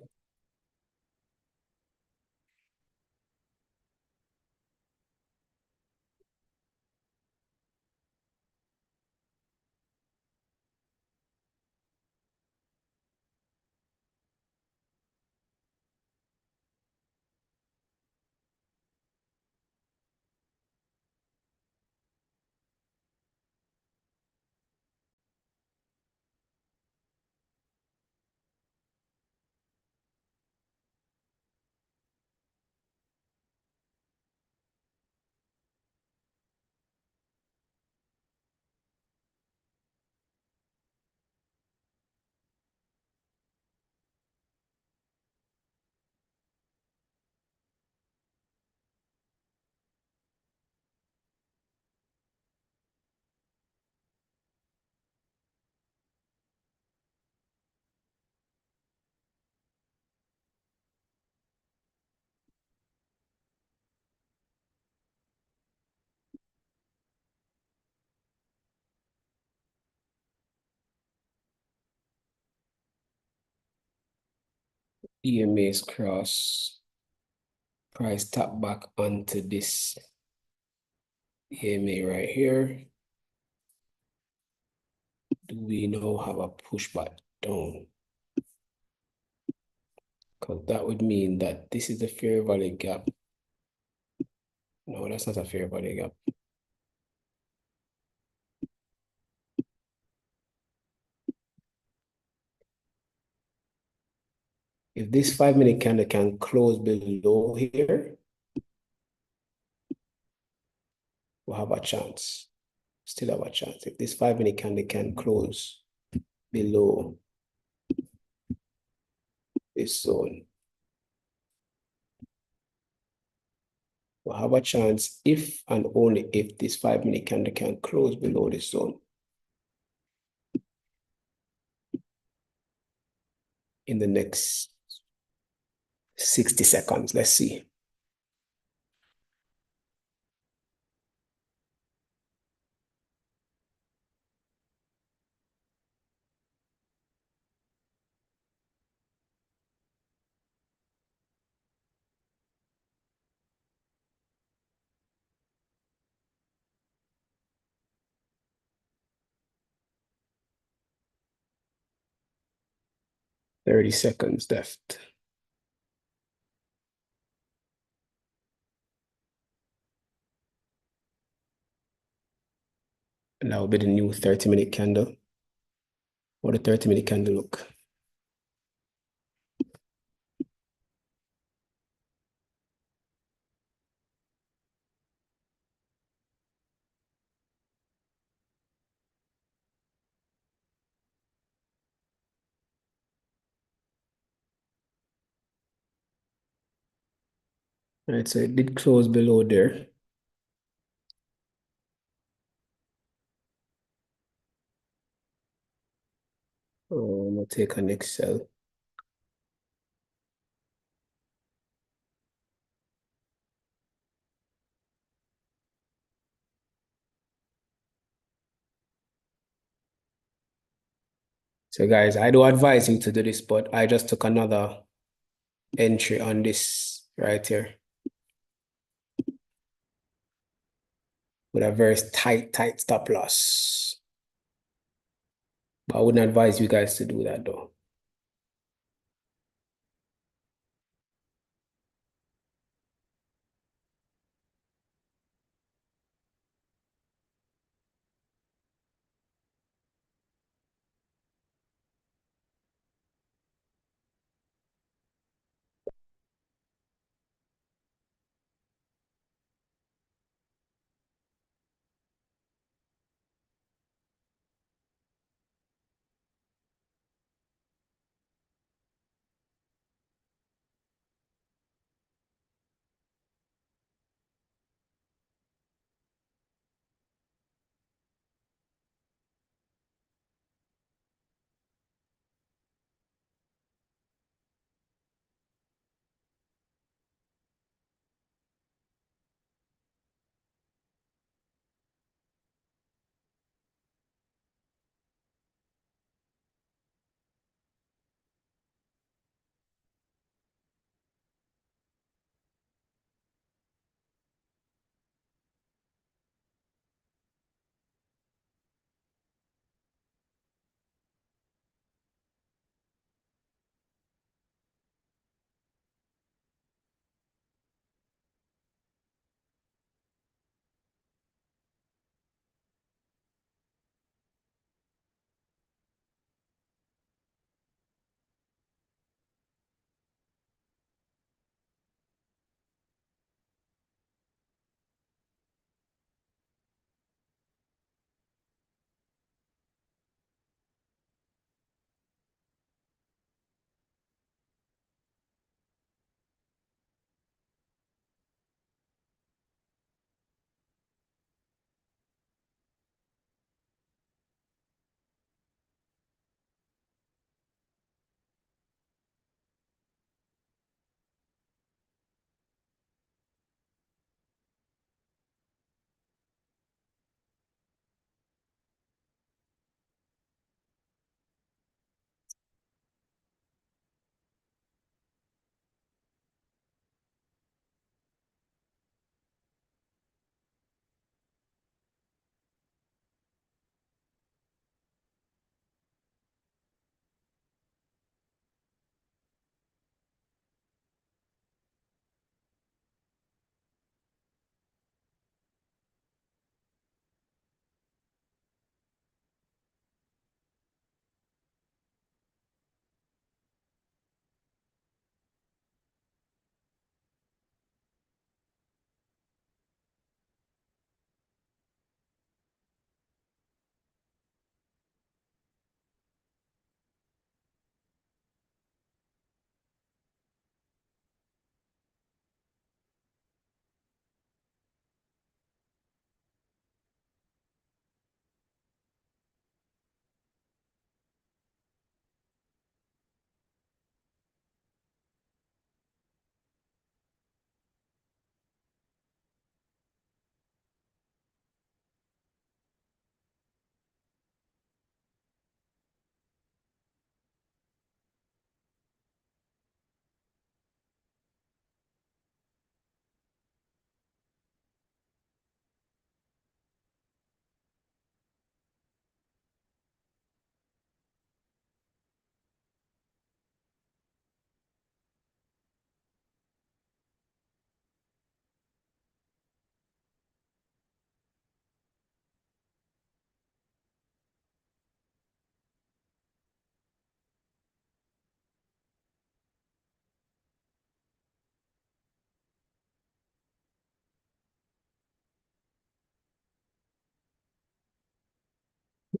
EMA's cross. Price tap back onto this EMA right here. Do we now have a pushback down? Because that would mean that this is the fair value gap. No, that's not a fair value gap. If this 5-minute candle can close below here, we'll have a chance. Still have a chance. If this 5-minute candle can close below this zone, we'll have a chance if and only if this 5-minute candle can close below this zone. In the next 60 seconds, let's see. 30 seconds left. And that will be the new 30-minute candle. What the 30-minute candle look? All right, so it did close below there. Oh, I'm gonna take an Excel. So guys, I do advise you to do this, but I just took another entry on this right here with a very tight stop loss. But I wouldn't advise you guys to do that though.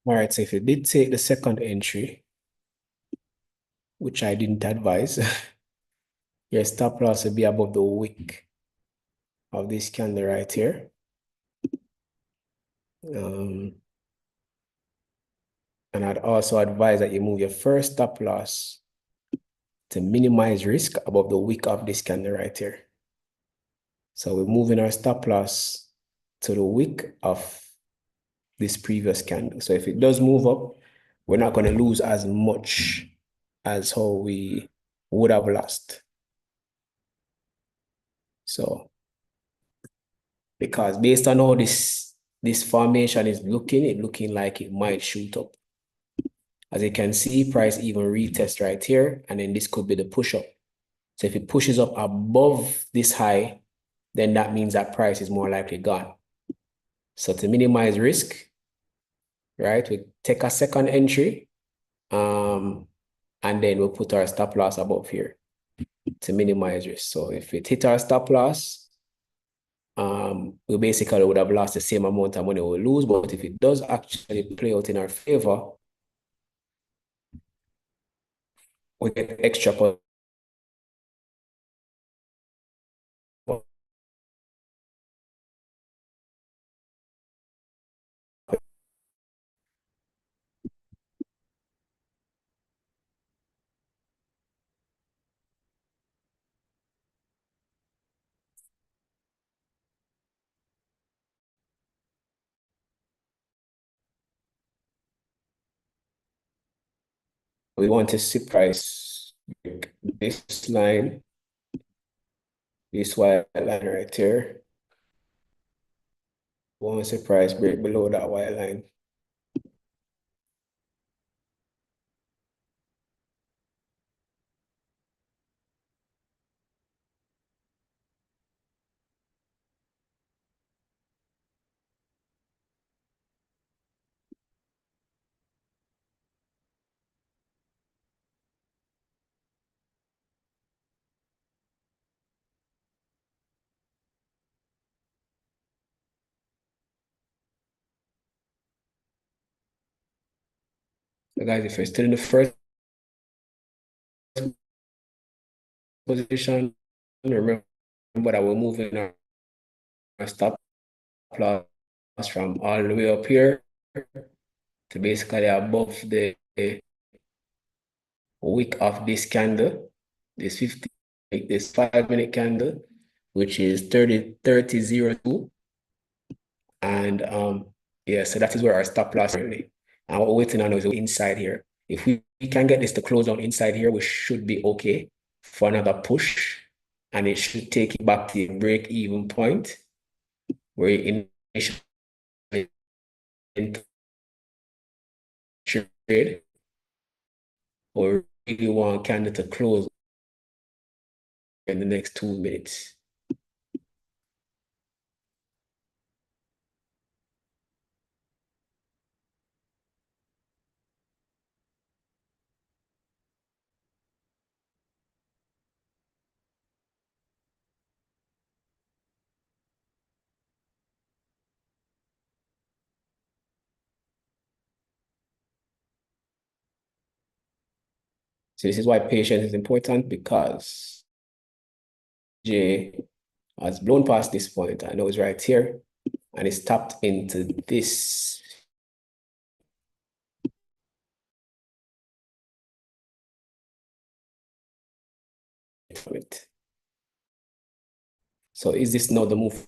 All right, so if you did take the second entry, which I didn't advise, your stop loss will be above the wick of this candle right here. And I'd also advise that you move your first stop loss to minimize risk above the wick of this candle right here. So we're moving our stop loss to the wick of this previous candle. So if it does move up, we're not going to lose as much as how we would have lost. So, because based on how this formation is looking like it might shoot up. As you can see, price even retest right here, and then this could be the push up. So if it pushes up above this high, then that means that price is more likely gone. So to minimize risk, right, we take a second entry, and then we'll put our stop loss above here to minimize risk. So if it hit our stop loss, we basically would have lost the same amount of money we lose, but if it does actually play out in our favor, we get extra. We want to see price this line, this white line right here. We want to see price break below that white line. So guys, if you're still in the first position, remember that we're moving our stop loss from all the way up here to basically above the wick of this candle, this 50, this 5-minute candle, which is 30.02. And yeah, so that is where our stop loss really. And what we're waiting on is inside here. If we can get this to close on inside here, we should be okay for another push. And it should take it back to the break-even point where you initially trade, or really want candle to close in the next 2 minutes. So this is why patience is important, because J has blown past this point. I know it's right here, and it's tapped into this. So is this now the move?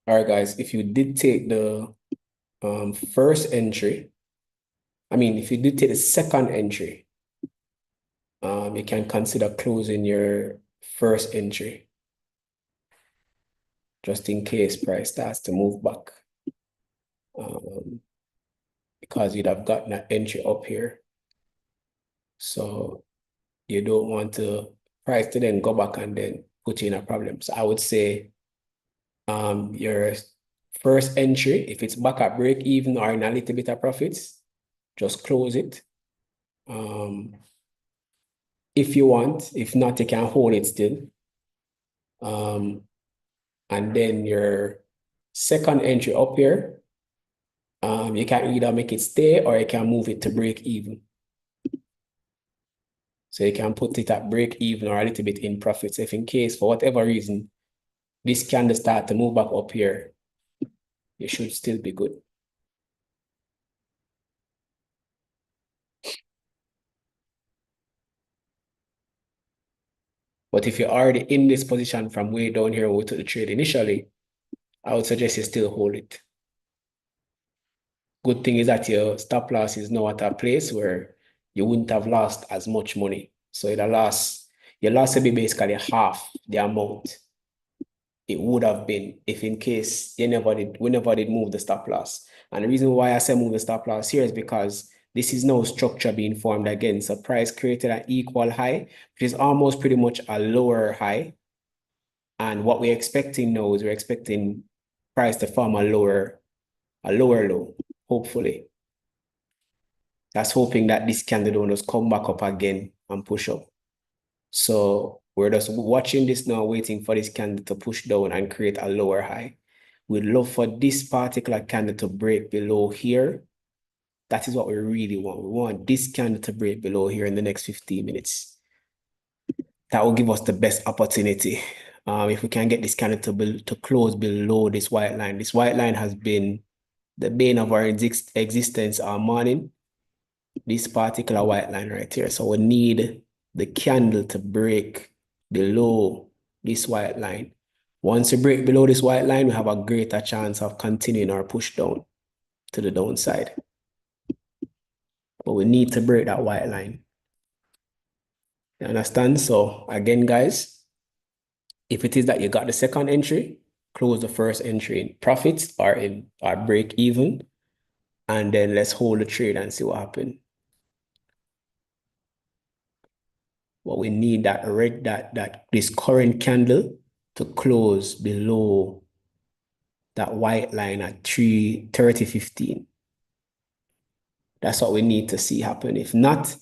All right, guys, if you did take the first entry, if you did take the second entry, you can consider closing your first entry just in case price starts to move back. Because you'd have gotten that entry up here. So you don't want to price to then go back and then put you in a problem. So I would say your first entry, if it's back at break even or in a little bit of profits, just close it. If you want, if not, you can hold it still. And then your second entry up here, you can either make it stay or you can move it to break even. So you can put it at break even or a little bit in profits. If in case, for whatever reason, this candle start to move back up here, you should still be good. But if you're already in this position from way down here where we took the trade initially, I would suggest you still hold it. Good thing is that your stop loss is now at a place where you wouldn't have lost as much money. So your loss will be basically half the amount it would have been if in case we never did move the stop loss. And the reason why I say move the stop loss here is because this is no structure being formed again. So price created an equal high, which is almost pretty much a lower high. And what we're expecting now is we're expecting price to form a lower low, hopefully. That's hoping that this candle don't just come back up again and push up. So we're just watching this now, waiting for this candle to push down and create a lower high. We'd love for this particular candle to break below here. That is what we really want. We want this candle to break below here in the next 15 minutes. That will give us the best opportunity. If we can get this candle to close below this white line. This white line has been the bane of our existence all morning. This particular white line right here. So we need the candle to break below this white line. Once we break below this white line, we have a greater chance of continuing our push down to the downside. But we need to break that white line. You understand? So again, guys, if it is that you got the second entry, close the first entry in profits or in or break even, and then let's hold the trade and see what happens. But we need this current candle to close below that white line at 3:30.15. That's what we need to see happen. If not,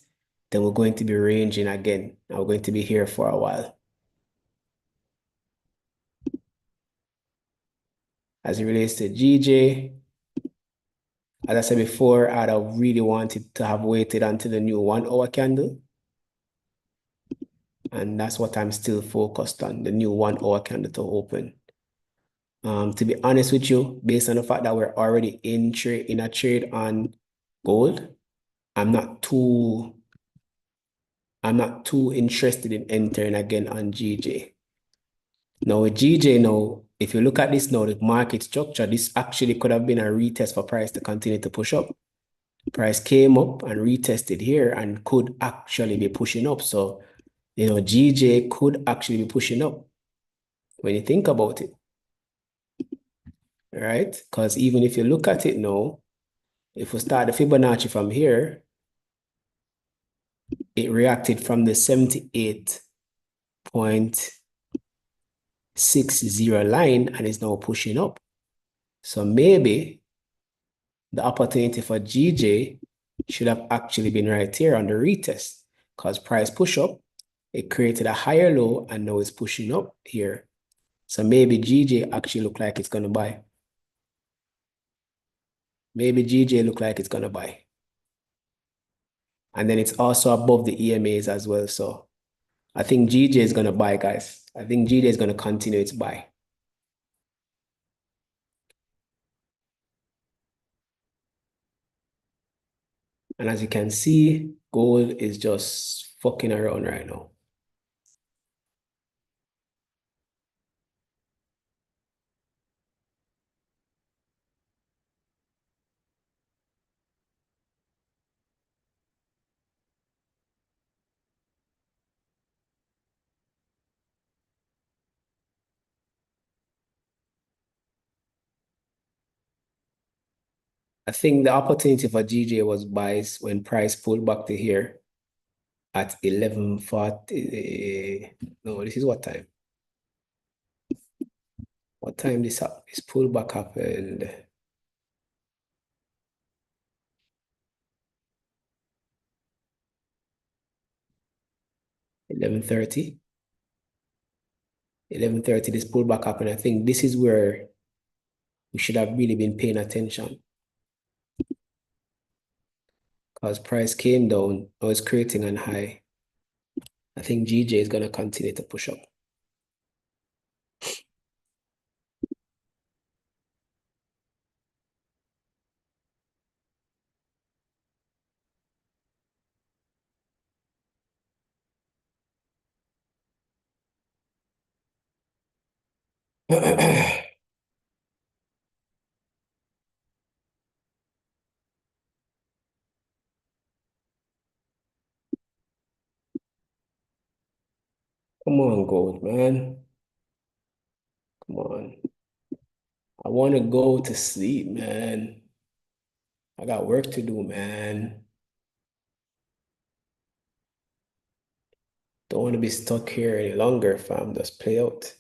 then we're going to be ranging again. And we're going to be here for a while. As it relates to GJ, as I said before, I'd have really wanted to have waited until the new 1 hour candle. And that's what I'm still focused on, the new 1 hour candle to open. To be honest with you, based on the fact that we're already in a trade on gold, I'm not too interested in entering again on GJ. Now with GJ now, if you look at this now, the market structure, this actually could have been a retest for price to continue to push up. Price came up and retested here and could actually be pushing up. So, GJ could actually be pushing up when you think about it. Right? Because even if you look at it now, if we start the Fibonacci from here, it reacted from the 78.60 line and is now pushing up. So maybe the opportunity for GJ should have actually been right here on the retest because price push up, it created a higher low and now it's pushing up here. So maybe GJ actually look like it's going to buy. Maybe GJ look like it's going to buy. And then it's also above the EMAs as well. So I think GJ is going to buy, guys. I think GJ is going to continue its buy. And as you can see, gold is just fucking around right now. I think the opportunity for GJ was buys when price pulled back to here at 11:40. No, this is what time? What time this pullback happened? 11:30. 11:30, this pullback happened. I think this is where we should have really been paying attention because price came down. I was creating an high. I think GJ is going to continue to push up. Come on, gold, man. Come on. I want to go to sleep, man. I got work to do, man. Don't want to be stuck here any longer, fam. Just play out.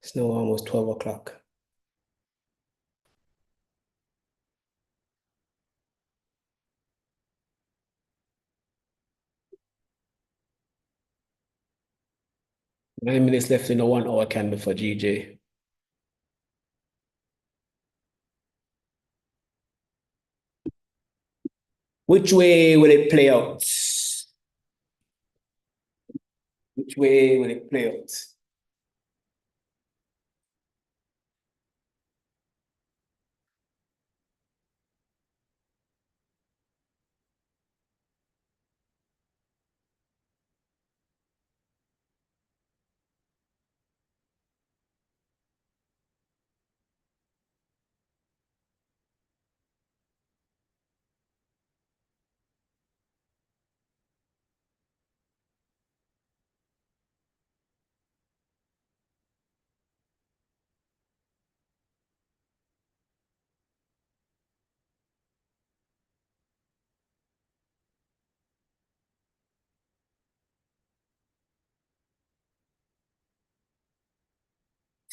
It's now almost 12 o'clock. Nine minutes left in a 1 hour candle for GJ. Which way will it play out? Which way will it play out?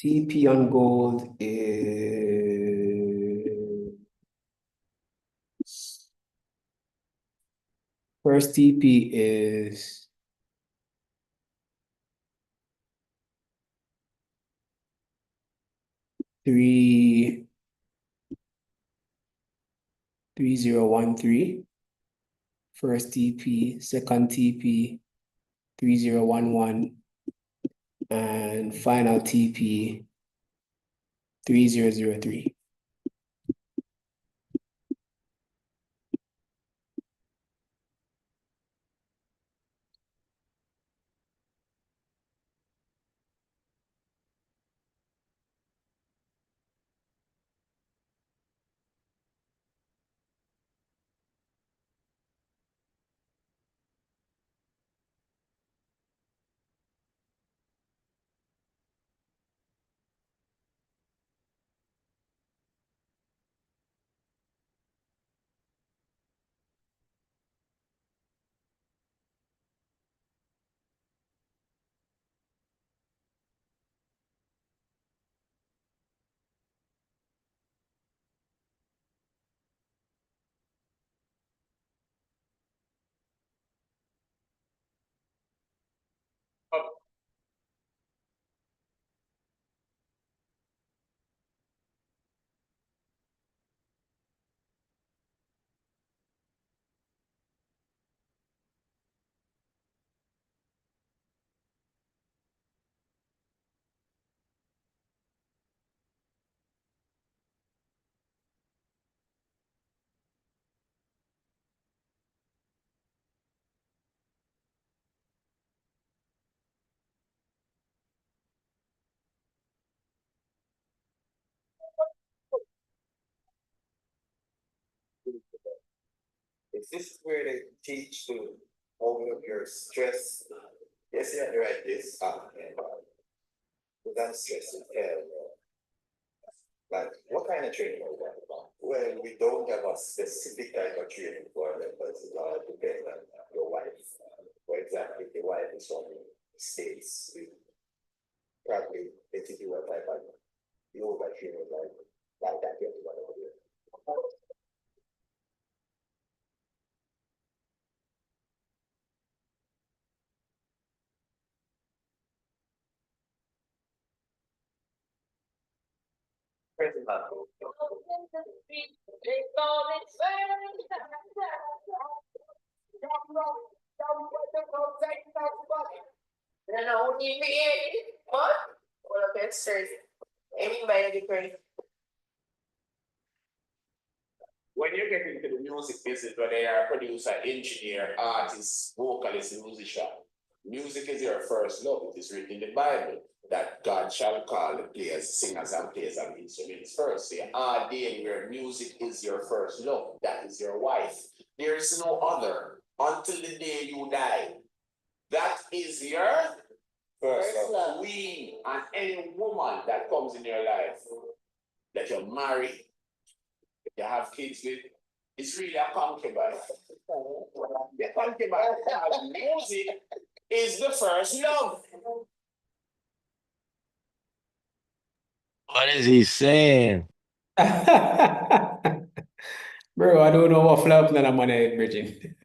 TP on gold is first TP is 3013. First TP, second TP 3011, and final TP 3003. Is this where they teach to open up your stress? Yes, yeah, you're right. This, without stress is hell. Like, what kind of training are you about? Well, we don't have a specific type of training for them, but it all depends on your wife. For example, if the wife is from the States, we probably particular type of yoga training like that. You have to go. No, GPA. What? Well, that's true. Aiming by the degree. When you get into the music business, whether you're a producer, engineer, artist, vocalist, musician, music is your first love. It is written in the Bible that God shall call the players, singers, and players and instruments first. So you are there where music is your first love. That is your wife. There is no other until the day you die. That is your first love. Queen and any woman that comes in your life that you're married, you have kids with, it's really a concubine. The concubine, music is the first love. What is he saying? Bro, I don't know what flop that I'm on a bridging.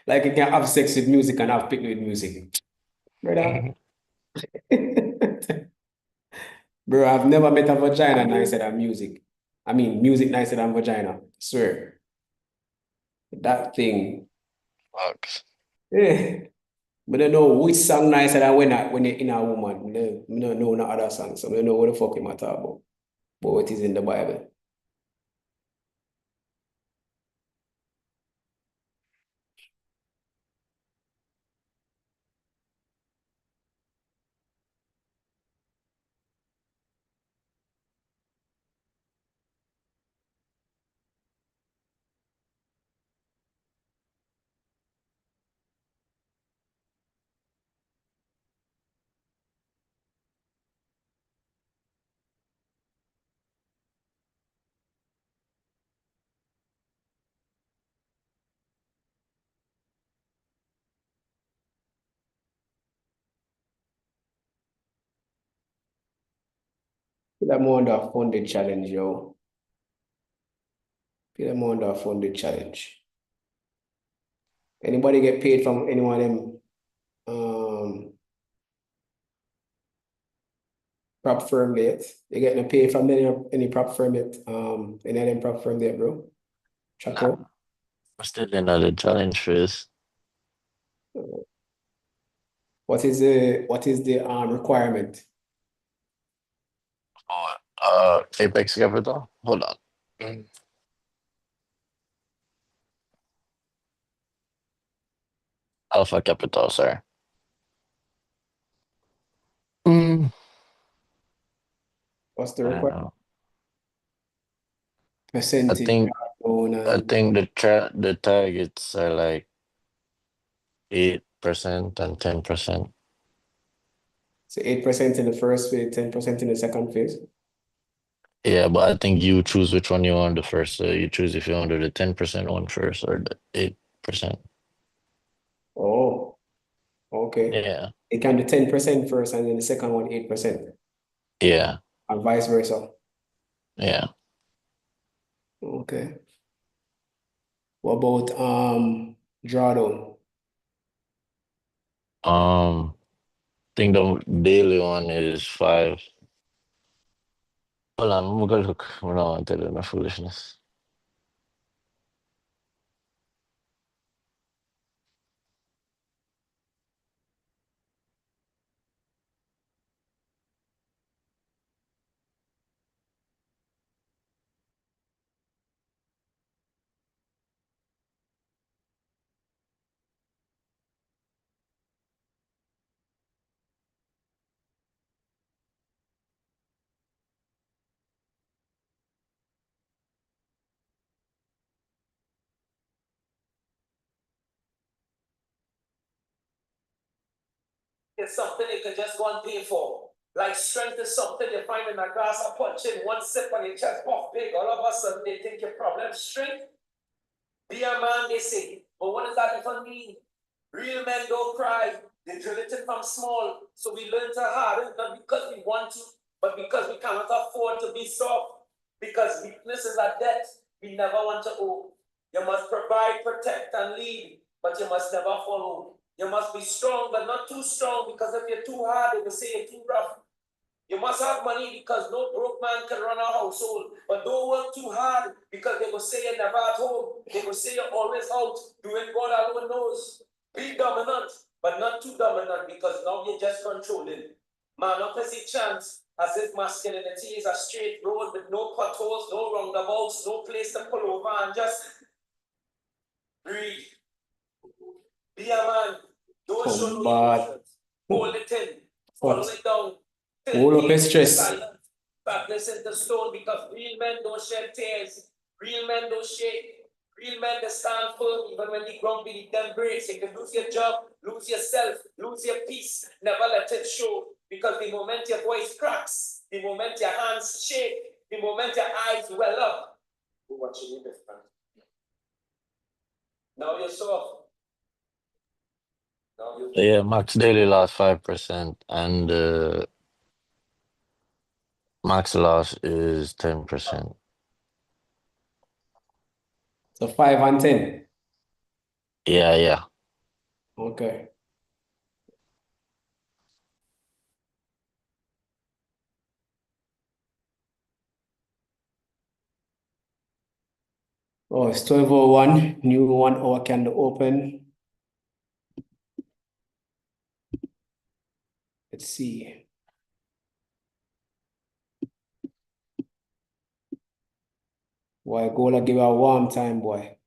Like you can have sex with music and have picnic with music. Brother. Bro, I've never met a vagina nicer than music. I mean, music nicer than vagina. Swear. That thing. Fucks. Yeah. But I don't know which song nicer than when you're in a woman. I don't know no other song, so I don't know what the fuck you matter about. But what is in the Bible. Put them under a funded challenge, yo. Put them under a funded challenge. Anybody get paid from any one of them prop firm yet? You getting paid from any prop firm yet? Any of them prop firm yet, bro? Chaco? I'm still another challenge for this. What is the requirement? Apex Capital. Hold on. Alpha Capital, sorry. What's the I don't requirement? know. Percentage I think the targets are like 8% and 10%. So 8% in the first phase, 10% in the second phase. Yeah, but I think you choose which one you want the first. So you choose if you want to do the 10% one first or the 8%. Oh, okay. Yeah. It can do 10% first and then the second one 8%. Yeah. And vice versa. Yeah. Okay. What about drawdown? Think the daily one is 5. Hold on, I'm gonna look. I don't want to tell you no foolishness. It's something you can just go and pay for. Like strength is something you find in a glass of punching, one sip and your chest puff big, all of a sudden they think your problem strength. Be a man, they say. But what does that even mean? Real men don't cry. They drill it in from small. So we learn to harden, not because we want to, but because we cannot afford to be soft. Because weakness is a debt we never want to owe. You must provide, protect, and lead, but you must never follow. You must be strong, but not too strong, because if you're too hard, they will say you're too rough. You must have money because no broke man can run a household. But don't work too hard because they will say you're never at home. They will say you're always out doing God alone knows. Be dominant, but not too dominant because now you're just controlling. Man up has a chance as if masculinity is a straight road with no potholes, no roundabouts, no place to pull over and just breathe. Be a man. Don't show no emotions. Hold it in. Follow it down. Hold up his chest. Badness into stone because real men don't shed tears. Real men don't shake. Real men they stand firm even when the ground beneath them breaks. You can lose your job, lose yourself, lose your peace. Never let it show because the moment your voice cracks, the moment your hands shake, the moment your eyes well up, what you need is now you're soft. Yeah, max daily loss 5% and max loss is 10%. So 5 and 10. Yeah. Okay. Oh, it's 12:01. New 1 hour candle open. Let's see. Boy, gotta give a warm time, boy.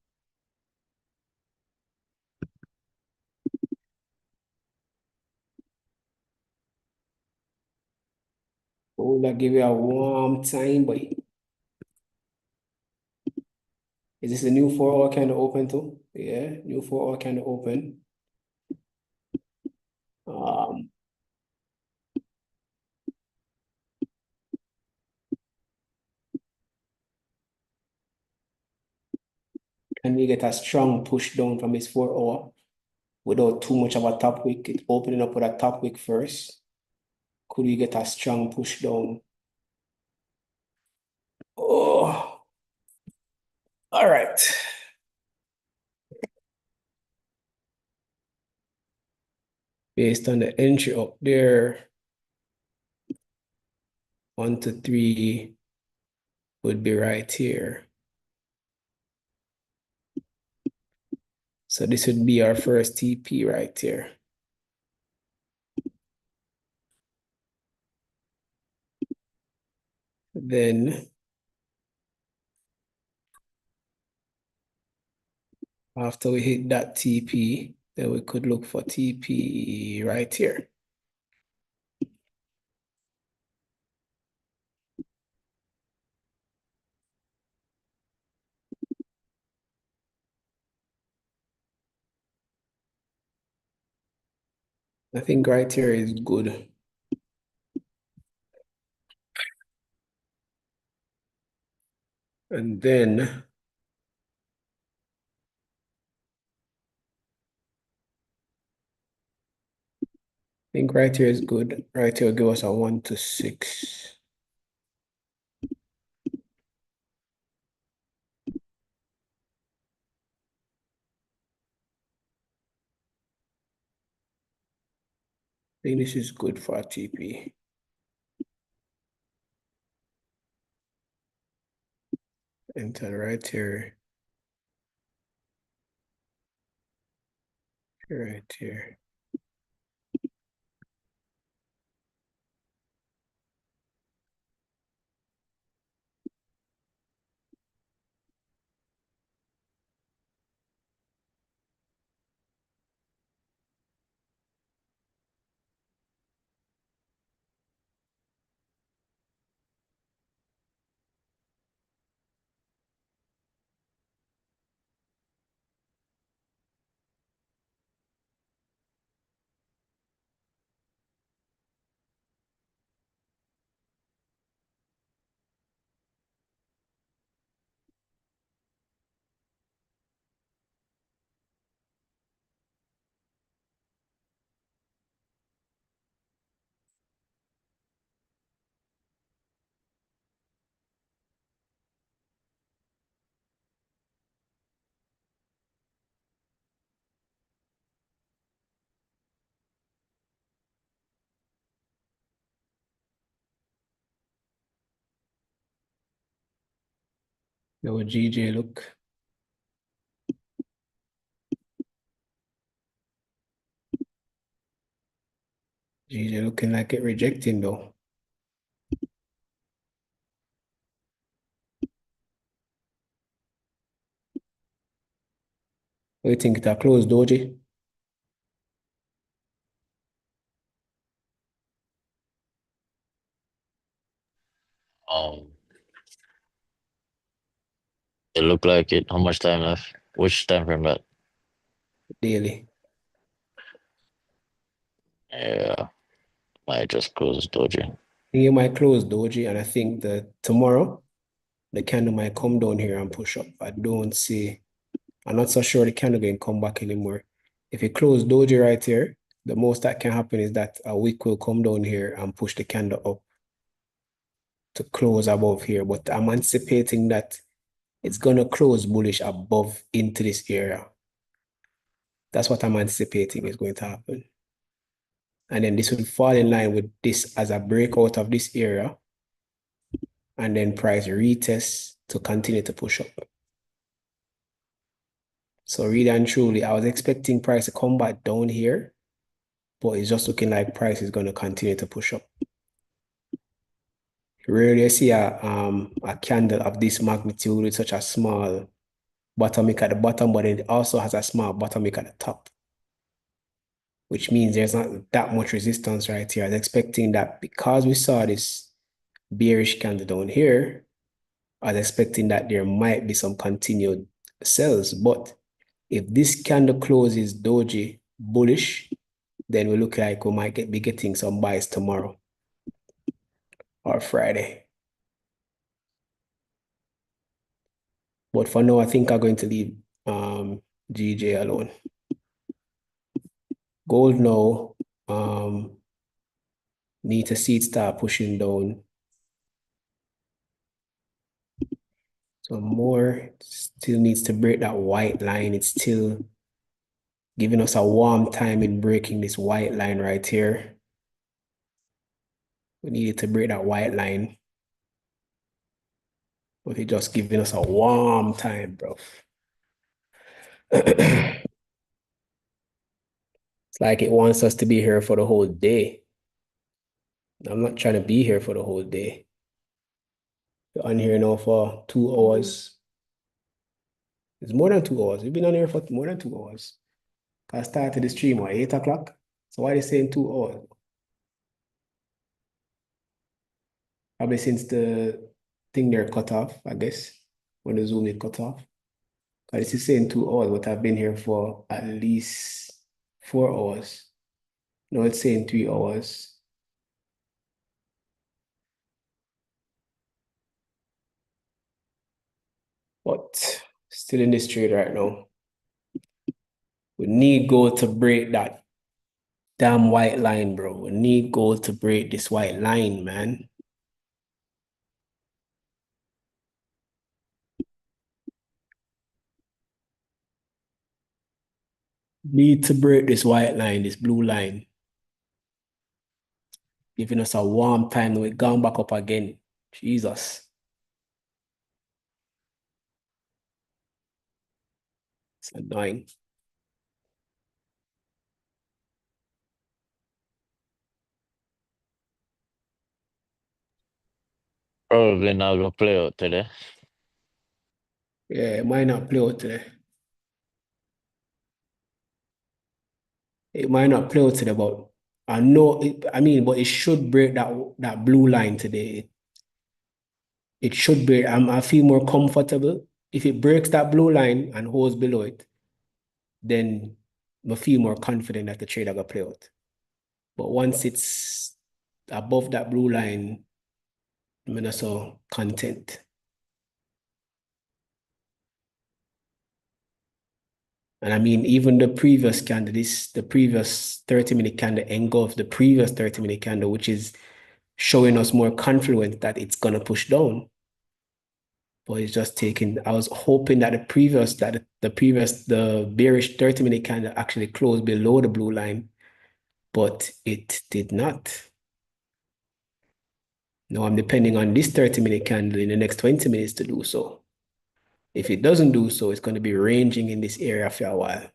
Gotta give you a warm time, boy. Is this a new 4 hour candle open too? Yeah, new 4 hour candle open. Can we get a strong push down from this 4 hour without too much of a top wick? It opening up with a top wick first. Could we get a strong push down? Oh, all right. Based on the entry up there, 1 to 3 would be right here. So this would be our first TP right here. Then after we hit that TP, then we could look for TP right here. I think right here is good. And then I think right here is good. Right here will give us a 1 to 6. I think this is good for a TP. Enter right here. Right here. Yo, GJ, look. GJ looking like it rejecting though. What do you think it'll close, Doji? Um, it looked like it. How much time left? Which time frame that? Daily. Yeah, might just close doji. I think it might close, Doji, and I think that tomorrow the candle might come down here and push up. I'm not so sure the candle can come back anymore. If it close Doji right here, the most that can happen is that a wick will come down here and push the candle up to close above here. But I'm anticipating that it's gonna close bullish above into this area. That's what I'm anticipating is going to happen. And then this will fall in line with this as a breakout of this area. And then price retest to continue to push up. So really and truly, I was expecting price to come back down here, but it's just looking like price is going to continue to push up. Rarely see a candle of this magnitude with such a small bottom wick at the bottom, but it also has a small bottom wick at the top, which means there's not that much resistance right here. I was expecting that because we saw this bearish candle down here, I was expecting that there might be some continued sells, but if this candle closes doji bullish, then we look like we might be getting some buys tomorrow or Friday. But for now, I think I'm going to leave GJ alone. Gold now, need to see it start pushing down. So more still needs to break that white line. It's still giving us a warm time in breaking this white line right here. We needed to break that white line. But it's just giving us a warm time, bro. It's like it wants us to be here for the whole day. I'm not trying to be here for the whole day. We're on here now for 2 hours. It's more than 2 hours. We've been on here for more than 2 hours. I started the stream at 8 o'clock. So why are they saying 2 hours? Probably since the thing there cut off, I guess, when the Zoom is cut off. But it's saying 2 hours, but I've been here for at least 4 hours. No, it's saying 3 hours. But still in this trade right now. We need gold to break that damn white line, bro. We need gold to break this white line, man. Need to break this white line, this blue line. Giving us a warm time. We're going back up again. Jesus. It's annoying. Probably not gonna play out today. Yeah, it might not play out today. It might not play out today, but I know it, but it should break that blue line today. It should break. I feel more comfortable. If it breaks that blue line and holds below it, then I feel more confident that the trade are gonna play out. But once it's above that blue line, I'm not so content. And even the previous candle, the previous 30-minute candle engulfed the previous 30-minute candle, which is showing us more confluence that it's gonna push down. But it's just taking, I was hoping that the bearish 30-minute candle actually closed below the blue line, but it did not. Now I'm depending on this 30-minute candle in the next 20 minutes to do so. If it doesn't do so, it's going to be ranging in this area for a while.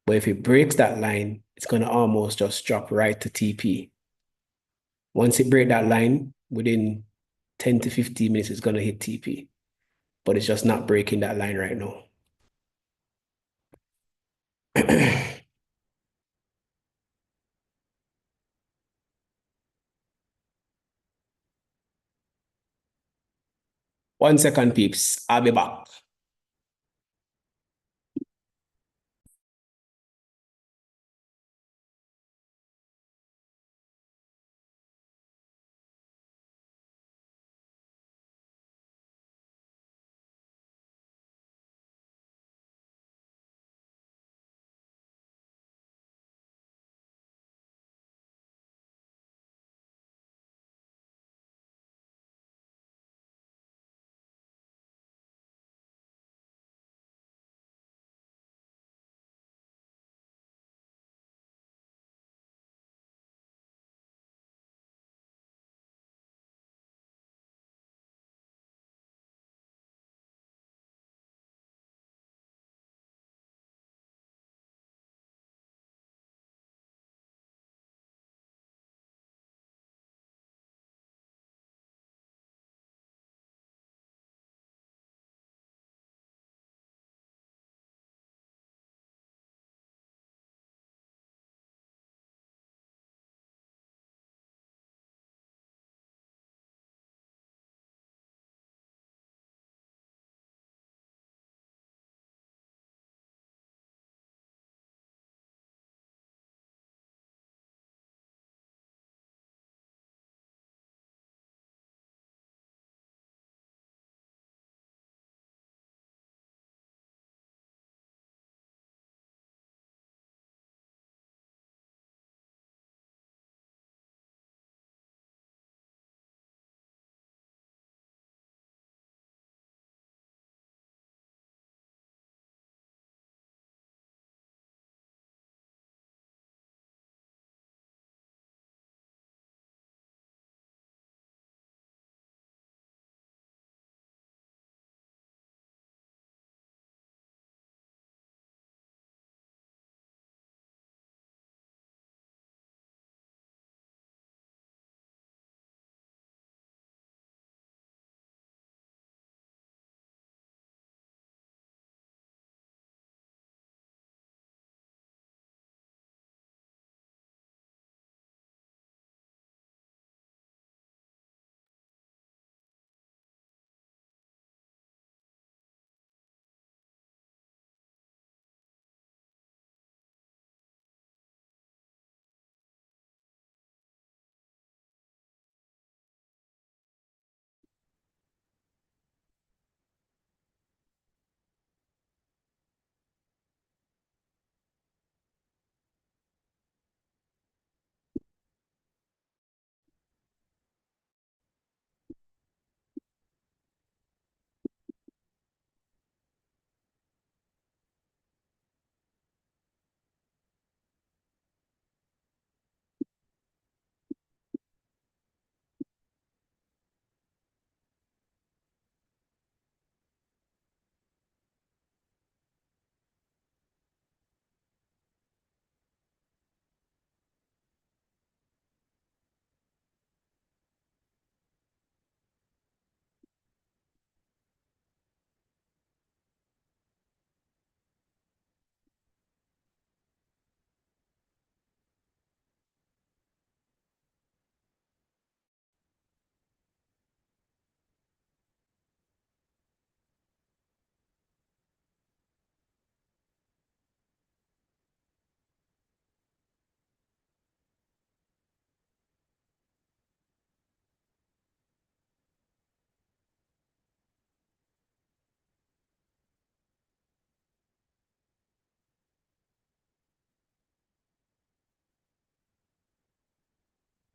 But if it breaks that line, it's going to almost just drop right to TP. Once it breaks that line, within 10 to 15 minutes, it's going to hit TP. But it's just not breaking that line right now. 1 second, peeps. I'll be back.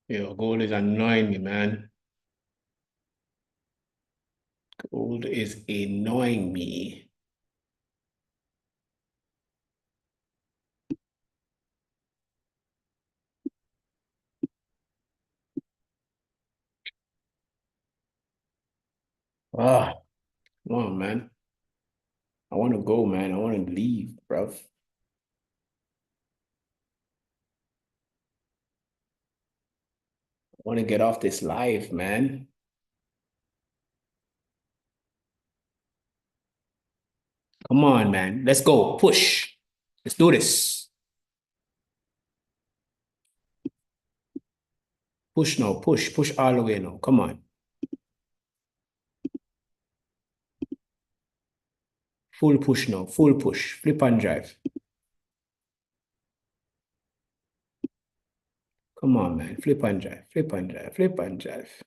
Yo, gold is annoying me, man. Gold is annoying me. Ah. Come on, man. I want to go, man. I want to leave, bruv. I want to get off this live, man. Come on, man. Let's go. Push. Let's do this. Push now. Push. Push all the way now. Come on. Full push now. Full push. Flip and drive. Come on, man. Flip and drive. Flip and drive. Flip and drive.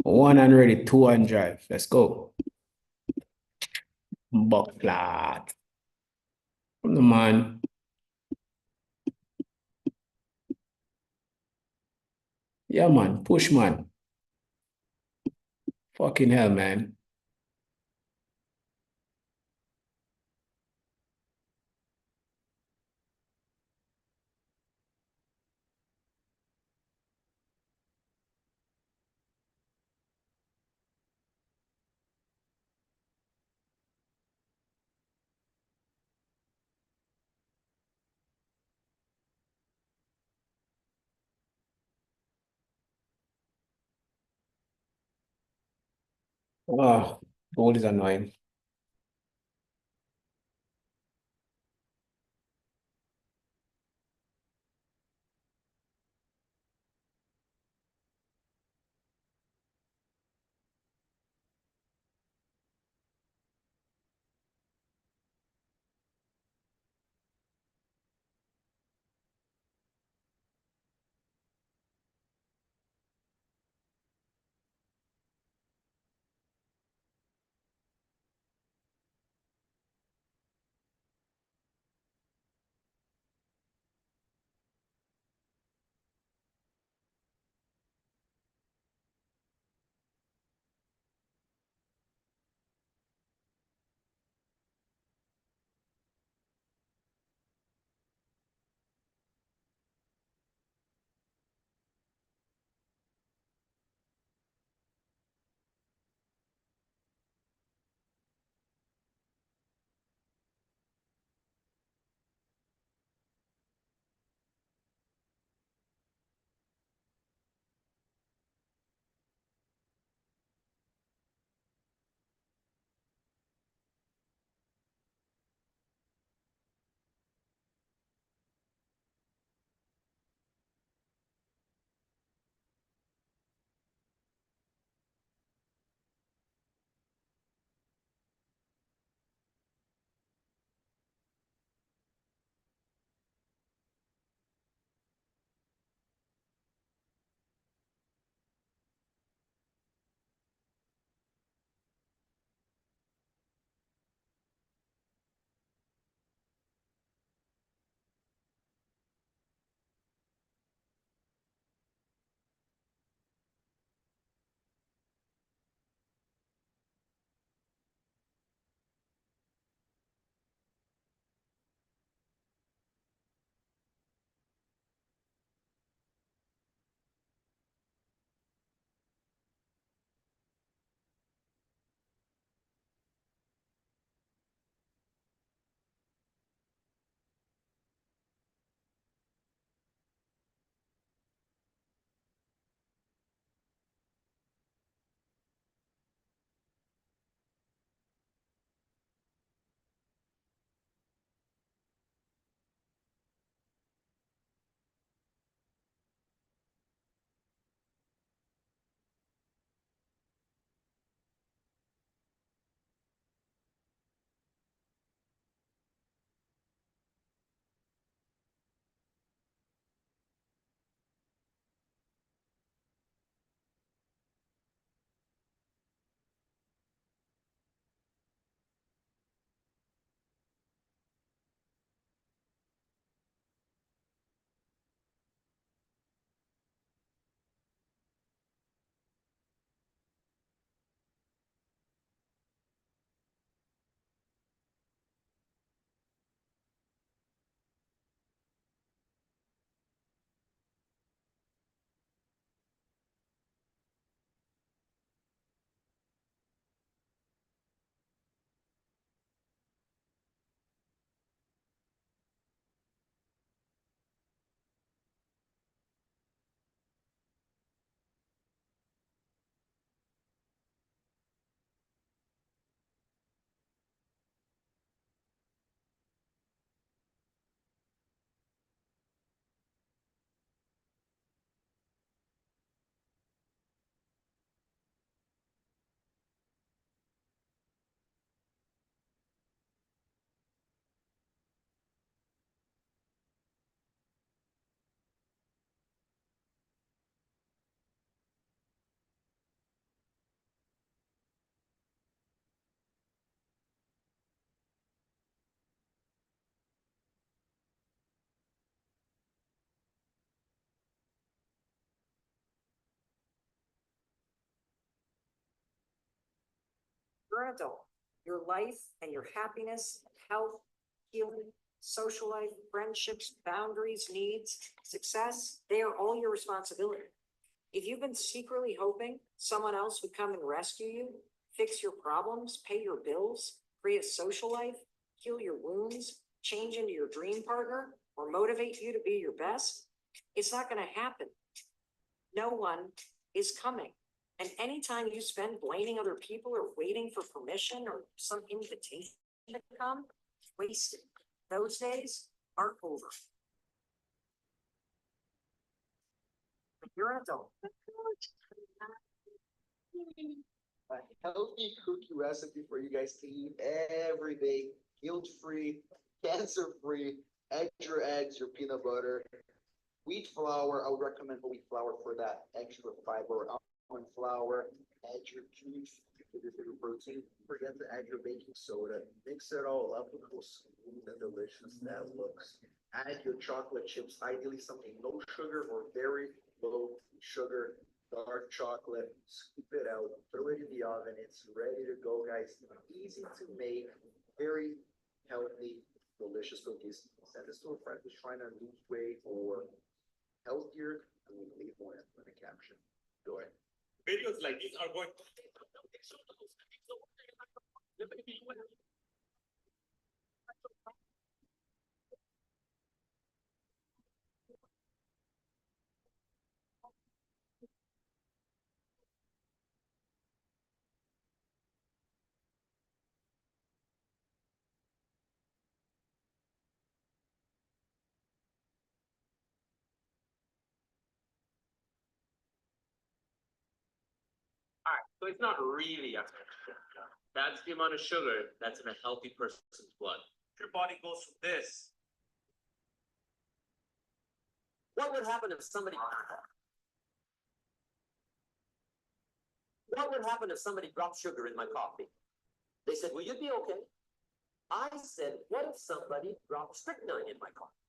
One and ready. Two and drive. Let's go. Bucklat. Come on. Yeah, man. Push, man. Fucking hell, man. Oh, gold is annoying. You're an adult. Your life and your happiness, health, healing, social life, friendships, boundaries, needs, success, they are all your responsibility. If you've been secretly hoping someone else would come and rescue you, fix your problems, pay your bills, create a social life, heal your wounds, change into your dream partner, or motivate you to be your best, it's not going to happen. No one is coming. And anytime you spend blaming other people or waiting for permission or some invitation to come, wasted. Those days are over. But you're an adult. A healthy cookie recipe for you guys to eat every day, guilt-free, cancer-free. Add your eggs, your peanut butter, wheat flour. I would recommend wheat flour for that extra fiber. Almond flour. Add your juice with your favorite protein. Forget to add your baking soda. Mix it all up. Look how smooth and delicious that looks. Add your chocolate chips. Ideally, something low sugar or very low sugar. Dark chocolate, scoop it out, throw it in the oven. It's ready to go, guys. Easy to make, very healthy, delicious cookies. Send this to a friend who's trying to lose weight or healthier, and we'll leave more in the caption. Enjoy. Videos like these are going. All right, so it's not really a that's the amount of sugar that's in a healthy person's blood. Your body goes from this. What would happen if somebody dropped sugar in my coffee? They said, will you be okay? I said, what if somebody dropped strychnine in my coffee?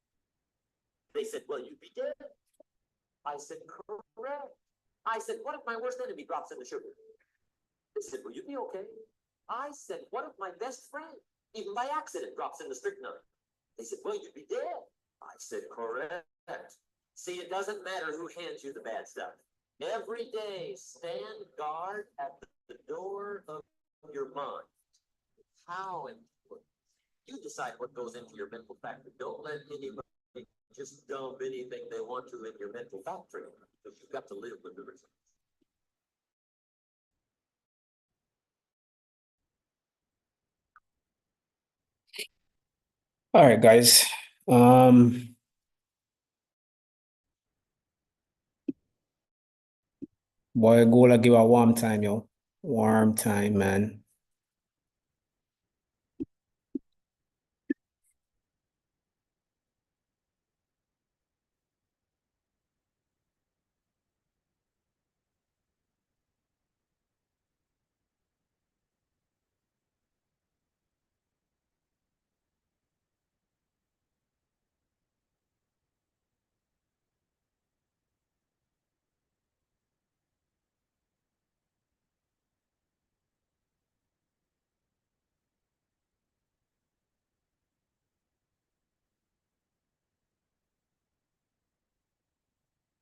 They said, well, you'd be dead. I said, correct. I said, what if my worst enemy drops in the sugar? They said, will you be okay? I said, what if my best friend, even by accident, drops in the strychnine? They said, well, you'd be dead. I said, correct. See, it doesn't matter who hands you the bad stuff. Every day, stand guard at the door of your mind. How important. You decide what goes into your mental factory. Don't let anybody just dump anything they want to in your mental factory, because you've got to live with the results. All right, guys. Boy, gotta give a warm time, yo. Warm time, man.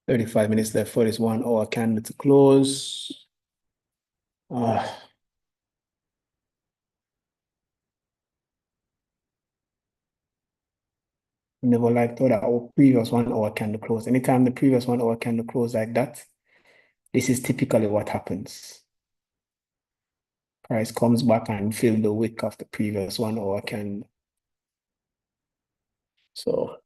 $35 minutes left for this 1 hour candle to close. Never liked how that previous 1 hour candle close. Anytime the previous 1 hour candle close like that, this is typically what happens. Price comes back and fill the wick of the previous 1 hour candle. So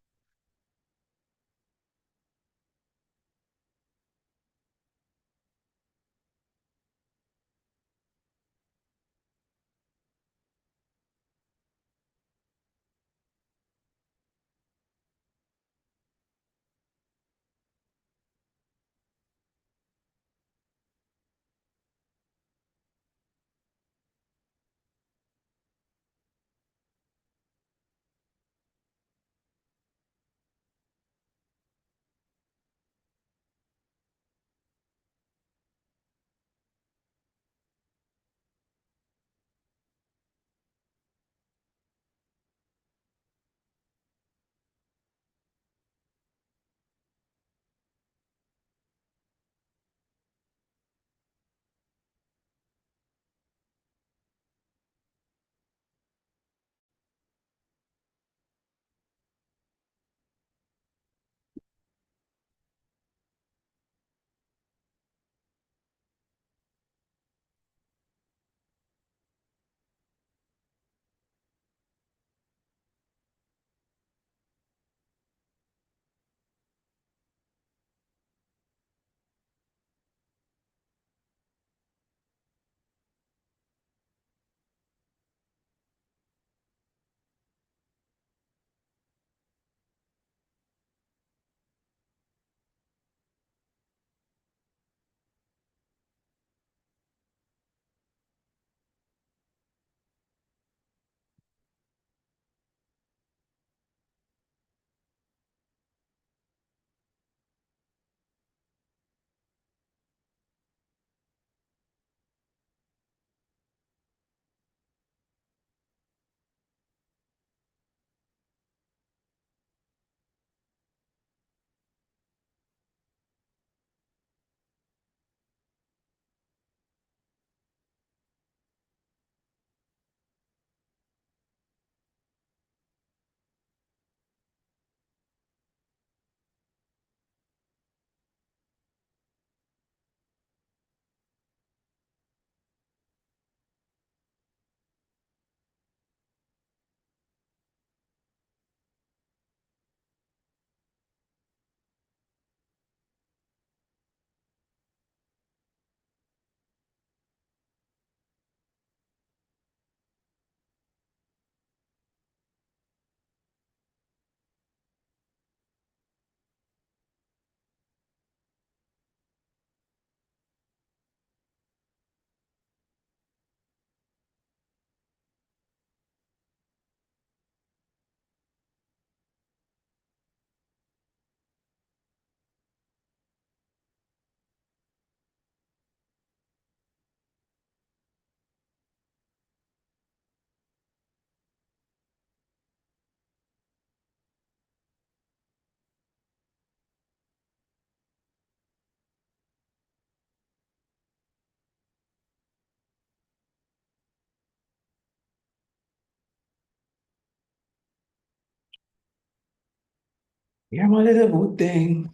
You're my little good thing.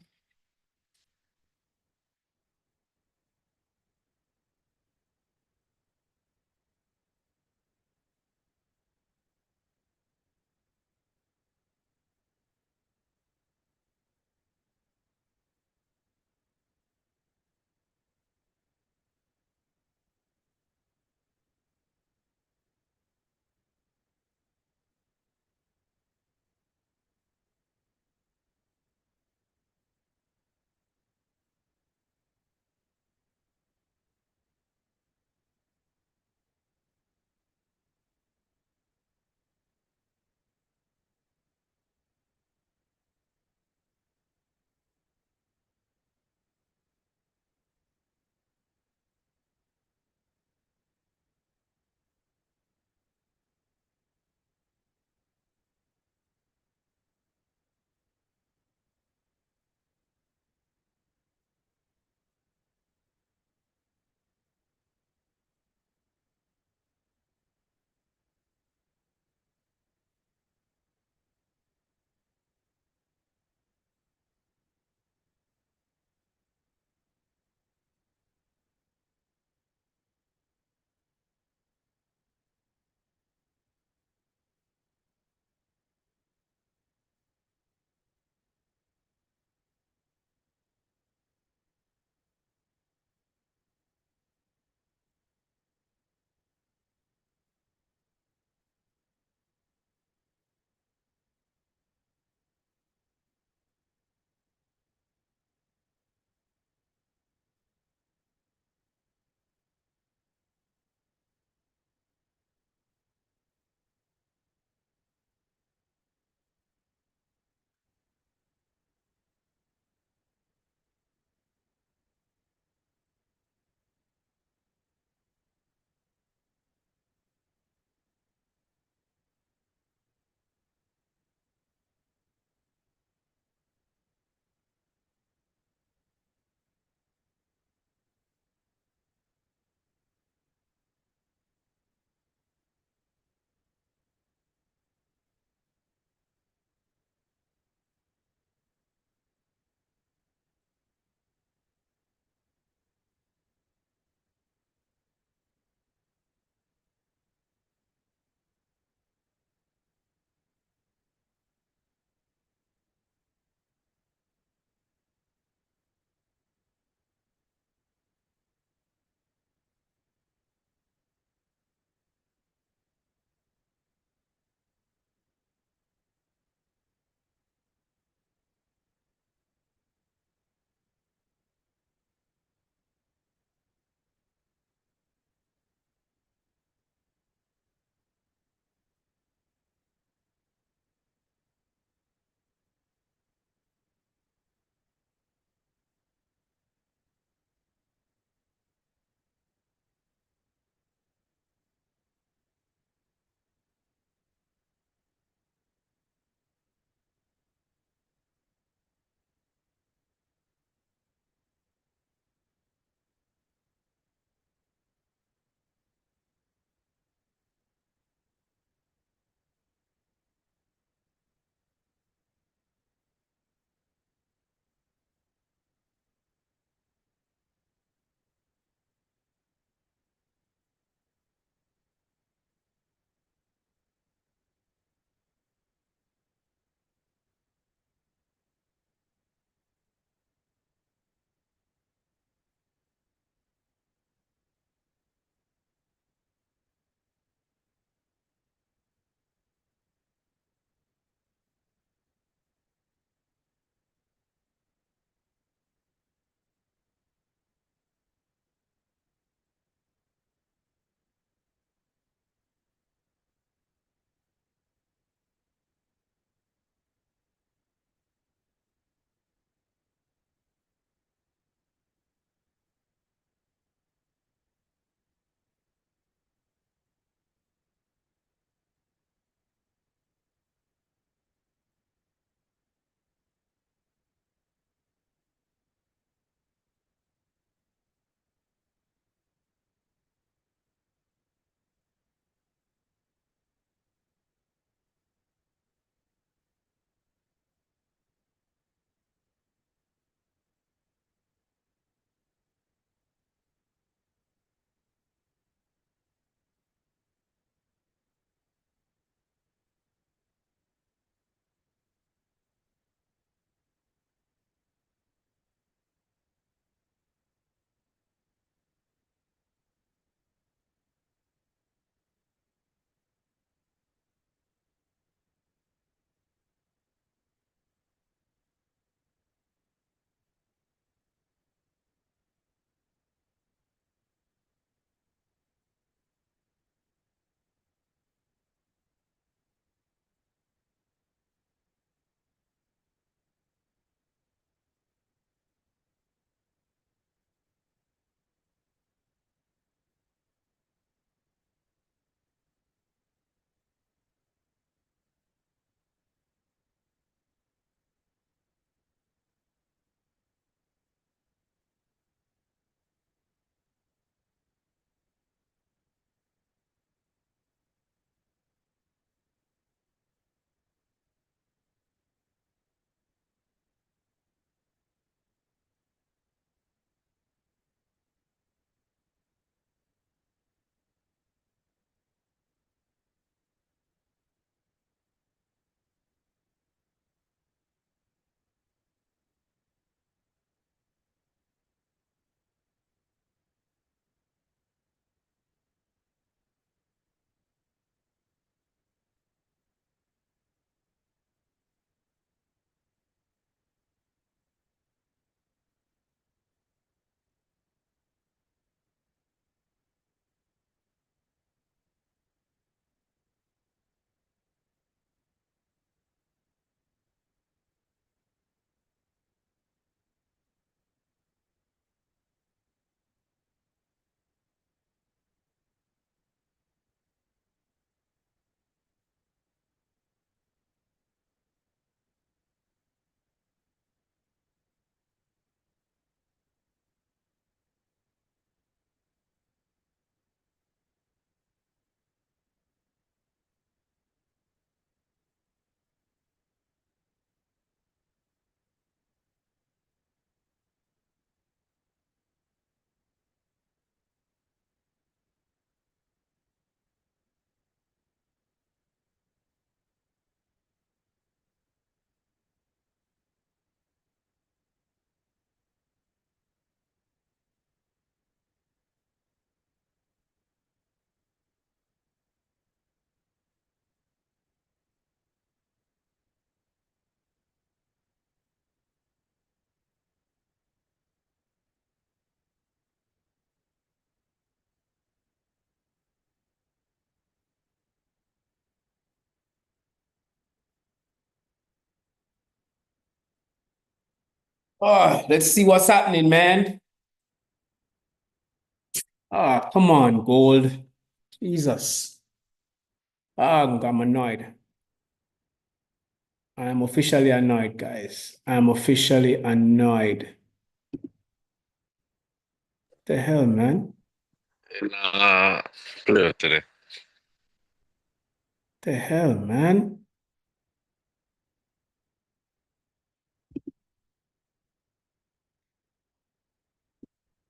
Oh, let's see what's happening, man. Ah, come on, gold. Jesus. Ah, I'm annoyed. I'm officially annoyed, guys. I'm officially annoyed. The hell, man? Clear today. The hell, man?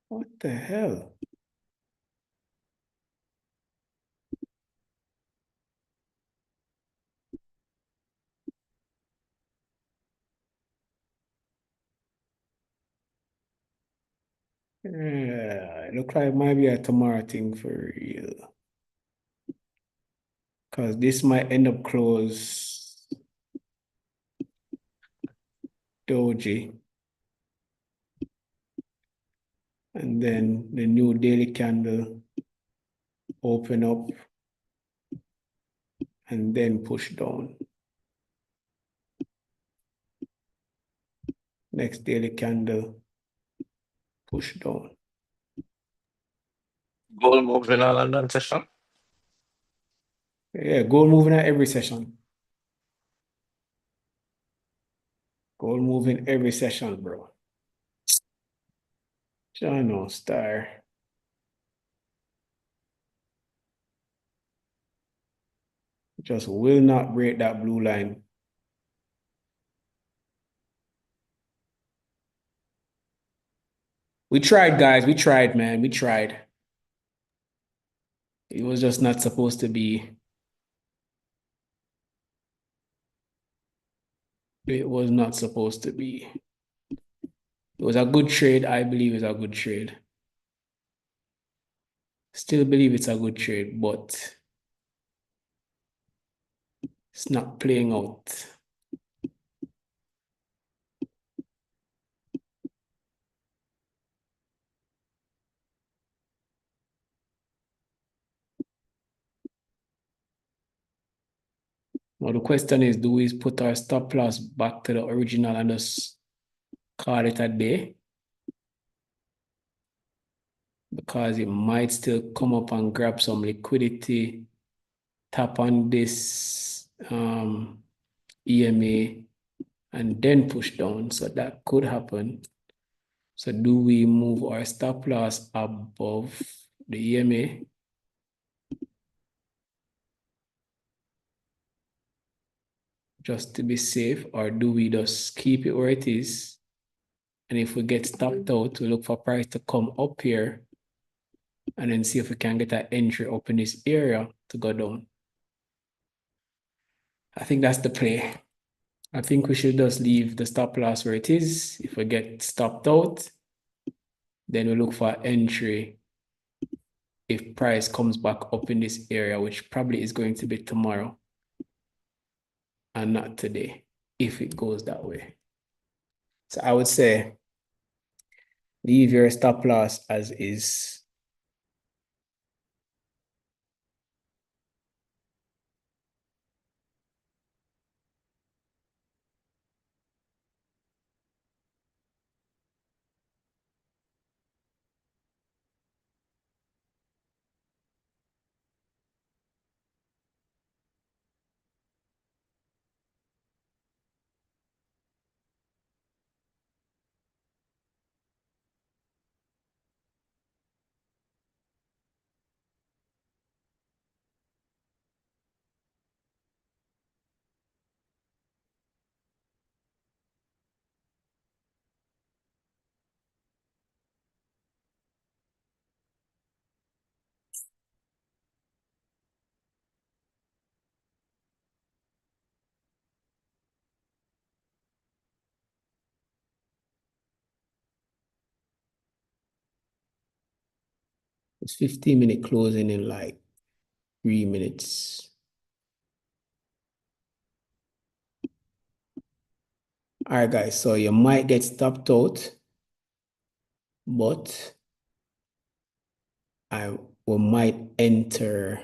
What the hell? Yeah, it look like it might be a tomorrow thing for real. Because this might end up close doji. And then the new daily candle open up and then push down. Next daily candle, push down. Gold moves in a London session. Yeah, gold moving at every session. Gold moving every session, bro. John Star. Just will not break that blue line. We tried, guys. We tried, man. We tried. It was just not supposed to be. It was not supposed to be. It was a good trade. I believe it's a good trade. Still believe it's a good trade, but it's not playing out. Now the question is, do we put our stop loss back to the original and just call it a day? Because it might still come up and grab some liquidity, tap on this EMA, and then push down. So that could happen. So do we move our stop loss above the EMA? Just to be safe, or do we just keep it where it is? And if we get stopped out, we look for price to come up here and then see if we can get an entry up in this area to go down. I think that's the play. I think we should just leave the stop loss where it is. If we get stopped out, then we look for entry if price comes back up in this area, which probably is going to be tomorrow and not today, if it goes that way. So I would say leave your stop loss as is. It's 15-minute closing in like 3 minutes. All right, guys, so you might get stopped out, but we might enter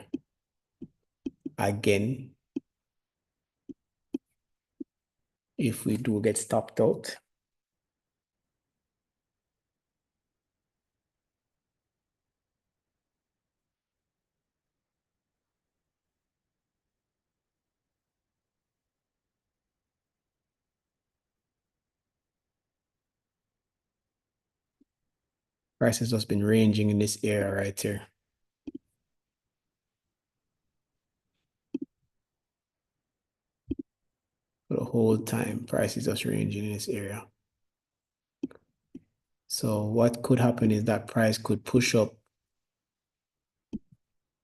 again if we do get stopped out. Price has just been ranging in this area right here. For the whole time, price is just ranging in this area. So what could happen is that price could push up,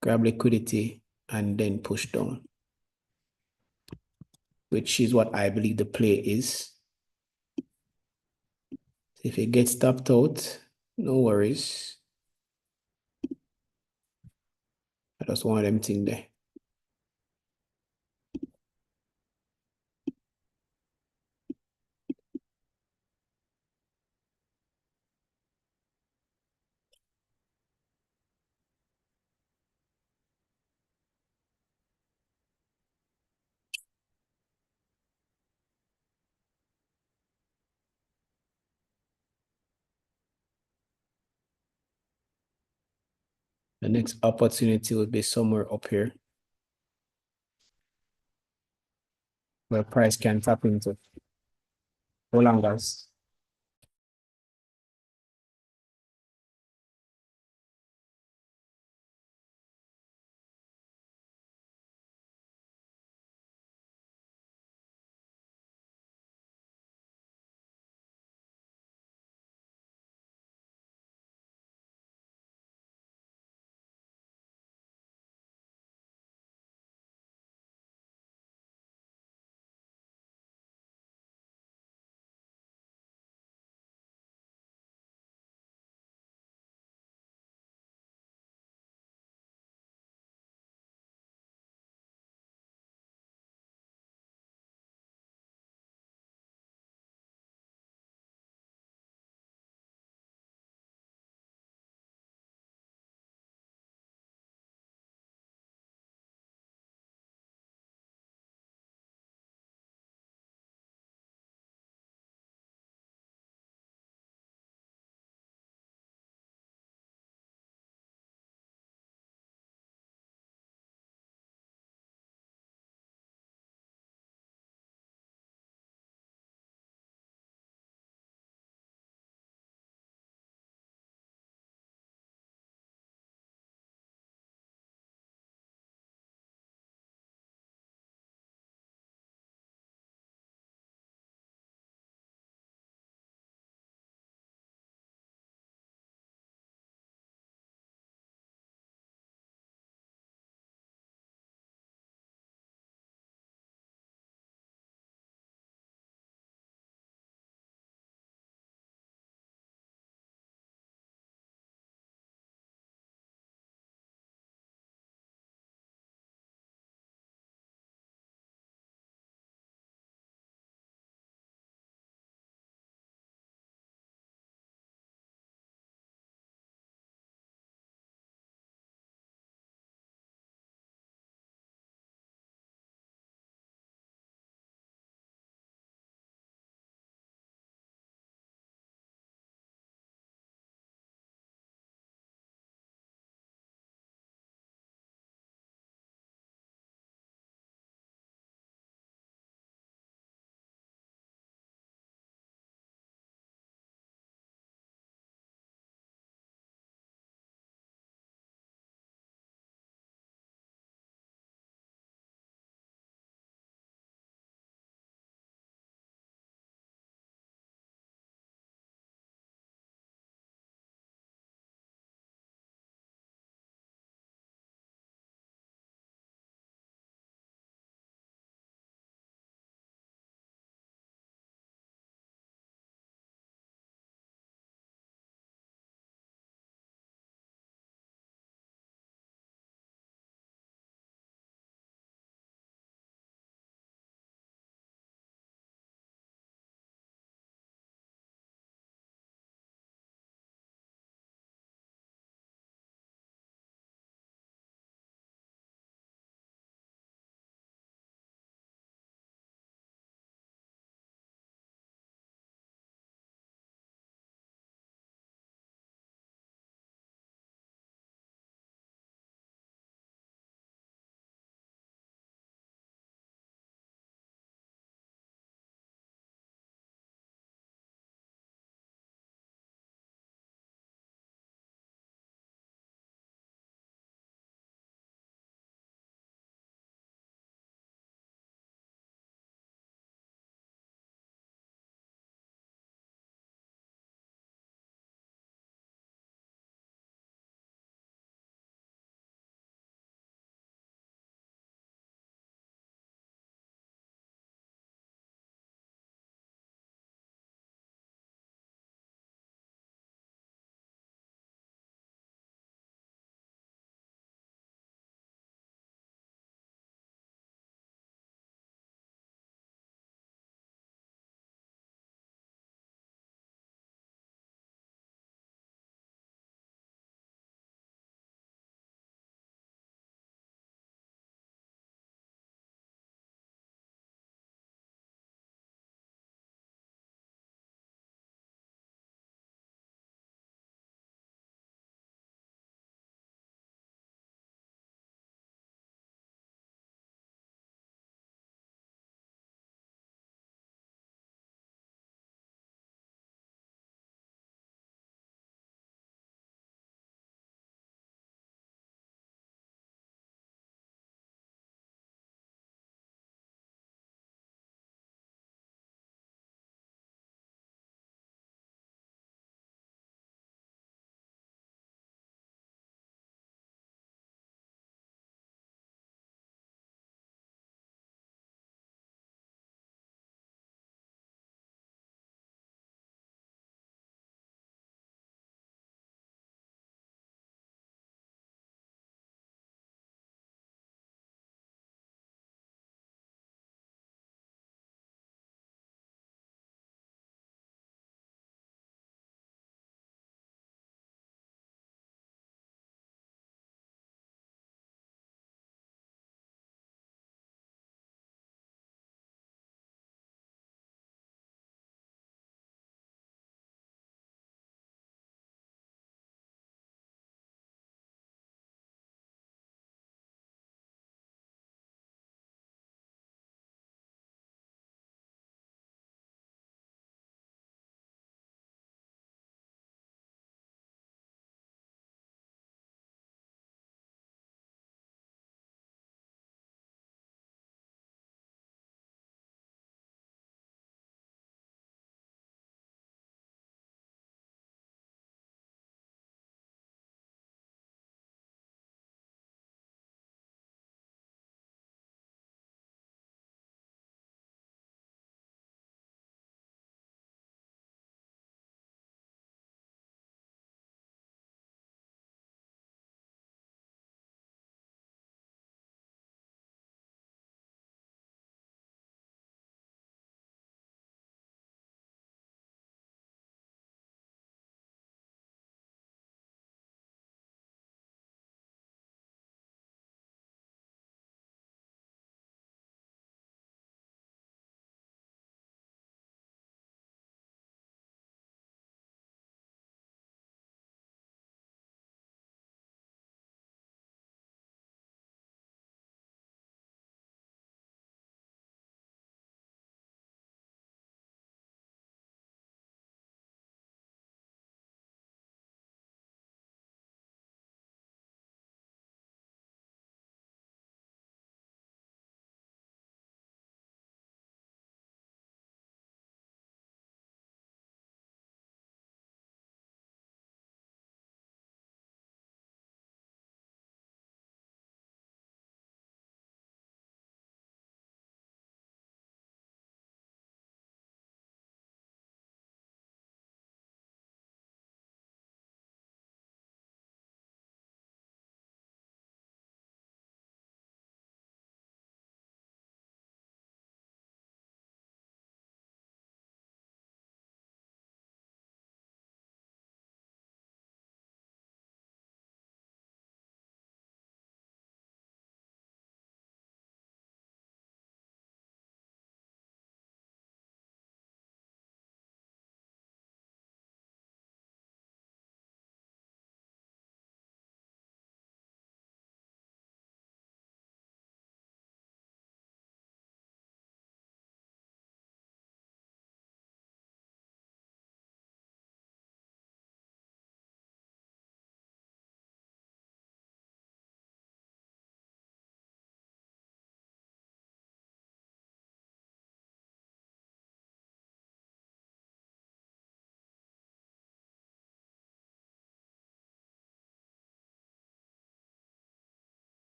grab liquidity, and then push down, which is what I believe the play is. If it gets stopped out, no worries. I just want them thing there. The next opportunity will be somewhere up here where price can tap into. Hold on, guys.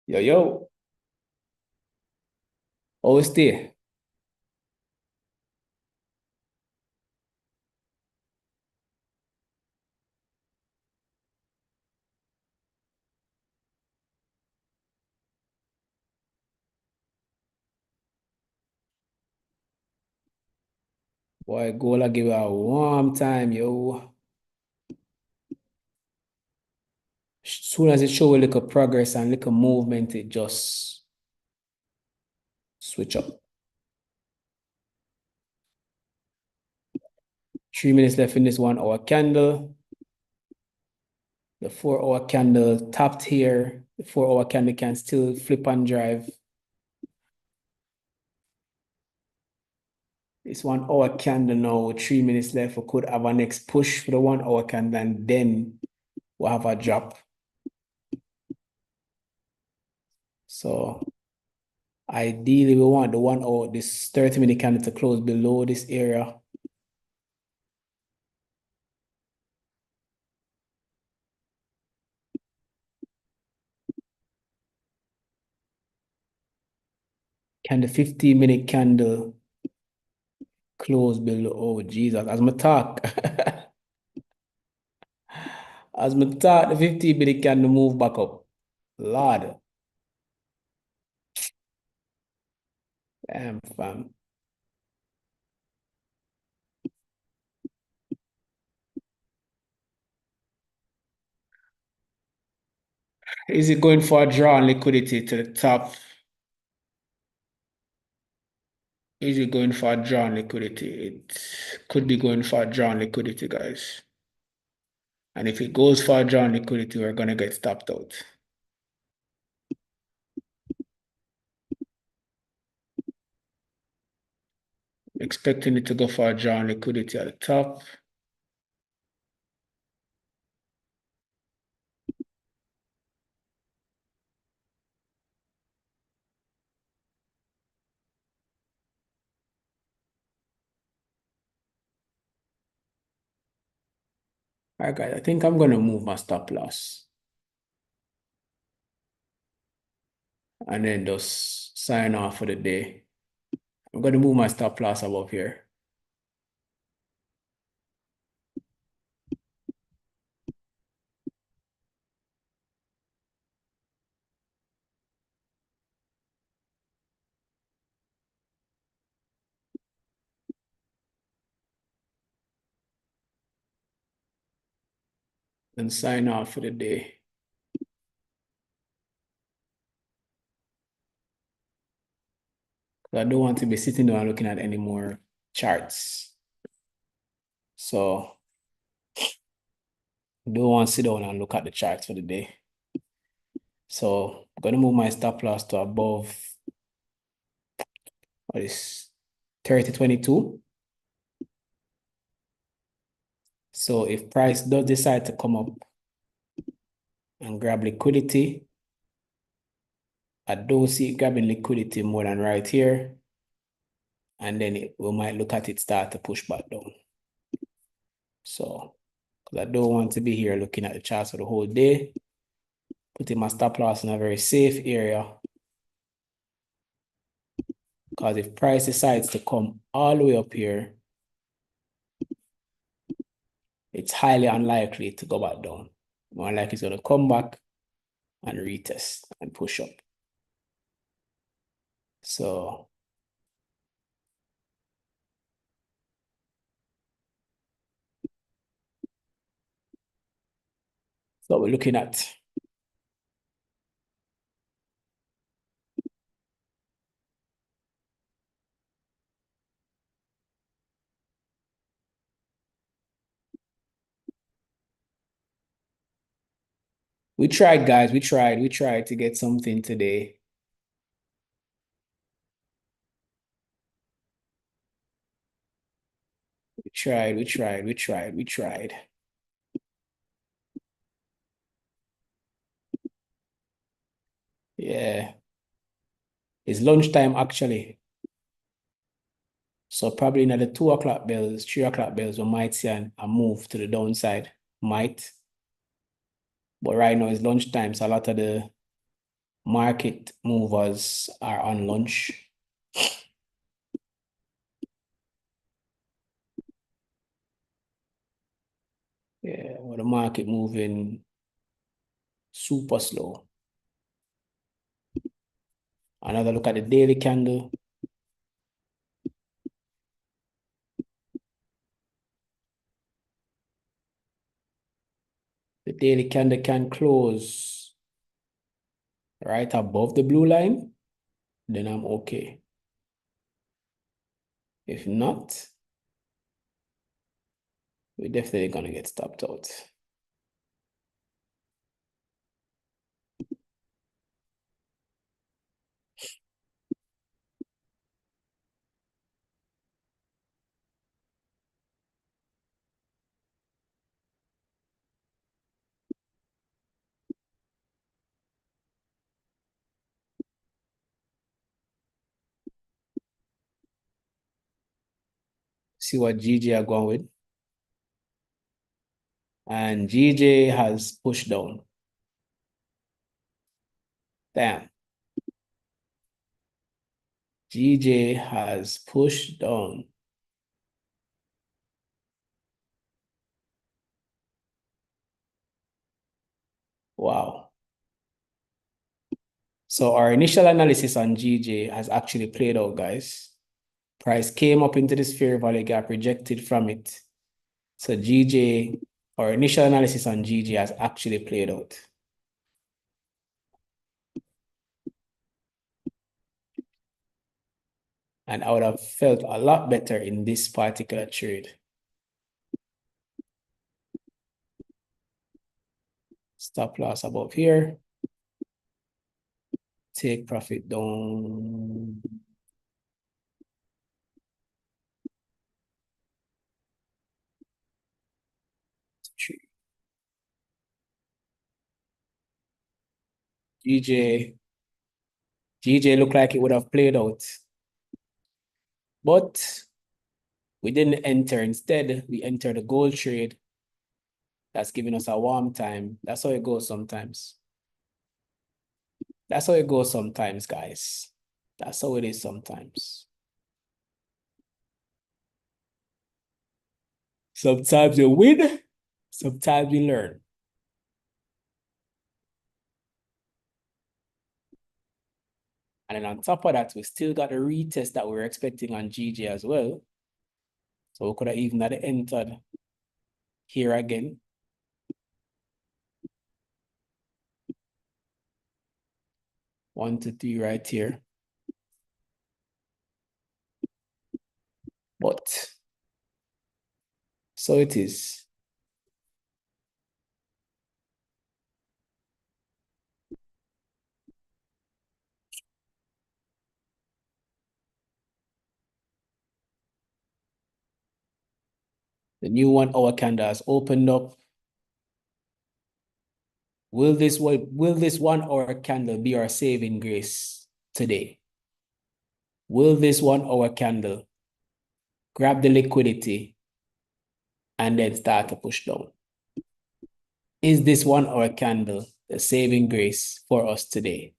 Yo. OST. Boy, Gola give a warm time, yo. Soon as it show a little progress and little movement, it just switch up. 3 minutes left in this 1 hour candle. The 4 hour candle tapped here. The 4 hour candle can still flip and drive. This 1 hour candle now, 3 minutes left. We could have a next push for the 1 hour candle and then we'll have a drop. So ideally we want the 1 hour, this 30-minute candle to close below this area. Can the 15-minute candle close below? Oh, Jesus, as my talk. As my talk, the 15-minute candle move back up. Lord. Damn, fam. Is it going for a draw on liquidity to the top? Is it going for a draw on liquidity? It could be going for a draw on liquidity, guys. And if it goes for a draw on liquidity, we're going to get stopped out. Expecting it to go for a draw on liquidity at the top. All right, guys, I think I'm going to move my stop loss. And then just sign off for the day. I'm going to move my stop loss above here. And sign off for the day. I don't want to be sitting down looking at any more charts. So I don't want to sit down and look at the charts for the day. So I'm going to move my stop loss to above what is 30.22. So if price does decide to come up and grab liquidity, I don't see it grabbing liquidity more than right here. And then we might look at it start to push back down. So, because I don't want to be here looking at the charts for the whole day, putting my stop loss in a very safe area. Because if price decides to come all the way up here, it's highly unlikely to go back down. More likely it's going to come back and retest and push up. So we're looking at. We tried, guys. We tried to get something today. We tried. Yeah. It's lunchtime actually. So probably in the 2 o'clock bells, 3 o'clock bells, we might see a move to the downside. Might. But right now it's lunchtime, so a lot of the market movers are on lunch. Yeah, well, the market moving super slow. Another look at the daily candle. The daily candle can close right above the blue line, then I'm okay. If not, we're definitely gonna get stopped out. See what GJ are going with. And GJ has pushed down. Damn. GJ has pushed down. Wow. So our initial analysis on GJ has actually played out, guys. Price came up into this fair value gap, rejected from it. So GJ, our initial analysis on GJ has actually played out. And I would have felt a lot better in this particular trade. Stop loss above here. Take profit down. GJ looked like it would have played out. But we didn't enter. Instead, we entered a gold trade. That's giving us a warm time. That's how it goes sometimes. That's how it goes sometimes, guys. That's how it is sometimes. Sometimes you win, sometimes you learn. And then on top of that, we still got a retest that we were expecting on GJ as well. So we could have even had entered here again. One to three right here. But so it is. The new 1 hour candle has opened up. Will this 1 hour candle be our saving grace today? Will this 1 hour candle grab the liquidity and then start to push down? Is this 1 hour candle the saving grace for us today?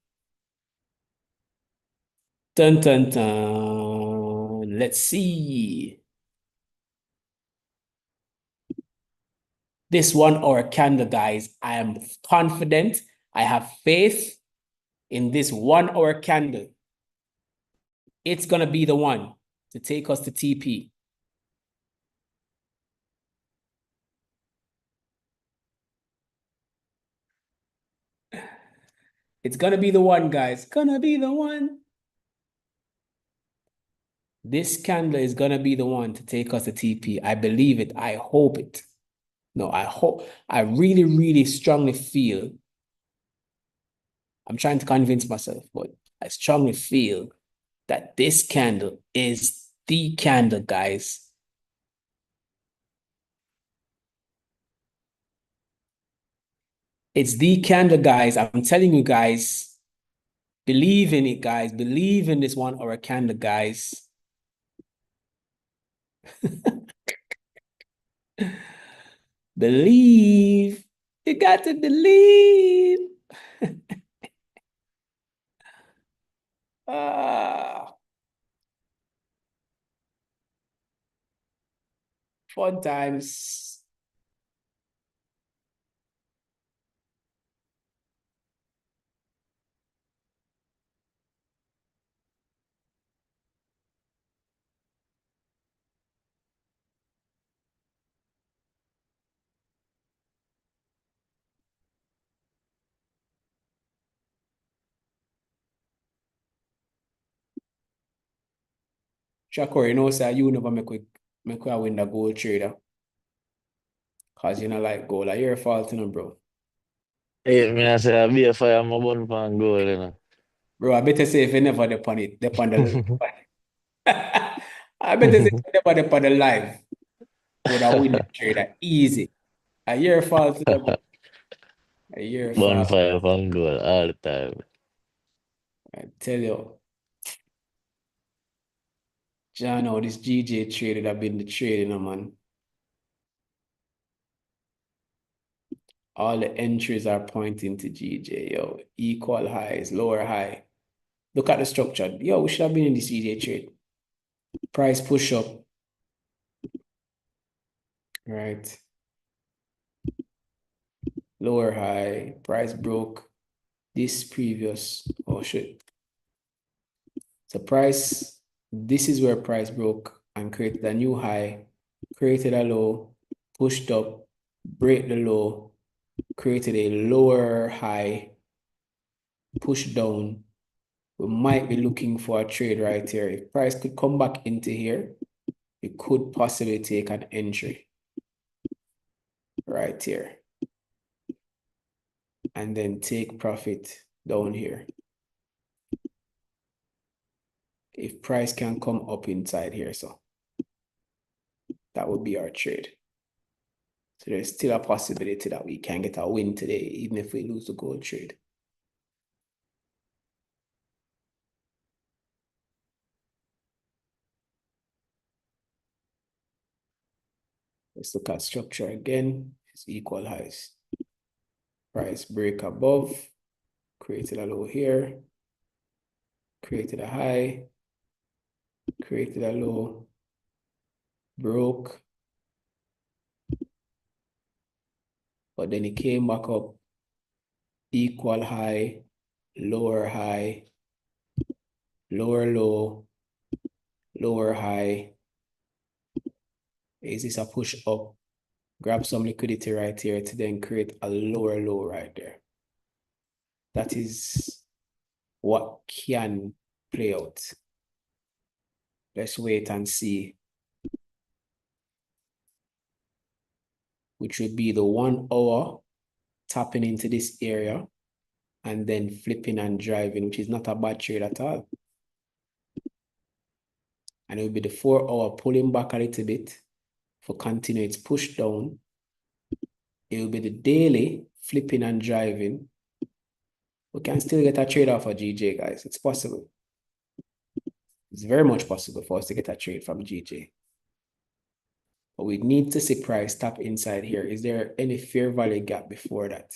Dun, dun, dun. Let's see. This 1 hour candle, guys, I am confident. I have faith in this 1 hour candle. It's going to be the one to take us to TP. It's going to be the one, guys. Gonna be the one. This candle is going to be the one to take us to TP. I believe it. I hope it. No, I really, really strongly feel. I'm trying to convince myself, but I strongly feel that this candle is the candle, guys. It's the candle, guys. I'm telling you, guys. Believe in it, guys. Believe in this 1 hour candle, guys. Believe. You got to believe. Ah, fun times. Shakor, you know, say you never make we win the gold trader. Cause you know like gold. Like your fault, you know, bro. Hey, me I say I be a fire my bun pan goal, you know. Bro, I better say if you never depend it, depend the I better say if you never depend the live. Would I win the trader? Easy. A year fault, you know, bro. A year fault. Bonfire pan goal all the time. I tell you. John, how this GJ traded have been the trading, man. All the entries are pointing to GJ, yo. Equal highs, lower high. Look at the structure. Yo, we should have been in this GJ trade. Price push up. Right. Lower high. Price broke this previous. Oh shit. So price, this is where price broke and created a new high, created a low, pushed up, break the low, created a lower high, pushed down. We might be looking for a trade right here. If price could come back into here, we could possibly take an entry right here and then take profit down here. If price can come up inside here, so that would be our trade. So there's still a possibility that we can get a win today, even if we lose the gold trade. Let's look at structure again. It's equal highs. Price break above, created a low here, created a high, created a low, broke, but then it came back up, equal high, lower high, lower low, lower high. Is this a push up? Grab some liquidity right here to then create a lower low right there. That is what can play out. Let's wait and see, which would be the 1 hour tapping into this area and then flipping and driving, which is not a bad trade at all. And it will be the 4 hour pulling back a little bit for continue its push down. It will be the daily flipping and driving. We can still get a trade off of GJ, guys. It's possible. It's very much possible for us to get a trade from GJ. But we need to see price tap inside here. Is there any fair value gap before that?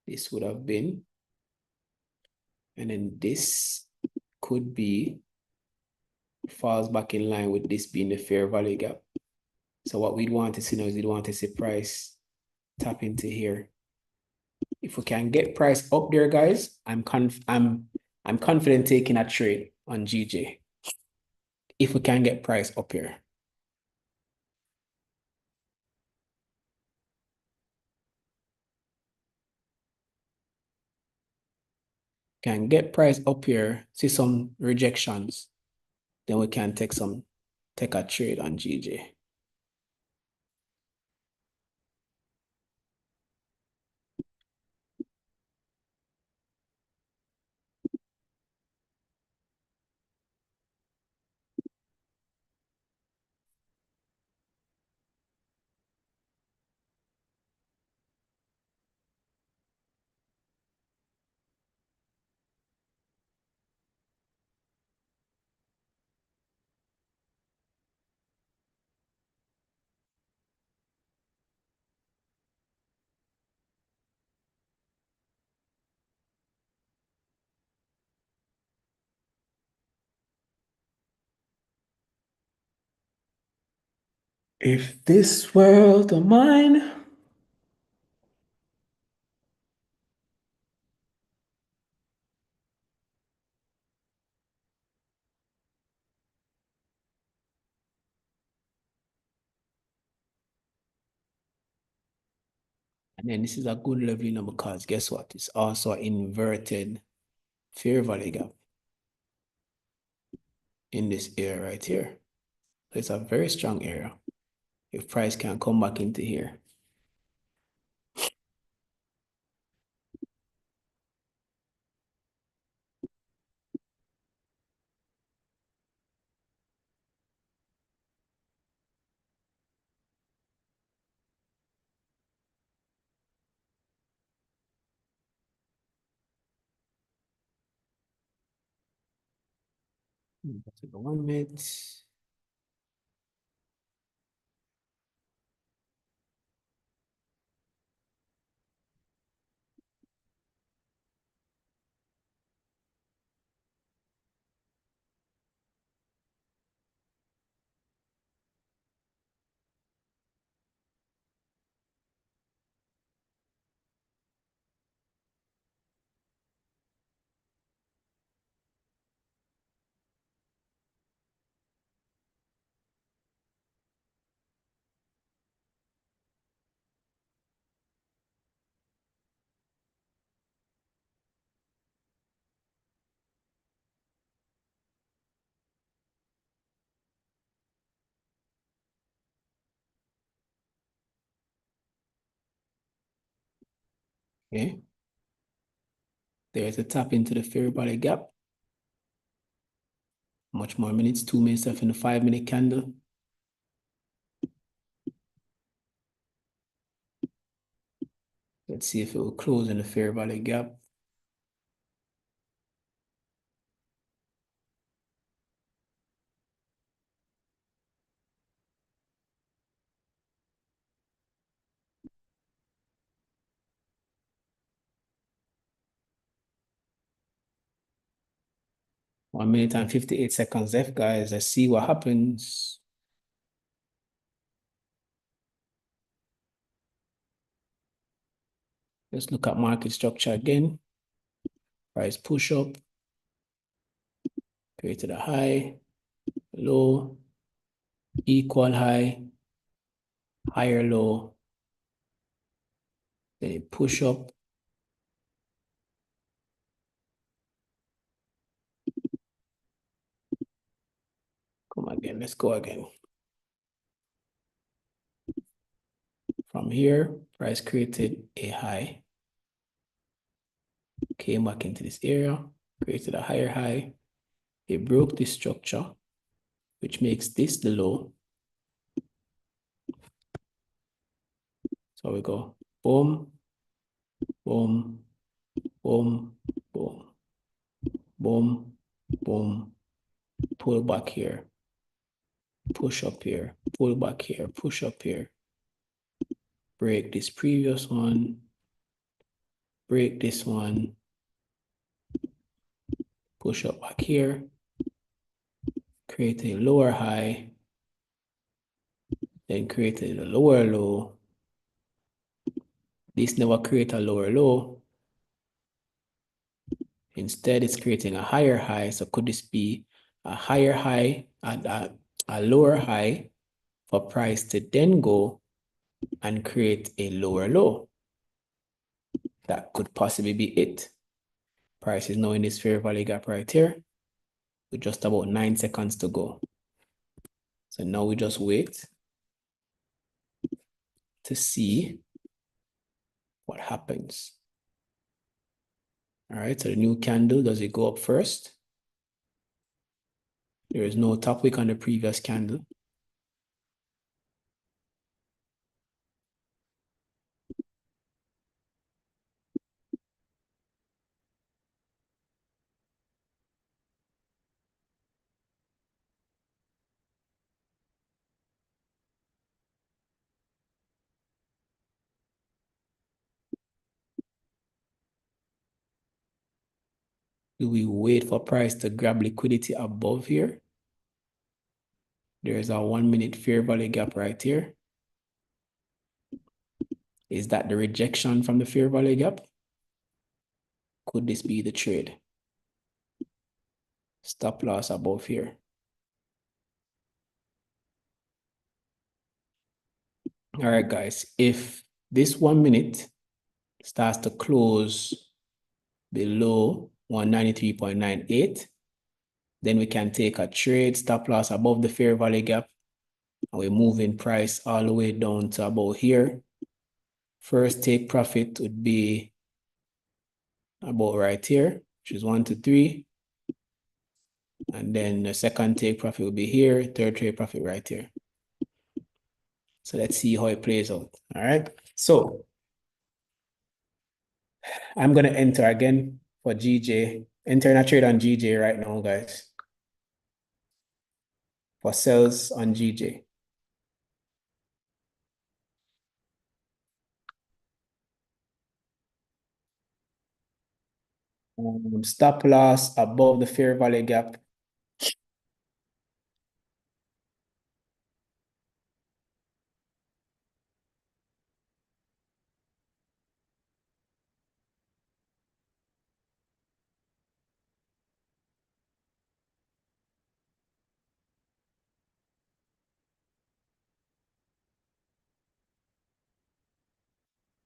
This would have been. And then this could be, falls back in line with this being the fair value gap. So what we'd want to see now is we'd want to see price tap into here. If we can get price up there, guys, I'm confident taking a trade on GJ. If we can get price up here. Can get price up here, see some rejections, then we can take a trade on GJ. If this world of mine. And then this is a good level, you know, because guess what? It's also an inverted fair value gap in this area right here. So it's a very strong area. If price can come back into here. That's the 1 minute. Okay. There's a tap into the fair value gap. Much more minutes, 2 minutes left in the 5 minute candle. Let's see if it will close in the fair value gap. One minute and 58 seconds left, guys. Let's see what happens. Let's look at market structure again. Price push up, created a high, low, equal high, higher low, then it push up. Come again, let's go again. From here, price created a high, came back into this area, created a higher high. It broke this structure, which makes this the low. So we go boom, boom, boom, boom, boom, boom, pull back here, push up here, pull back here, push up here, break this previous one, break this one, push up back here, create a lower high, then create a lower low. This never create a lower low. Instead, it's creating a higher high. So could this be a higher high and a lower high for price to then go and create a lower low? That could possibly be it. Price is now in this fair value gap right here with just about 9 seconds to go. So now we just wait to see what happens. All right, so the new candle, does it go up first? There is no top wick on the previous candle. Do we wait for price to grab liquidity above here? There's a 1 minute fair value gap right here. Is that the rejection from the fair value gap? Could this be the trade? Stop loss above here. All right, guys, if this 1 minute starts to close below 193.98, then we can take a trade stop loss above the fair value gap. And we're moving price all the way down to about here. First take profit would be about right here, which is 1 to 3. And then the second take profit will be here, third take profit right here. So let's see how it plays out. All right. So I'm going to enter again for GJ. Entering a trade on GJ right now, guys. For sales on GJ. Stop loss above the fair value gap.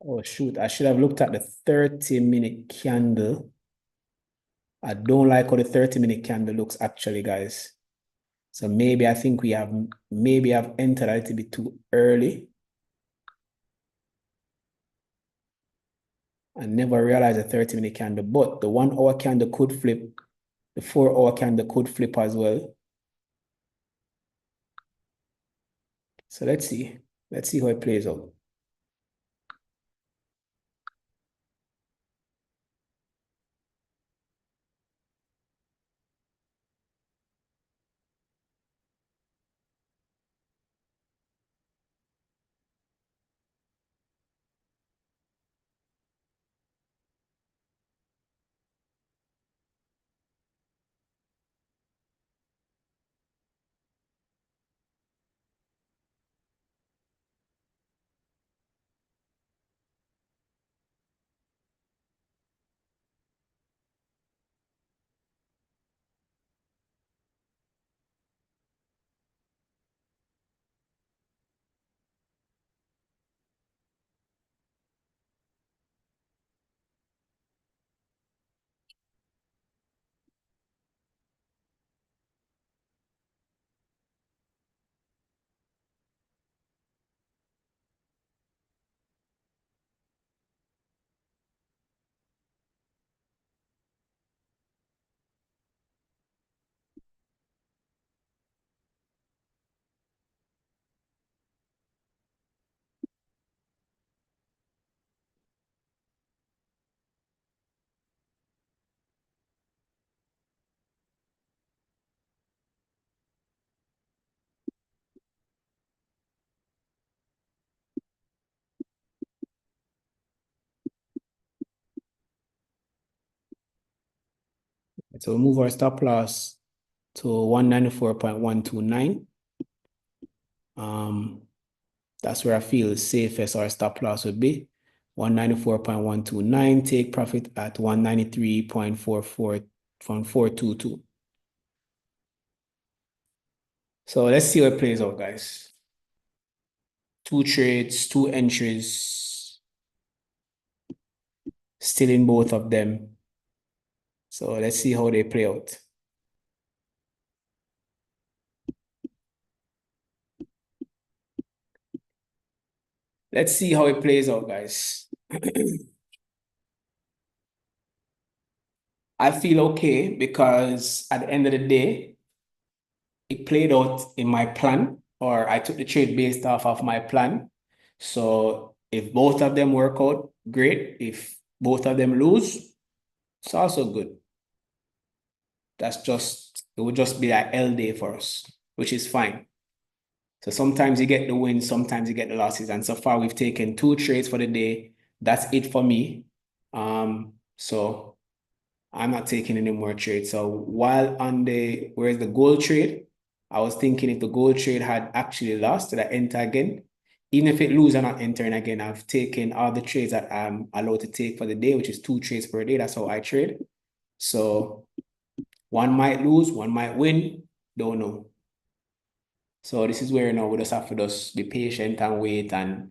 Oh, shoot. I should have looked at the 30-minute candle. I don't like how the 30-minute candle looks actually, guys. So maybe I think maybe I've entered a little bit too early. I never realized a 30-minute candle, but the 1 hour candle could flip. The 4 hour candle could flip as well. So let's see. Let's see how it plays out. So we'll move our stop loss to 194.129. That's where I feel safest our stop loss would be. 194.129, take profit at 193.422. So let's see how it plays out, guys. 2 trades, 2 entries. Still in both of them. So let's see how they play out. Let's see how it plays out, guys. I feel okay because at the end of the day, it played out in my plan, or I took the trade based off of my plan. So if both of them work out, great. If both of them lose, it's also good. It would just be like L day for us, which is fine. So sometimes you get the wins, sometimes you get the losses. And so far we've taken 2 trades for the day. That's it for me. So I'm not taking any more trades. So while on where's the gold trade? I was thinking if the gold trade had actually lost, that I enter again. Even if it lose, I'm not entering again. I've taken all the trades that I'm allowed to take for the day, which is 2 trades per day. That's how I trade. So one might lose, one might win, don't know. So this is where now we just have to just be patient and wait, and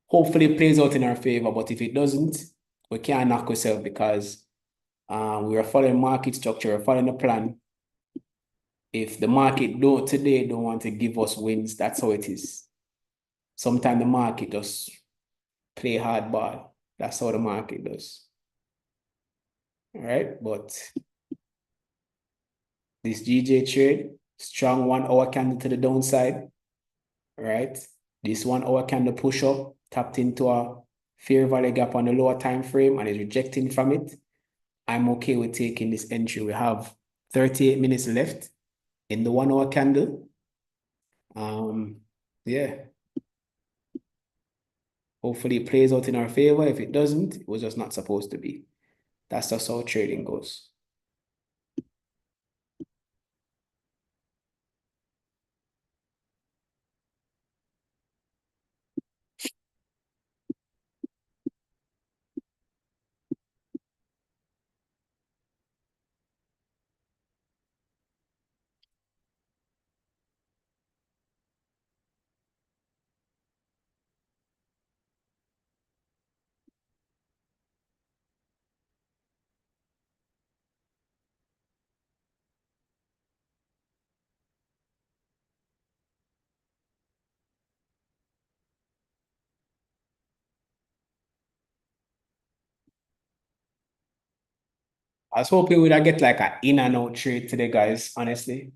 hopefully it plays out in our favor. But if it doesn't, we can't knock ourselves because we are following market structure, we're following the plan. If the market don't want to give us wins, that's how it is. Sometimes the market just play hardball. That's how the market does. All right, but this GJ trade, strong 1 hour candle to the downside. All right, this 1 hour candle push up, tapped into a fair value gap on the lower time frame and is rejecting from it. I'm okay with taking this entry. We have 38 minutes left in the 1 hour candle. Yeah. Hopefully it plays out in our favor. If it doesn't, it was just not supposed to be. That's just how trading goes. I was hoping we'd get like an in and out trade today, guys, honestly.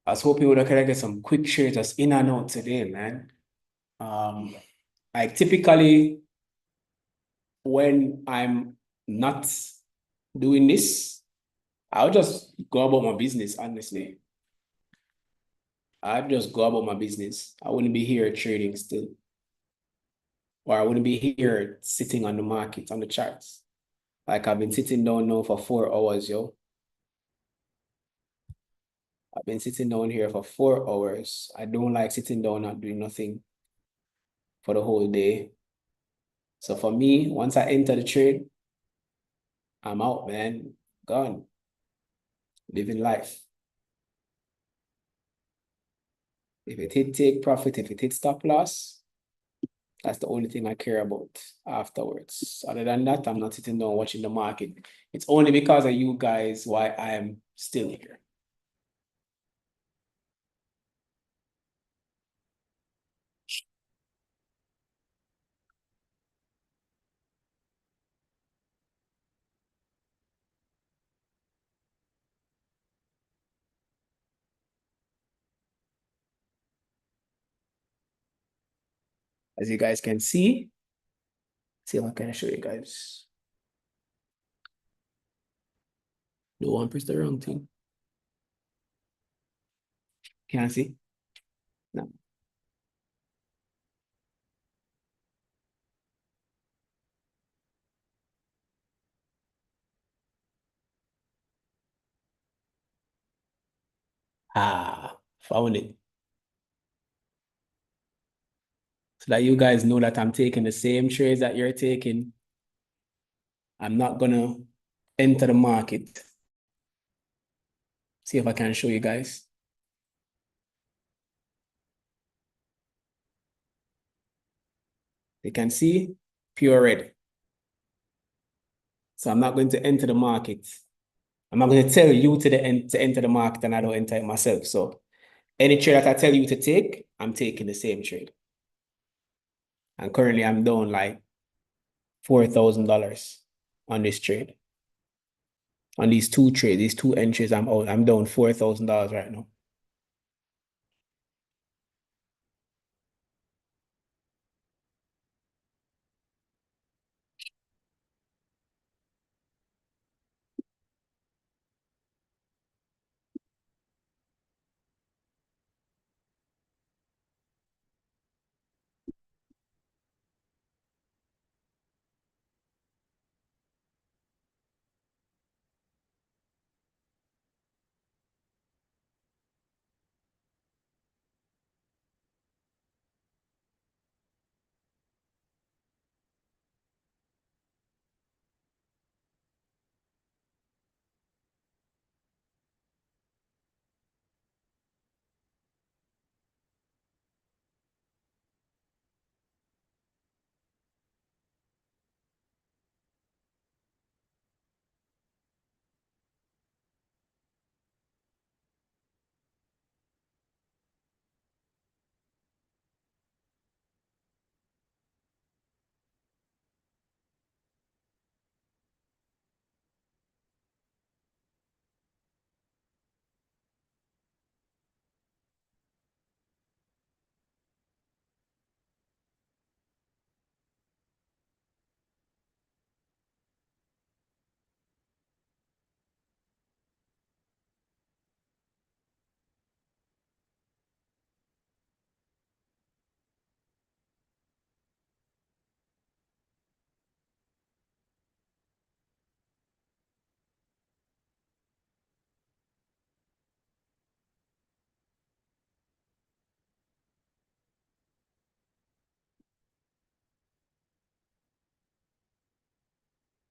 I was hoping we'd get some quick trades just in and out today, man. Like typically when I'm not doing this, I'll just go about my business, honestly. I'd just go about my business. I wouldn't be here trading still. Or I wouldn't be here sitting on the market, on the charts. Like I've been sitting down now for 4 hours, yo. I've been sitting down here for 4 hours. I don't like sitting down not doing nothing for the whole day. So for me, once I enter the trade, I'm out, man. Gone. Living life. If it hit take profit, if it hit stop loss, that's the only thing I care about afterwards. Other than that, I'm not sitting down watching the market. It's only because of you guys why I'm still here. As you guys can see if I can show you guys. No one press the wrong thing. Can I see? No. Found it. So that you guys know that I'm taking the same trades that you're taking. I'm not gonna enter the market. See if I can show you guys. You can see pure red. So I'm not going to enter the market. I'm not going to tell you to enter the market and I don't enter it myself. So any trade that I tell you to take, I'm taking the same trade. And currently I'm down like $4,000 on this trade. On these 2 trades, these 2 entries, I'm down $4,000 right now.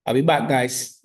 I'll be back, guys.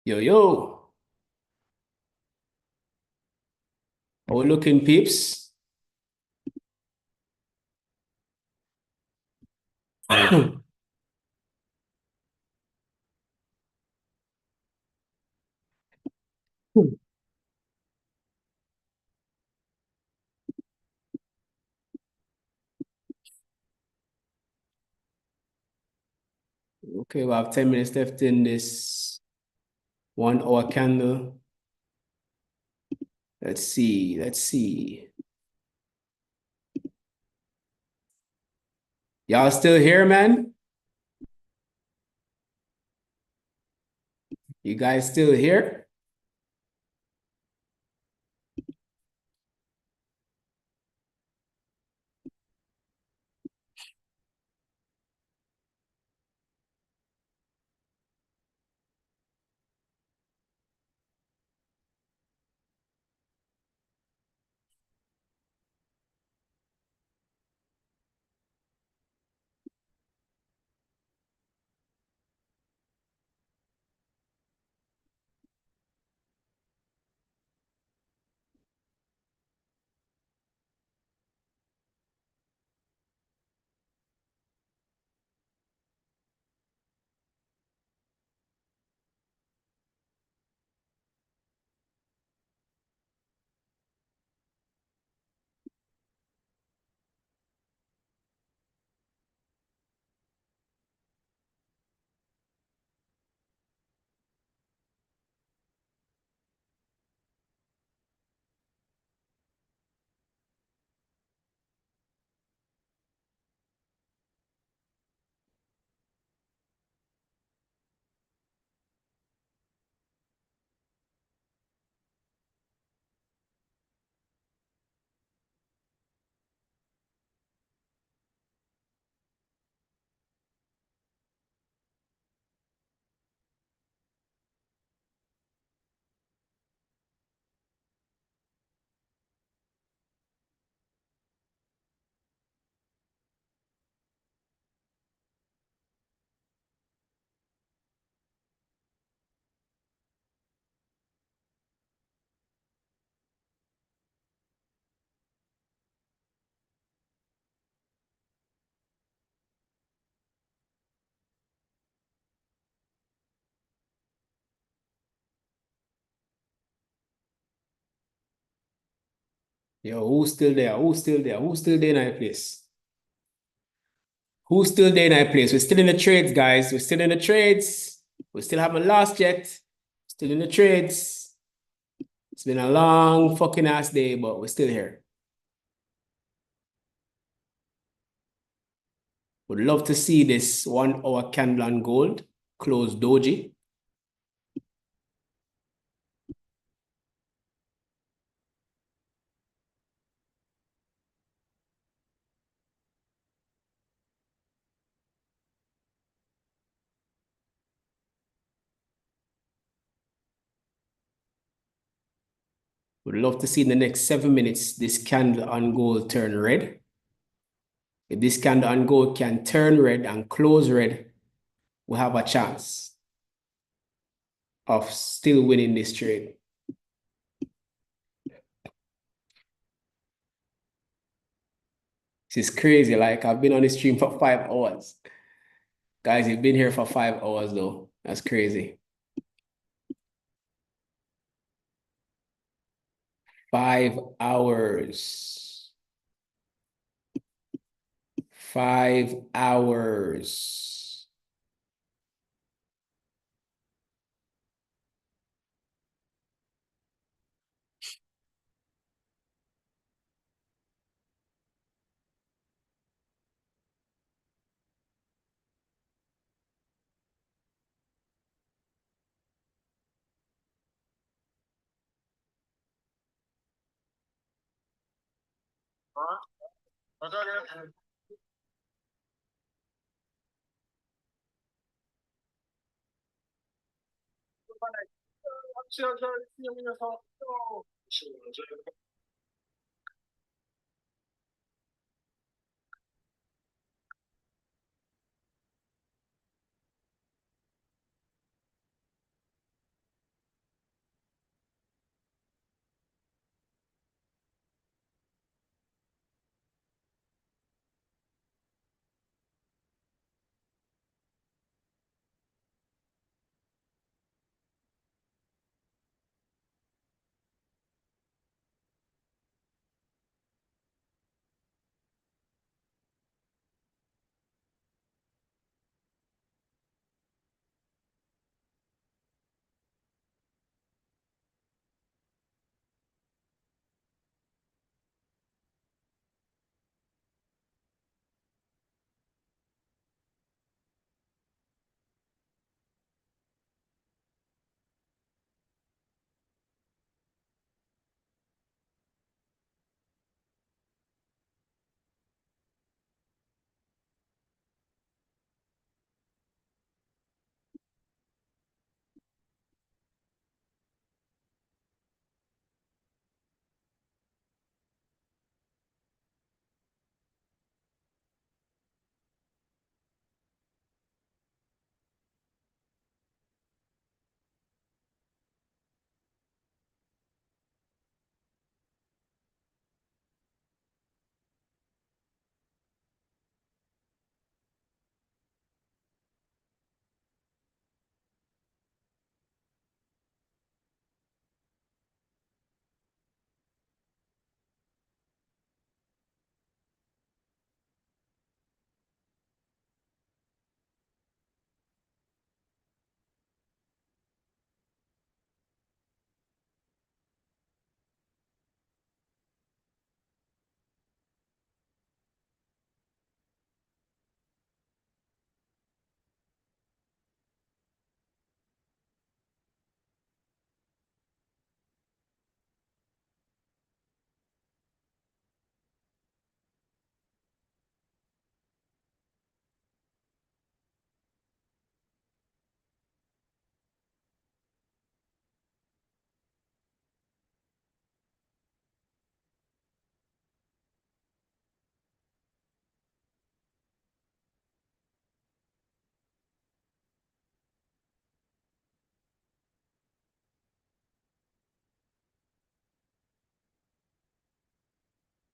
Yo, yo. How we looking, peeps? Okay, we have 10 minutes left in this 1 hour candle. Let's see, let's see. Y'all still here, man? You guys still here? Yo, who's still there? Who's still there? Who's still there in our place? Who's still there in our place? We're still in the trades, guys. We're still in the trades. We still haven't lost yet. Still in the trades. It's been a long fucking ass day, but we're still here. Would love to see this 1 hour candle on gold close doji. Would love to see in the next 7 minutes this candle on gold turn red. If this candle on gold can turn red and close red, we have a chance of still winning this trade. This is crazy. Like, I've been on the stream for 5 hours. Guys, you've been here for 5 hours though. That's crazy. 5 hours. 5 hours.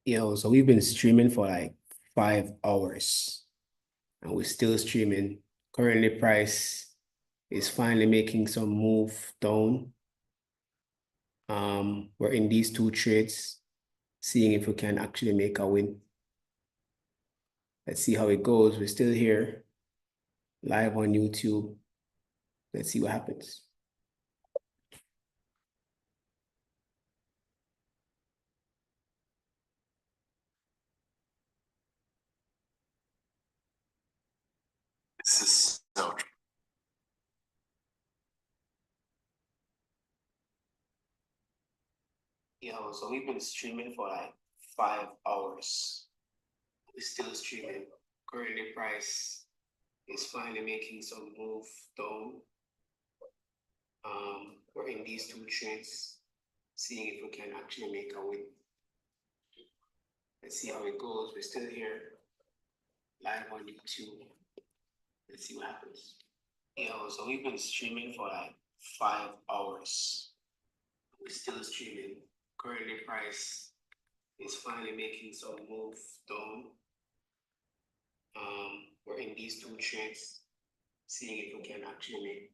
So we've been streaming for like 5 hours and we're still streaming. Currently price is finally making some move down. We're in these two trades, seeing if we can actually make a win. Let's see how it goes. We're still here, live on YouTube. Let's see what happens. This is so true. So we've been streaming for like 5 hours. We're still streaming. Currently price is finally making some move down. We're in these two trades, seeing if we can actually make a win. Let's see how it goes. We're still here, live on YouTube. Let's see what happens. So we've been streaming for like 5 hours. We're still streaming. Currently price is finally making some move down. We're in these two trades, seeing if we can actually make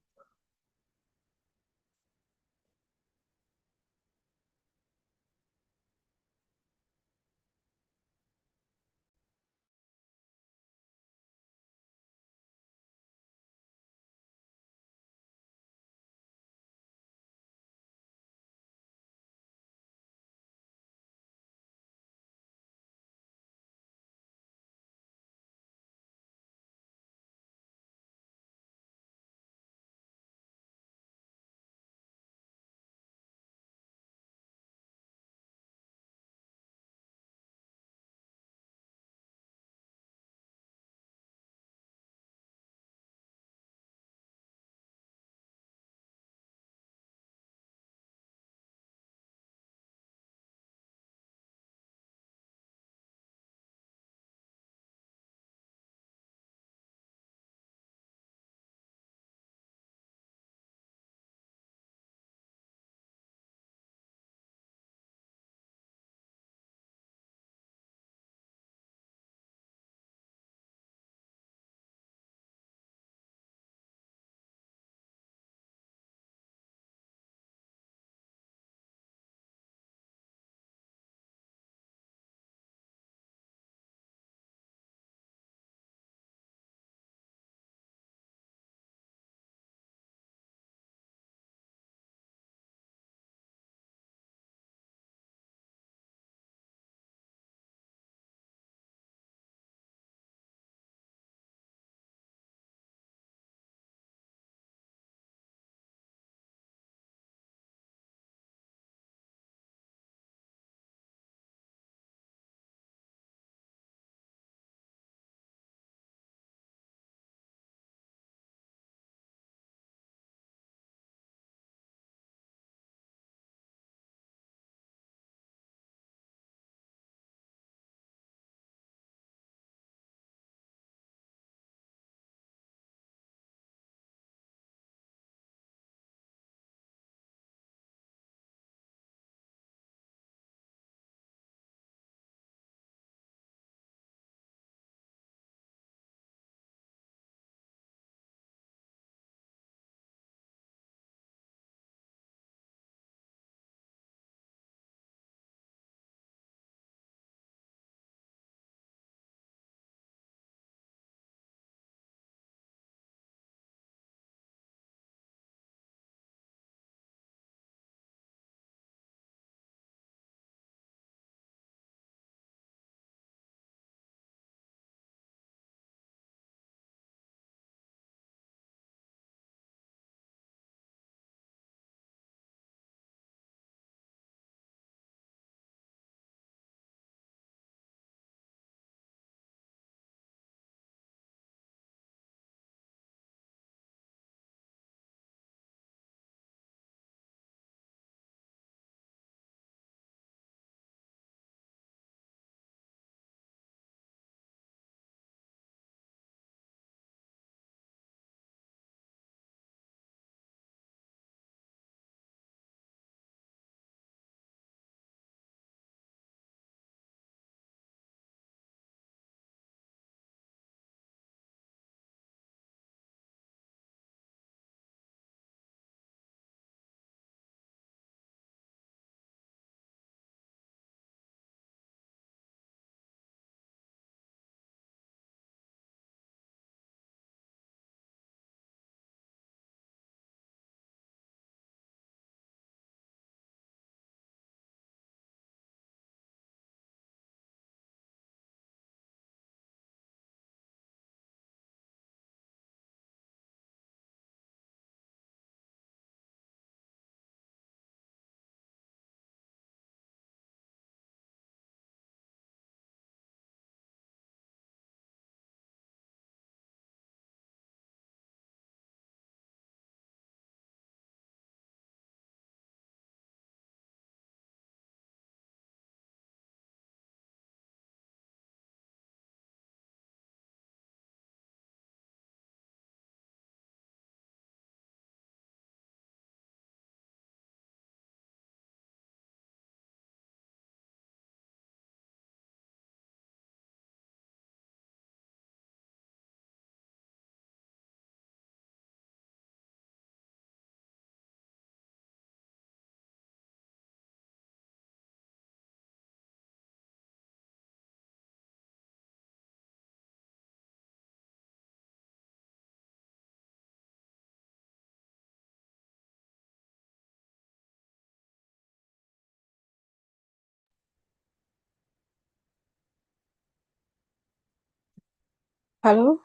Hello?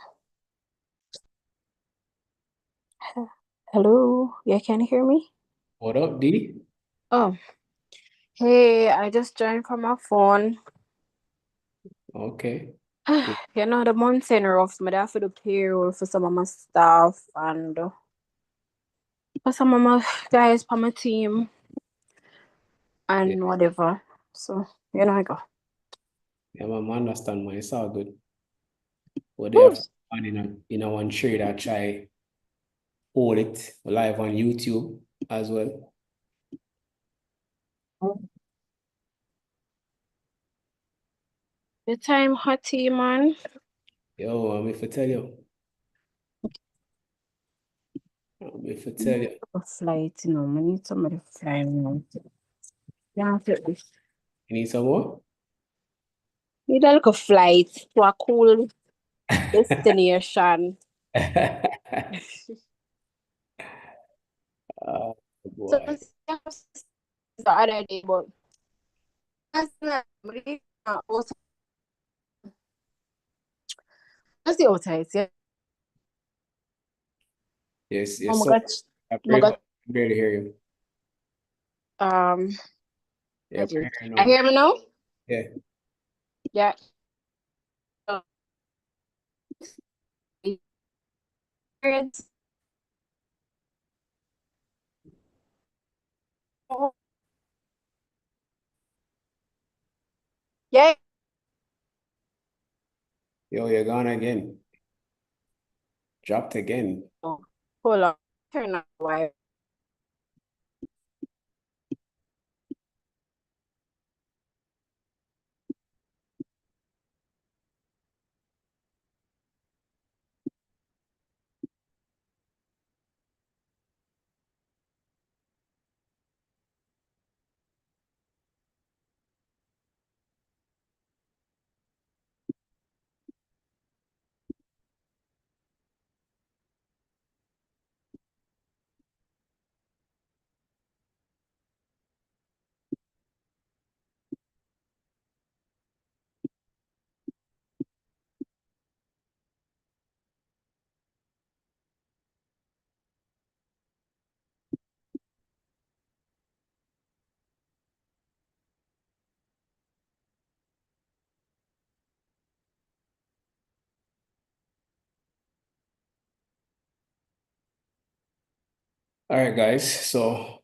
Hello? Yeah, can you hear me? What up, D? Oh, hey, I just joined from my phone. Okay. You know, the month's in rough. I have to do payroll for some of my staff and for some of my guys for my team and Yeah, whatever. So, I go. yeah, man, I understand, man. It's all good. What they Woo. have fun in a one trade, I try hold it live on YouTube as well. The time hotty, man. Yo, I'm if I tell you. If I tell you. A flight, I need somebody flying now. Yeah, this. You need some more? Need a little flight to a cool destination. Oh, So, boy. the other day, but that's not really also. That's the outside, yeah. Yes, Oh yes, my so God. I Oh my God. barely hear you. Yeah, I do. I hear you I now. hear me now? Yeah. Yeah. Yeah. Yo, you're gone again. Dropped again. Oh, hold on. Turn on the wire. All right, guys. So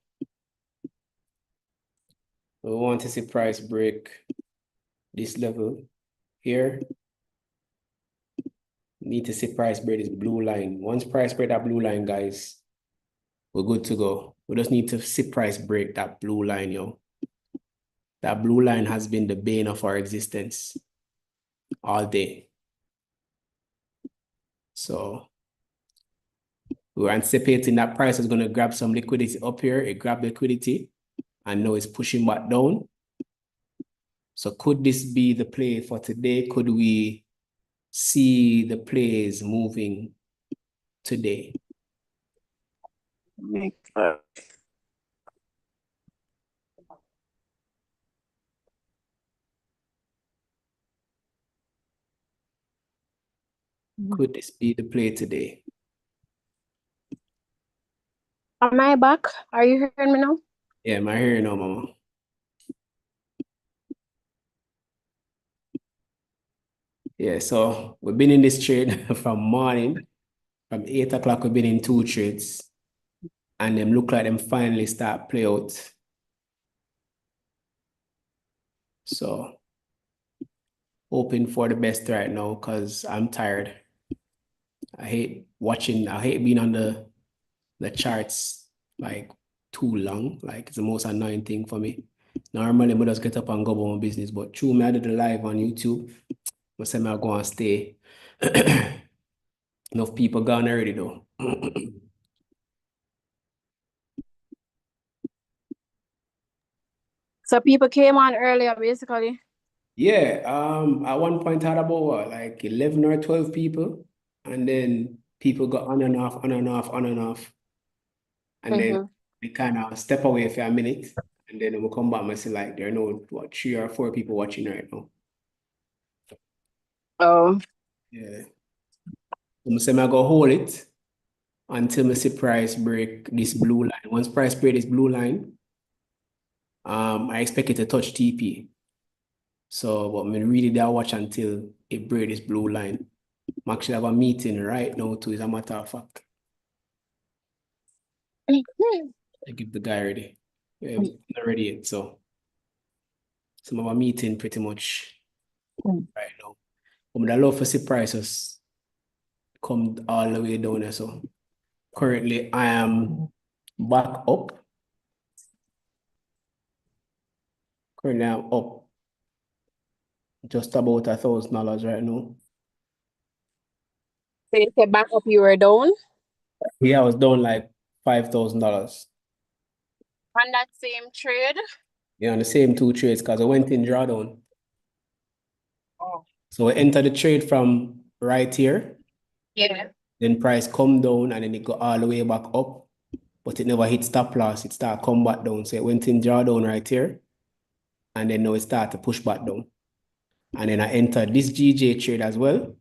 we want to see price break this level here. Need to see price break this blue line. Once price break that blue line, guys, we're good to go. We just need to see price break that blue line, yo. That blue line has been the bane of our existence all day. So we were anticipating that price is going to grab some liquidity up here. It grabbed liquidity and now it's pushing back down. So could this be the play for today? Could we see the plays moving today? Could this be the play today? Am I back? Are you hearing me now? Yeah, am I hearing now, mama? Yeah, so we've been in this trade from morning. From 8 o'clock, we've been in 2 trades. And them look like them finally start play out. So hoping for the best right now because I'm tired. I hate being on the charts like too long. Like it's the most annoying thing for me. Normally, I just get up and go about my business, but true, me I did the live on YouTube. I say I go and stay. Enough people gone already though. So people came on earlier, basically. Yeah, at one point I had about what, like 11 or 12 people, and then people got on and off, on and off, on and off, and then they kind of step away for a minute, and then we'll come back and say like there are no what 3 or 4 people watching right now. Oh. Yeah. I'm saying I go hold it until I see price break this blue line. Once price break this blue line, I expect it to touch TP. So, but I really don't watch until it break this blue line. I'm actually have a meeting right now too, as a matter of fact. I give the guy ready. Yeah, not ready yet, so some of a meeting pretty much right now. But I love to see prices come all the way down there. So currently I am back up. Currently I'm up just about $1,000 right now. So you said back up, you were down Yeah, I was down like $5,000. on that same trade. Yeah, on the same two trades because I went in drawdown. Oh. So I entered the trade from right here. Yeah. Then price come down and then it go all the way back up. But it never hit stop loss. It started come back down. So it went in drawdown right here. And then now it started to push back down. And then I entered this GJ trade as well.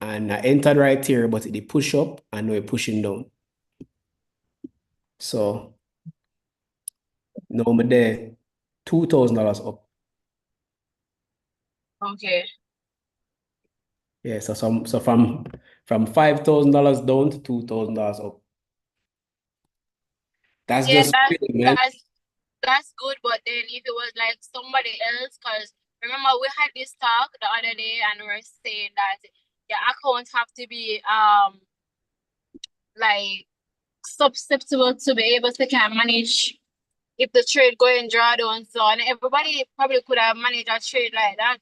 And I entered right here, but it did push up and now it's pushing down. So now I'm there, $2,000 up. Okay. Yeah, so from $5,000 down to $2,000 up. That's Yeah, just trading, man. that's good, but then if it was like somebody else, because remember we had this talk the other day and we were saying that your accounts have to be like susceptible to be able to kind of manage if the trade going drawdown. So and everybody probably could have managed a trade like that.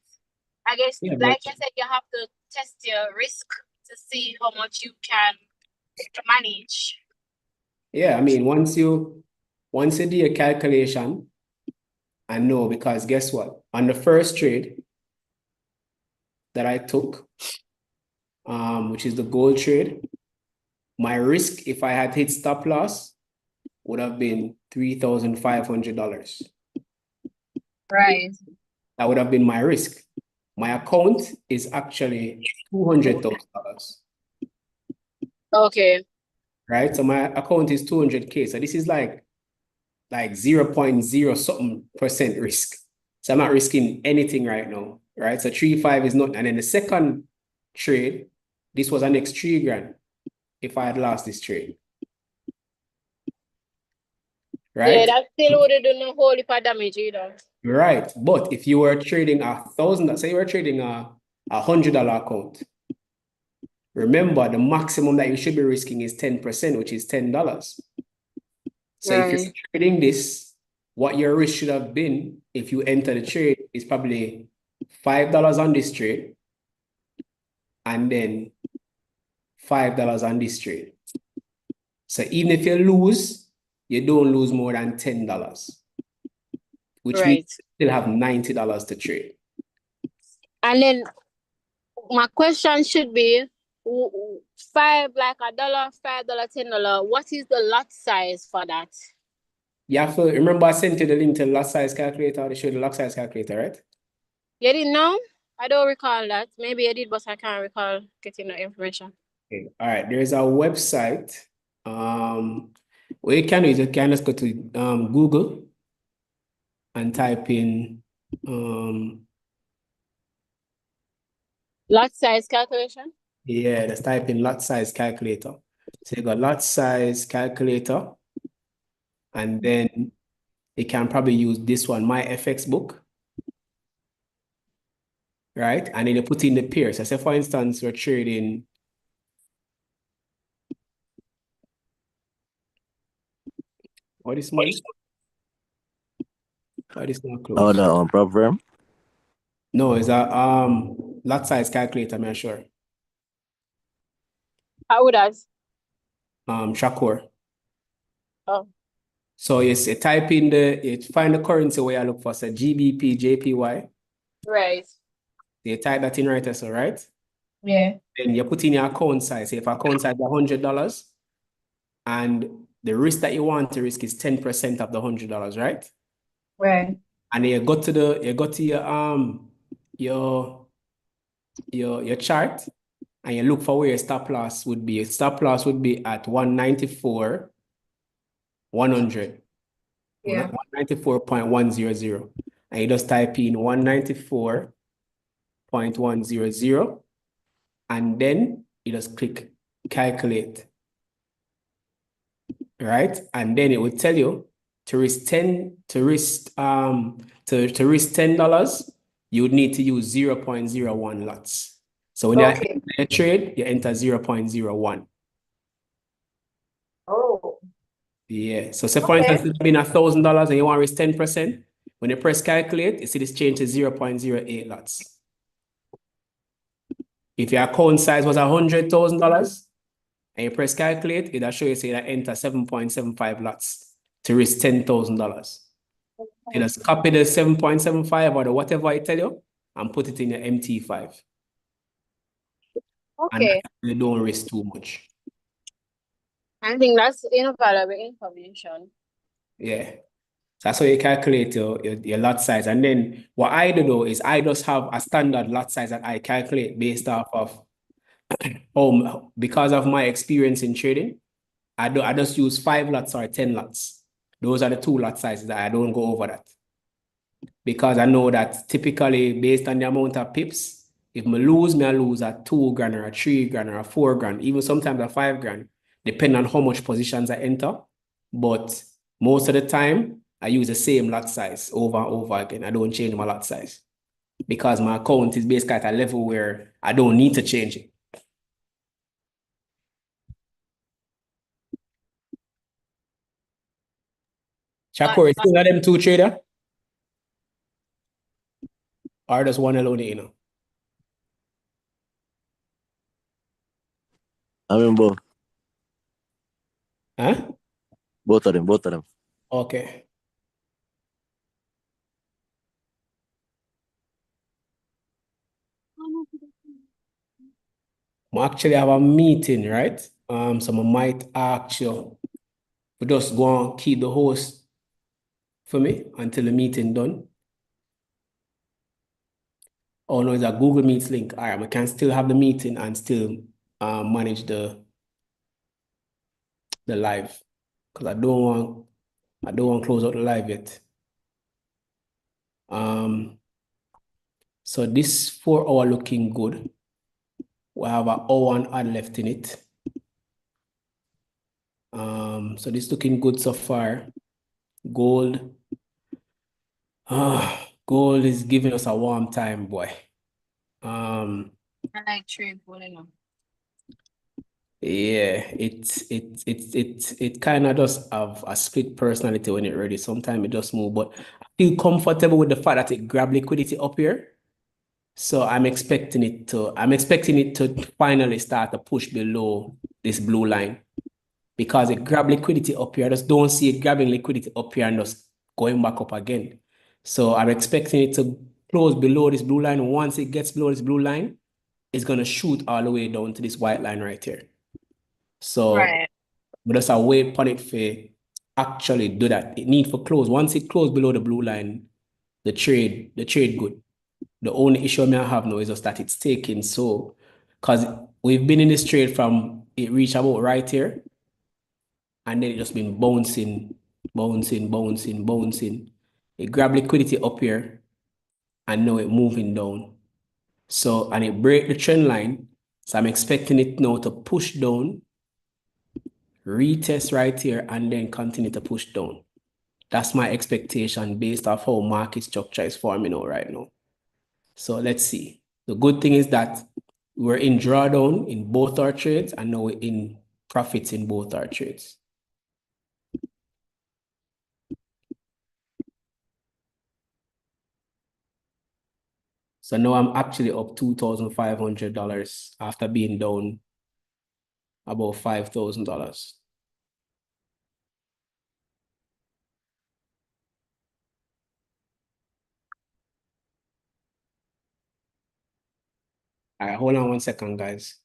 I guess Yeah, like but I said, you have to test your risk to see how much you can manage. yeah, I mean, once you do your calculation, I know because guess what? On the first trade that I took, which is the gold trade, my risk if I had hit stop loss would have been $3,500. Right. That would have been my risk. My account is actually $200,000, Okay. right? So my account is 200K. So this is like 0.0 something percent risk. So I'm not risking anything right now, right? So 3.5 is not. And then the second trade, this was an next $3,000 if I had lost this trade, Yeah, right? that still would have done a whole heap of damage either. Right. But if you were trading $1,000, say you were trading a $100 account, remember the maximum that you should be risking is 10%, which is $10. So if you're trading this, what your risk should have been if you enter the trade is probably $5 on this trade and then $5 on this trade. So even if you lose, you don't lose more than $10, which means you still have $90 to trade. And then my question should be $5, like $1, $5, $10. What is the lot size for that? You have to remember I sent you the link to the lot size calculator. They showed the lot size calculator, right? You didn't know? I don't recall that. Maybe I did, but I can't recall getting the information. Okay. All right. There's a website. What you can do is you can just go to Google and type in Lot size calculation? yeah, just type in lot size calculator. So you got lot size calculator, and then you can probably use this one, my FX book. Right? And then you put in the pairs. So say for instance, we're trading what is money? What is not close? Oh, the program? No, it's a lot size calculator, I'm sure. How would I? Shakur. Oh. So yes, you type in you find the currency where you look for, say GBP, JPY. Right. You type that in right there, so right? Yeah. Then you put in your account size. If account size is $100 and the risk that you want to risk is 10% of the $100, right? Right. And then you go to your chart, and you look for where your stop loss would be. Stop loss would be at 194, 100. Yeah. 194.100. And you just type in 194.100, and then you just click calculate. Right? And then it will tell you to risk $10, you would need to use 0.01 lots. So when you Okay. enter a trade, you enter 0.01. Oh. Yeah. So say for instance, it's been $1,000 and you want to risk 10%. When you press calculate, you see this change to 0.08 lots. If your account size was $100,000 and you press calculate, it'll show you say that enter 7.75 lots to risk $10,000. You just copy the 7.75 or the whatever I tell you and put it in your MT5. Okay. And you don't risk too much. I think that's invaluable information. Yeah. So that's how you calculate your lot size. And then what I do though is I just have a standard lot size that I calculate based off of because of my experience in trading. I just use 5 lots or 10 lots. Those are the 2 lot sizes that I don't go over that. Because I know that typically based on the amount of pips, if I lose at 2 grand or a 3 grand or a 4 grand, even sometimes a 5 grand, depending on how much positions I enter. But most of the time, I use the same lot size over and over again. I don't change my lot size because my account is basically at a level where I don't need to change it. Chakor, is still them 2 trader? Or just one alone, you know? I mean, both. Huh? Both of them. Okay. I actually have a meeting, right? So I might ask you to just go and keep the host for me until the meeting done. Oh no, it's a Google Meets link. All right, we can still have the meeting and still manage the live because I don't want to close out the live yet. So this 4 hour looking good. We have an hour and odd left in it. So this looking good so far. Gold. Gold is giving us a warm time, boy. I like trade gold enough. Yeah, it kind of does have a split personality when it ready. Sometimes it just move, but I feel comfortable with the fact that it grab liquidity up here. So I'm expecting it to finally start to push below this blue line because it grab liquidity up here. I just don't see it grabbing liquidity up here and just going back up again. So I'm expecting it to close below this blue line. Once it gets below this blue line, it's gonna shoot all the way down to this white line right here. So we just wait for it for actually do that. It need for close. Once it close below the blue line, the trade good. The only issue I have now is just that it's taking so because we've been in this trade from it reached about right here, and then it just been bouncing. It grab liquidity up here, and now it moving down. So and it break the trend line. So I'm expecting it now to push down, retest right here, and then continue to push down. That's my expectation based off how market structure is forming out right now. So let's see. The good thing is that we're in drawdown in both our trades, and now we're in profits in both our trades. So now I'm actually up $2,500 after being down about $5,000. All right, hold on 1 second, guys.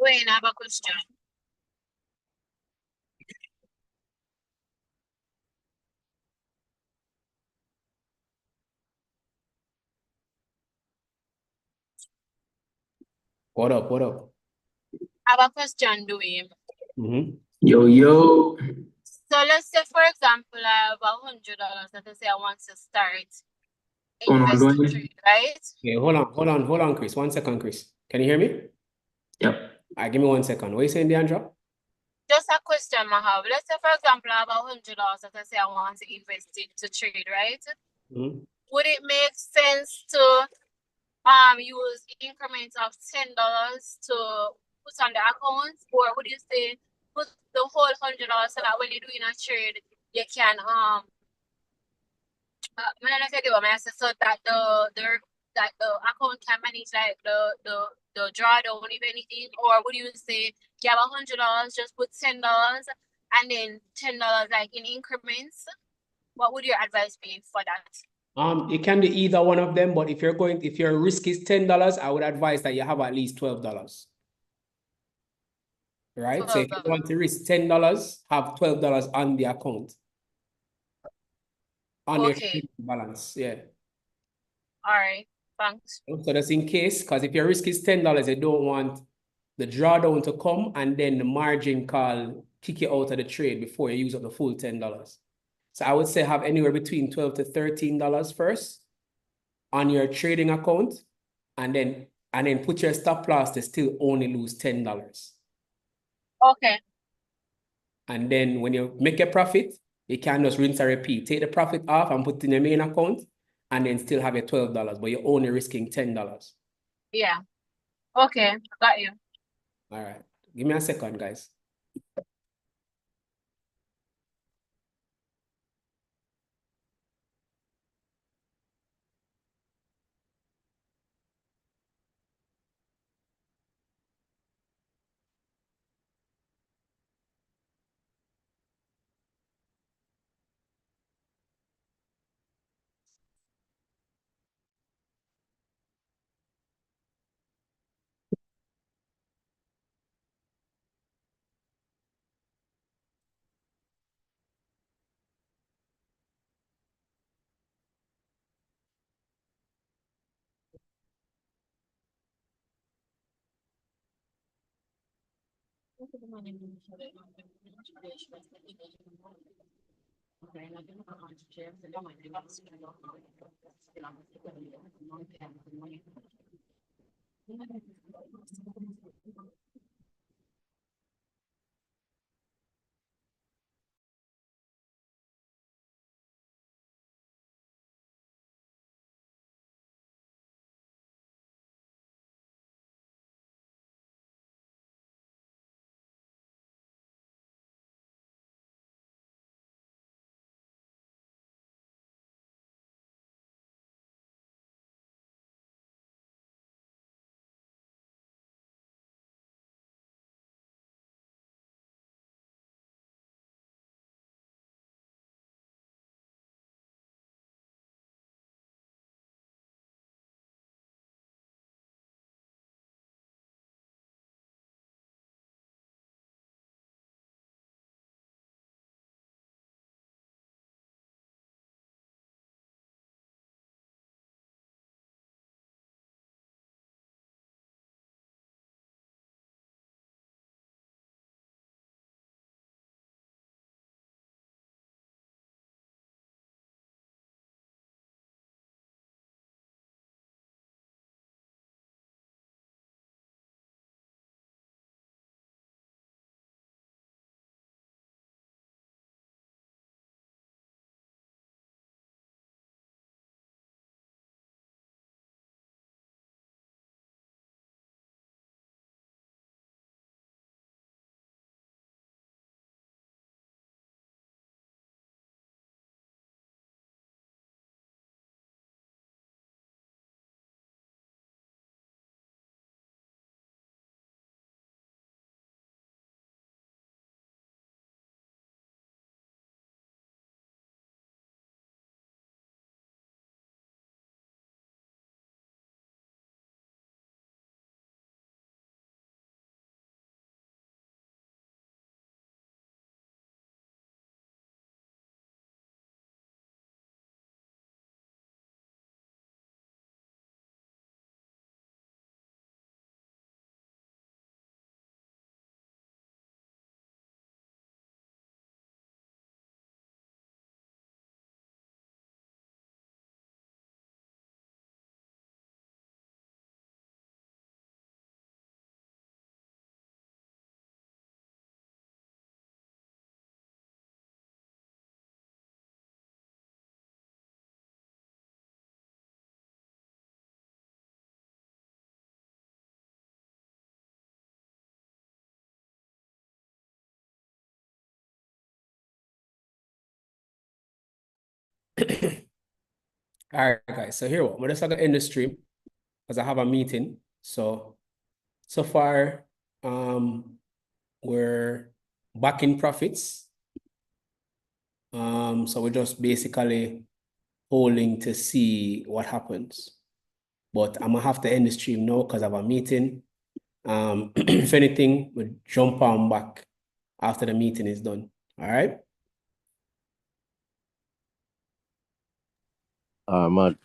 Wait, I have a question. What up? What up? I have a question, Dwayne. Yo, yo. So let's say, for example, I have $100 that I say I want to start Going on, investing Dwayne? trade, right? Okay, hold on, Chris. 1 second, Chris. Can you hear me? Yep. All right, give me 1 second. What are you saying, Deandra? Just a question I have. Let's say, for example, I have $100 that I say I want to invest it to trade, right? Would it make sense to use increments of $10 to put on the account, or would you say put the whole $100 so that when you're doing a trade, you can so that the account can manage like the drawdown if anything, or would you say you have $100, just put $10 and then $10 like in increments? What would your advice be for that? It can be either one of them, but if your risk is $10, I would advise that you have at least $12. Right? So if you want to risk $10, have $12 on the account. On your balance, yeah. All right, thanks. So that's in case, because if your risk is $10, you don't want the drawdown to come and then the margin call kick you out of the trade before you use up the full $10. So I would say have anywhere between $12 to $13 first on your trading account, and then put your stop loss to still only lose $10. Okay. And then when you make a profit, you can just rinse and repeat. Take the profit off and put it in your main account, and then still have your $12, but you're only risking $10. Yeah. Okay, got you. All right. Give me a second, guys. All right, guys. So here, we're just gonna end the stream because I have a meeting. So far, we're back in profits. So we're just basically holding to see what happens. But I'm gonna have to end the stream now because I have a meeting. If anything, we'll jump on back after the meeting is done. All right. Mad.